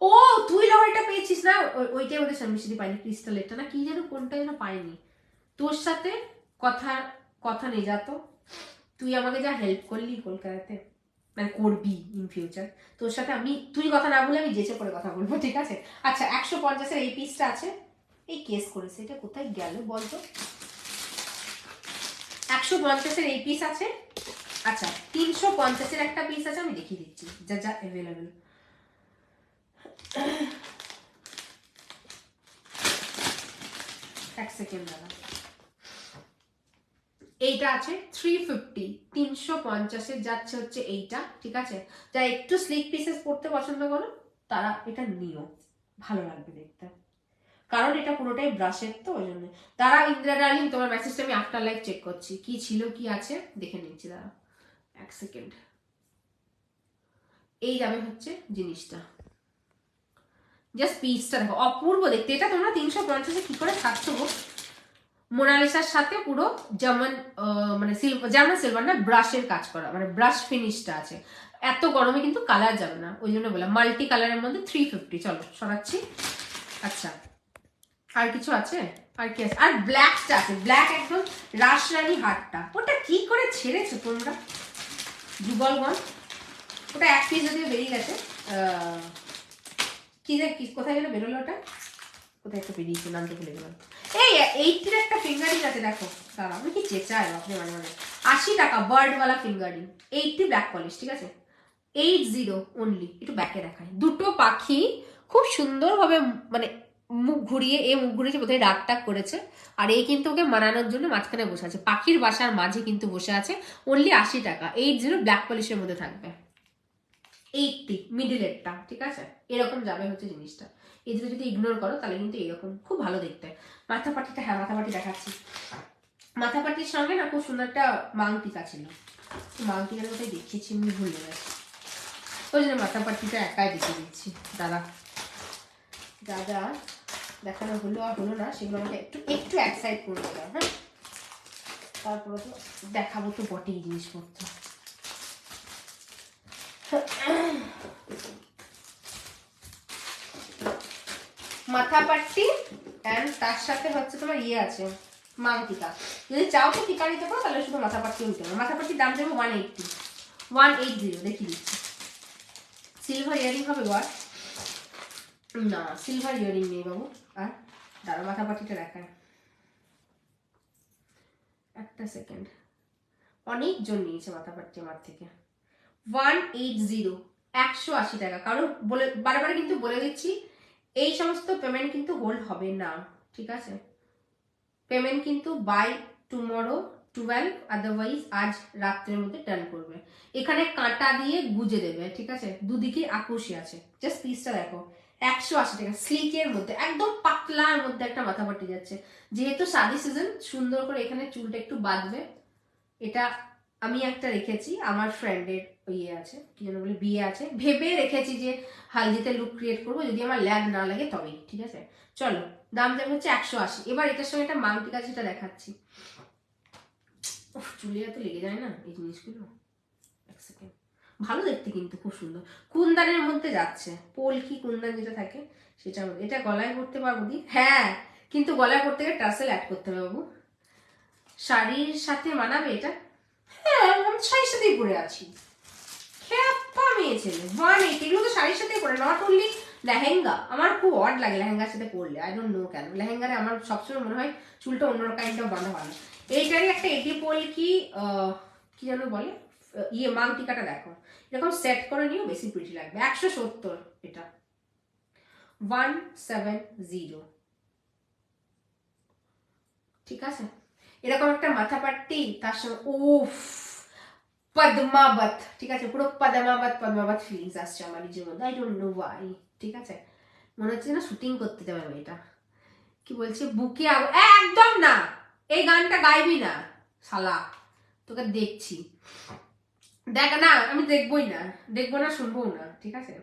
B: ও তুই লহরিটা পেয়েছিস না, ওইটাই ওদের মিষ্টি পাইনি, ক্রিস্টালেরটা না কি যেন, কোনটা যেন পাইনি। তোর সাথে কথা নেই যা তো, তুই আমাকে যা হেল্প করলি কলকাতাতে, মানে করবি ইন ফিউচার, তোর সাথে আমি, তুই কথা না বলে আমি যেচে করে কথা বলবো, ঠিক আছে। আচ্ছা 150 এর এই পিসটা আছে, এই কেস করেছে, এটা কোথায় গেল বলতো। 150 এর এই পিস আছে। আচ্ছা 350 এর একটা পিস আছে, আমি দেখিয়ে দিচ্ছি যা যা অ্যাভেলেবেল। এক সেকেন্ড দাদা। এইটা আছে 350, 350 এর যাচ্ছে হচ্ছে এইটা, ঠিক আছে। যারা একটু স্লিক পিসেস পড়তে পছন্দ করো তারা এটা নিও, ভালো লাগবে দেখতে, কারণ এটা পুরোটাই ব্রাশের তো, ওই জন্য। তারা ইন্দ্রা ডার্লিং তোমার মেসেজটা আমি আফটার লাইভ চেক করছি, কি ছিল কি আছে দেখে নিচ্ছি, দাঁড়া 1 সেকেন্ড। এই যাবে হচ্ছে জিনিসটা, জাস্ট পিসটা দেখো, অপূর্ব দেখতে। এটা তোমরা 350 কি করে থাকছো গো, মোনালিসার সাথে পুরো জার্মান মানে জার্মান সিলভার না, ব্রাশের কাজ করা, মানে ব্রাশ ফিনিশটা আছে। এত গরমে কিন্তু কালার যাবে না, ওই জন্য বললাম মাল্টি কালারের মধ্যে 350। চলো সরাচ্ছি। আচ্ছা আর কিছু আছে? আর কি আছে? আর ব্ল্যাকটা আছে, ব্ল্যাক একদম রাসরানী হারটা, ওটা কি করে ছেড়েছো তোমরা যুগলগণ? ওটা এক পিস যদিও বেরিয়ে গেছে। কি কোথায় গেলে বেরোলো ওটা? কোথায় একটা বেরিয়েছে, নামটা ভুলে গেলাম। এই 80 একটা ফিঙ্গারিং আছে দেখো, দাঁড়া আমি কি চেঁচাই আপনি মাঝে মাঝে। 80 টাকা বার্ডওয়ালা ফিঙ্গারিং, 80 ব্ল্যাক পলিশ, ঠিক আছে, 80 অনলি। একটু ব্যাকে দেখায়, দুটো পাখি খুব সুন্দরভাবে মানে মুখ ঘুরিয়ে, মুখ ঘুরিয়েছে বোধহয় রাগ টাগ করেছে, আর কিন্তু ওকে মানানোর জন্য মাঝখানে বসে আছে, পাখির বাসার মাঝে কিন্তু বসে আছে। অনলি 80 টাকা, 80 ব্ল্যাক পলিশের মধ্যে থাকবে। 80 মিডিলেরটা, ঠিক আছে, এরকম যাবে হচ্ছে জিনিসটা। এই দুটো যদি ইগনোর করো তাহলে কিন্তু এরকম খুব ভালো দেখতে। মাথাপাটিটা, হ্যাঁ মাথাপাটি দেখাচ্ছি। মাথাপাটির সঙ্গে না খুব সুন্দর একটা মাংটিকা ছিল, মাংটিকার কোথায় দেখিয়েছি আমি ভুলে গেছি, ওই জন্য মাথাপাটিটা একাই দেখিয়ে দিচ্ছি। দাদা যা যা দেখানো হলো আর হলো না সেগুলো আমাকে একটু একটু এক সাইড করে দিলাম। হ্যাঁ, তারপরে তো দেখাবো তো বটেই জিনিসপত্র। মাথাপাট্টি এন্ড তার সাথে হচ্ছে তোমার ইয়ে আছে মাংটিকা। যদি চাও তো টিকা নিতে পারো, তাহলে শুধু মাথাপাট্টি নিতে পারো। মাথাপাট্টির দাম দেবো 180 দেখিয়ে দিচ্ছি। সিলভার ইয়ারিং হবে গর না, সিলভার ইয়ারিং নেই বাবু। আর দাঁড়া মাথাপাট্টিটা দেখায়, একটা সেকেন্ড। অনেকজন নিয়েছে মাথাপাট্টি আমার থেকে। 180, 180 টাকা। কারণ বলে বারবার কিন্তু বলে দিচ্ছি, এই সমস্ত পেমেন্ট কিন্তু হোল্ড হবে না, ঠিক আছে। পেমেন্ট কিন্তু বাই টুমরো 12, আদারওয়াইজ আজ রাত্রের মধ্যে ডান করবে। এখানে কাঁটা দিয়ে গুজে দেবে, ঠিক আছে, দুদিকে আকুশি আছে। জাস্ট পিসটা দেখো, 180 টাকা, স্লিকের মধ্যে একদম পাতলার মধ্যে একটা মাথাপাটি যাচ্ছে। যেহেতু শাদি সিজন, সুন্দর করে এখানে চুলটা একটু বাঁধবে। এটা আমি একটা রেখেছি, আমার ফ্রেন্ডের ইয়ে আছে, কি যেন বলে, বিয়ে আছে, ভেবে রেখেছি যে হালদিতে লুক ক্রিয়েট করবো, যদি আমার ল্যাগ না লাগে তবেই, ঠিক আছে। চলো, দাম যাবে হচ্ছে 180। এবার এটার সঙ্গে একটা মাংটি কাজ যেটা দেখাচ্ছি, চুলে এত লেগে যায় না এই জিনিসগুলো। এক সেকেন্ড, ভালো দেখতে কিন্তু খুব সুন্দর, কুন্দানের মধ্যে যাচ্ছে, পোলকি কুন্দান যেটা থাকে সেটার মধ্যে। এটা গলায় পরতে পারবো দি, হ্যাঁ, কিন্তু গলায় পরতে গেলে টাসেল অ্যাড করতে হবে বাবু। শাড়ির সাথে মানাবে এটা? হ্যাঁ, আমি শাড়ির সাথেই পরে আছি, খ্যাপা মেয়ে ছেলে। 180, এগুলো তো শাড়ির সাথেই পরে, নট অনলি লেহেঙ্গা। আমার খুব অড লাগে লেহেঙ্গার সাথে পরলে, আই ডোন্ট নো কেন। লেহেঙ্গারে আমার সবসময় মনে হয় চুলটা অন্য কাইন্ড অফ বাঁধা ভালো। এইটারই একটা এটি পোলকি কি যেন বলে, ইয়ে মাংটিকাটা দেখো, এরকম সেট করে নিও, বেশি প্রিটি লাগবে। 170 এটা, 170, ঠিক আছে। এরকম একটা মাথাপাট্টি, তার সঙ্গে উফ পদ্মাবত, ঠিক আছে, পুরো পদ্মাবত ফিলিংস আসছে আমার নিজের মধ্যে, আই ডোন্ট নো ওয়াই, ঠিক আছে। মনে হচ্ছে না শুটিং করতে যাবে এটা। কি বলছে, বুকে একদম না, এই গানটা গাইবি না শালা, তোকে দেখছি। দেখ না, আমি দেখবো না, শুনবো না, ঠিক আছে।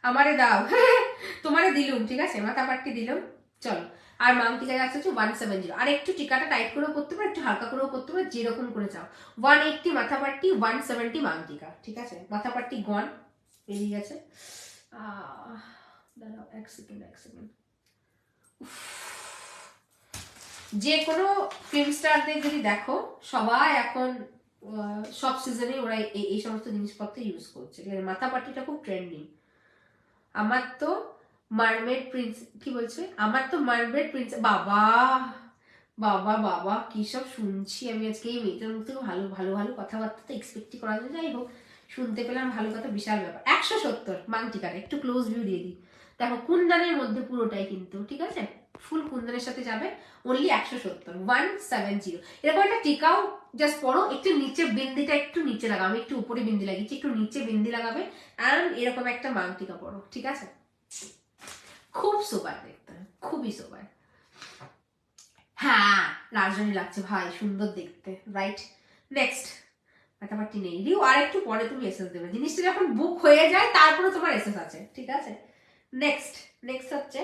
B: আমারে দাও, তোমারে দিলুম, ঠিক আছে, মাথাপাট্টি দিলাম। চলো, আর মাংটিকা যাচ্ছে হচ্ছে 170। আর একটু টিকাটা টাইট করেও করতে পারো, একটু হালকা করেও করতে পারো, যেরকম করে চাও। 180 মাথাপাট্টি, 170 মাংটিকা, ঠিক আছে। মাথাপাট্টি গন বেরিয়ে গেছে। দাঁড়াও এক সেকেন্ড। যে কোনো ফিল্ম স্টারদের যদি দেখো, সবাই এখন সব সিজনে ওরা এই সমস্ত জিনিসপত্র ইউজ করছে, ঠিক আছে। মাথাপাট্টিটা খুব ট্রেন্ডিং। আমার তো মারমেড প্রিন্স, কি বলছে, আমার তো মারমেড প্রিন্স, বাবা বাবা বাবা কি সব শুনছি আমি আজকে। এই মেয়েটার মুখ থেকে ভালো ভালো ভালো কথাবার্তা তো এক্সপেক্টই করা যায়, যাই হোক শুনতে পেলাম ভালো কথা, বিশাল ব্যাপার। 170 মাংটিকাটা, একটু ক্লোজ ভিউ দিয়ে দিই, দেখো কুন্দানের মধ্যে পুরোটাই কিন্তু, ঠিক আছে, ফুল কুন্দানের সাথে যাবে। অনলি 170, 170। এরকম একটা টিকাও জাস্ট পরো, একটু নিচে বিন্দিটা একটু নিচে লাগাবে, আমি একটু উপরে বিন্দি লাগিয়েছি, একটু নিচে বিন্দি লাগাবে, আর এরকম একটা মাংটিকা পরো, ঠিক আছে। খুব সোবার দেখতে, খুবই সোবার। হ্যাঁ, রাজধানী লাগছে ভাই, সুন্দর দেখতে, রাইট। নেক্সট, মাথাপাট্টি নেই রিউ, আর একটু পরে তুমি এসএস দেবে, জিনিসটা যখন বুক হয়ে যায় তারপরে তোমার এসএস আছে, ঠিক আছে। নেক্সট হচ্ছে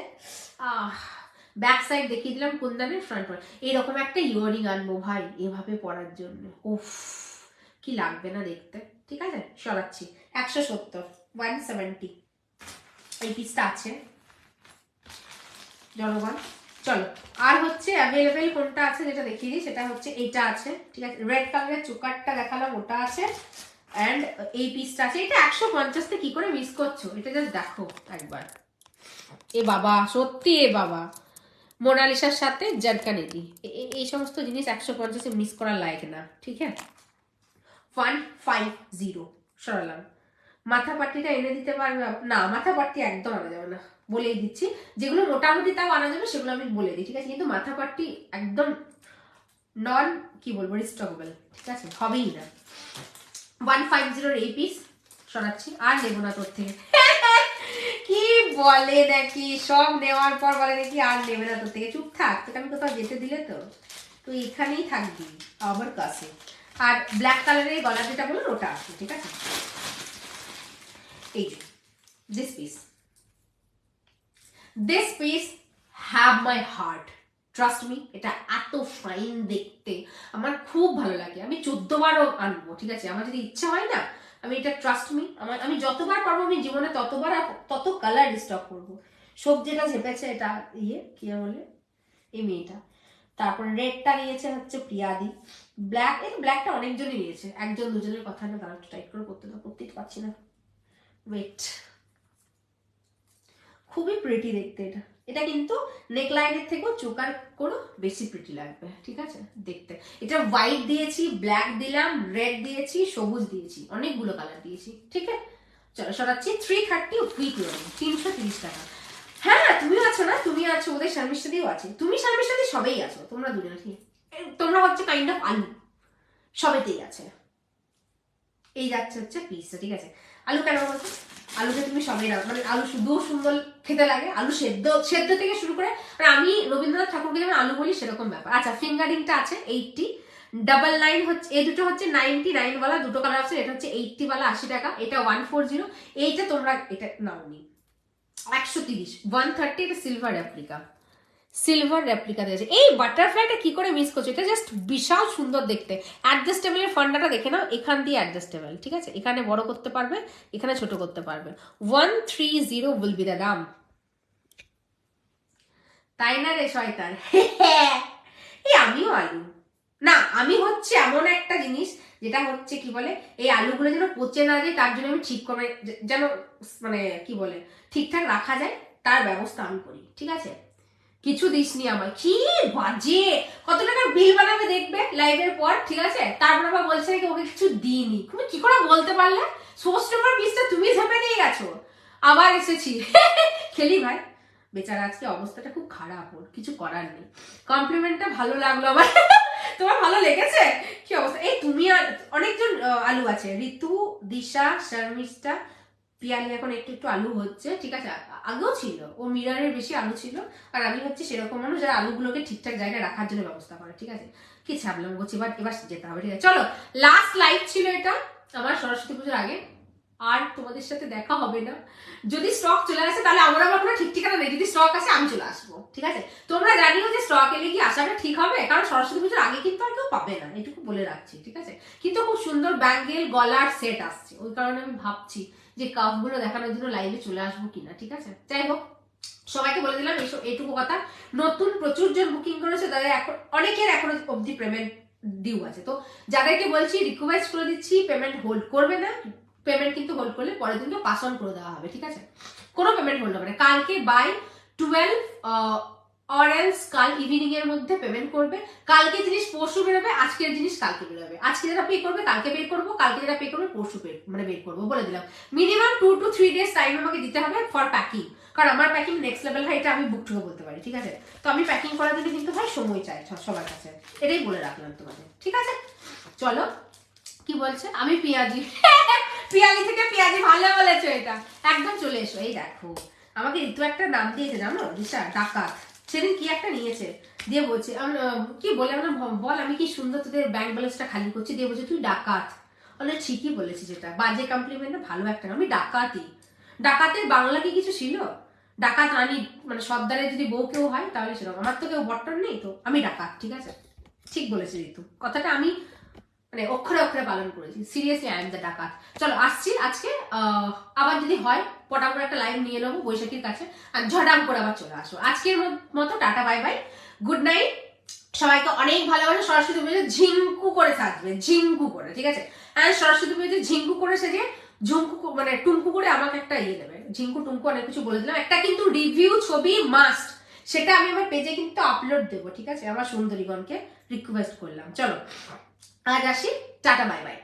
B: ব্যাক সাইড দেখিয়ে দিলাম কুন্দনের, ফ্রন্ট পার্ট। এরকম একটা ইয়ারিং আনবো ভাই এভাবে পরার জন্য, উফ কি লাগবে না দেখতে। ঠিক আছে, সরাচ্ছি। 170, 170 এই পিসটা আছে জনগণ। চলো, আর হচ্ছে অ্যাভেলেবেল কোনটা আছে যেটা দেখিয়ে দিই, সেটা হচ্ছে এইটা আছে। ঠিক আছে, রেড কালারের চোকারটা দেখালাম, ওটা আছে। অ্যান্ড এই পিসটা আছে। এটা 150 তে কি করে মিস করছো, এটা জাস্ট দেখো একবার। এ বাবা, সত্যি এ বাবা, মোনালিসার সাথে জারকানেদি, এই সমস্ত জিনিস 150-এ মিস করার লায়ক না। ঠিক আছে, 150 সরালাম। মাথা পাট্টিটা এনে দিতে পারবে না? মাথা পাট্টি একদম আনা যাবে না, বলেই দিচ্ছি। যেগুলো মোটামুটি তাও আনা যাবে সেগুলো আমি বলে দিই। ঠিক আছে, কিন্তু মাথা পাট্টি একদম নন, কি বলবো, রিস্টকেবল। ঠিক আছে, হবেই না। 150 এই পিস সরাচ্ছি, আর নেবো না তোর থেকে। কি বলে নাকি, সব নেওয়ার পর বলে নাকি আর নেবে না তোর থেকে। চুপ থাক, তোকে আমি কোথাও যেতে দিলে তো তুই এখানেই থাকবি আমার কাছে। আর ব্ল্যাক কালারের গলা যেটা বলুন ওটা আছে। ঠিক আছে, এই যে this piece have my heart, trust me. এটা এত ফাইন দেখতে, আমার খুব ভালো লাগে। আমি 14 বারও আনবো। ঠিক আছে, আমার যদি ইচ্ছা হয় না, আমি এটা ট্রাস্ট মি, আমি যতবার পারবো আমি জীবনে ততবার তত কালার স্টক করবো। সবজিটা ঝেপেছে এটা ইয়ে কি বলে এই মেয়েটা। তারপর রেডটা নিয়েছে হচ্ছে প্রিয়াদি। ব্ল্যাক, এই ব্ল্যাকটা অনেকজনই নিয়েছে, একজন দুজনের কথা না, তারা একটু টাইট করে করতেই পারছি না। ওয়েট, খুবই প্রিটি দেখতে এটা। এটা কিন্তু নেকলাইনের থেকেও চোকার করে বেশি প্রিটি লাগবে। ঠিক আছে, দেখতে। এটা হোয়াইট দিয়েছি, ব্ল্যাক দিলাম, রেড দিয়েছি, সবুজ দিয়েছি, অনেকগুলো কালার দিয়েছি। ঠিক আছে, চলো সরাচ্ছি। 330 উইক লং, 330 টাকা। হ্যাঁ, তুমিও আছো না? তুমি আছো, ওদের শর্মিষ্ঠাদিও আছে। তুমি শর্মিষ্ঠাদি সবেই আছো, তোমরা দুজন। ঠিক, তোমরা হচ্ছে কাইন্ড অফ আলু, সবেতেই আছে। এই যাচ্ছে হচ্ছে পিসটা। ঠিক আছে, আলু কেন বলতো, আলুকে তুমি সবাই রাখো, মানে আলু শুধু সুন্দর খেতে লাগে, আলু সেদ্ধ সেদ্ধ থেকে শুরু করে, মানে আমি রবীন্দ্রনাথ ঠাকুরকে যেমন আলু বলি সেরকম ব্যাপার। আচ্ছা, ফিঙ্গারিংটা আছে 80, 99 হচ্ছে, এই দুটো হচ্ছে 99 ওয়ালা, দুটো কালার আছে। এটা হচ্ছে 80 ওয়ালা 80 টাকা, এটা 140। এইটা তোমরা এটা নাওনি, 130, 130। এটা সিলভার রেপ্লিকা, সিলভার রেপ্লিকা দিয়েছে। এই বাটারফ্লাইটা কি করে মিস করছো, এটা জাস্ট বিশাল সুন্দর দেখতে। অ্যাডজাস্টেবলের ফান্ডাটা দেখে নাও, এখান দিয়ে অ্যাডজাস্টেবল। ঠিক আছে, এখানে বড় করতে পারবে, এখানে ছোট করতে পারবে। 130 উইল বি দ্য দাম। তাই না রে শয়তান? এই আমিও আলু না, আমি হচ্ছে এমন একটা জিনিস যেটা হচ্ছে কি বলে, এই আলুগুলো যেন পচে না যায়, তার জন্য আমি ঠিক করে যেন মানে কি বলে ঠিকঠাক রাখা যায়, তার ব্যবস্থা আমি করি। ঠিক আছে, কিছু দিসনি আমার, কি বাজে। কত টাকার বিল বানাবে দেখবে লাইভের পর। ঠিক আছে, তারপর আবার বলছে নাকি ওকে কিছু দিইনি। তুমি কি করে বলতে পারলে? সোর্স নম্বর পিসটা তুমি ঝেপে নিয়ে গেছো, আবার এসেছি। খেলি ভাই, বেচারা আজকে অবস্থাটা খুব খারাপ, ওর কিছু করার নেই। কমপ্লিমেন্টটা ভালো লাগলো আমার। তোমার ভালো লেগেছে? কি অবস্থা? এই তুমি আর অনেকজন আলু আছে, ঋতু, দিশা, শর্মিষ্ঠা, পিয়ালি এখন একটু একটু আলু হচ্ছে। ঠিক আছে, আগেও ছিল, ও মিরারের বেশি আলু ছিল। আর আমি হচ্ছে সেরকম মানুষ যারা আলুগুলোকে ঠিকঠাক জায়গায় রাখার জন্য ব্যবস্থা করে। ঠিক আছে, কি ছাবলাম করছি, এবার যেতে হবে। ঠিক আছে, চলো, লাস্ট লাইভ ছিল এটা আমার সরস্বতী পুজোর আগে। আর তোমাদের সাথে দেখা হবে না। যদি স্টক চলে আসে তাহলে আমার আবার কোনো ঠিক ঠিকানা নেই, যদি স্টক আসে আমি চলে আসবো। ঠিক আছে, তোমরা জানিও যে স্টক এলে কি আসাটা ঠিক হবে, কারণ সরস্বতী পুজোর আগে কিন্তু আর কেউ পাবে না, এটুকু বলে রাখছি। ঠিক আছে, কিন্তু খুব সুন্দর ব্যাঙ্গেল গলার সেট আসছে, ওই কারণে আমি ভাবছি যে কাপগুলো দেখানোর জন্য লাইভে চলে আসবো কিনা। ঠিক আছে, যাই হোক, সবাইকে বলে দিলাম এইটুকু কথা। নতুন প্রচুর জন বুকিং করেছে, তাদের এখন অনেকের এখনো অবধি পেমেন্ট ডিউ আছে। তো যাদেরকে বলছি, রিকোয়েস্ট করে দিচ্ছি, পেমেন্ট হোল্ড করবে না। পেমেন্ট কিন্তু হোল্ড করলে পরের দিনকে পাস অন করে দেওয়া হবে। ঠিক আছে, কোনো পেমেন্ট হোল্ড হবে না। কালকে বাই 12 অর এলস কাল ইভিনিং এর মধ্যে পেমেন্ট করবে। কালকে জিনিস পরশু বেরোবে, আজকের জিনিস কালকে বেরোবে। আজকে যারা পে করবে কালকে বের করবো, কালকে যারা পে করবে পরশু বের করবো, বলে দিলাম। মিনিমাম 2 to 3 days টাইম আমাকে দিতে হবে ফর প্যাকিং, কারণ আমার প্যাকিং নেক্সট লেভেল হয়, এটা আমি বুক টুকে বলতে পারি। ঠিক আছে, তো আমি প্যাকিং করার জন্য কিন্তু ভাই সময় চাই সবার কাছে, এটাই বলে রাখলাম তোমাদের। ঠিক আছে, চলো, কি বলছে, আমি পিয়াজি। পিয়ালি থেকে পিয়াজি, ভালো বলেছো, এটা একদম চলে এসো। এই দেখো, আমাকে ঋতু একটা নাম দিয়েছে জানো, দিশা, ডাকাত। সেদিন কি একটা নিয়েছে, দিয়ে বলছে কি বলে, আমরা বল আমি কি সুন্দর তোদের ব্যাংক ব্যালেন্সটা খালি করছি, দিয়ে বলছে তুই ডাকাত। বলে ঠিকই বলেছি, যেটা বাজে কমপ্লিমেন্ট না, ভালো একটা, আমি ডাকাতই। ডাকাতের বাংলা কি কিছু ছিল? ডাকাত রানী মানে সর্দারের যদি বউ কেউ হয় তাহলে সেরকম। আমার তো কেউ বট্টন নেই, তো আমি ডাকাত, ঠিক আছে? ঠিক বলেছি ঋতু, কথাটা আমি মানে অক্ষরে অক্ষরে পালন করেছি। সিরিয়াসলি আই এম দ্য ডাকাত। চলো আসছি আজকে, আবার যদি হয় পটা করে একটা লাইভ নিয়ে নেবো বৈশাখীর কাছে, আর ঝটাম করে আবার চলে আসবো। আজকের মতো tata bye bye, good night, সবাইকে অনেক ভালোবাসা। সরস্বতী পুজো ঝিঙ্কু করে থাকবে, ঝিঙ্কু করে, ঠিক আছে? অ্যান্ড সরস্বতী পুজো ঝিঙ্কু করে সেজে ঝুমকু মানে টুমকু করে আমাকে একটা দেবে, ঝিঙ্কু টুমকু অনেক কিছু বলে দিলাম। একটা কিন্তু রিভিউ ছবি মাস্ট, সেটা আমি আমার পেজে কিন্তু আপলোড দেবো, ঠিক আছে? আমার সুন্দরীগণকে রিকোয়েস্ট করলাম। চলো আজ আসি, টাটা বাই বাই।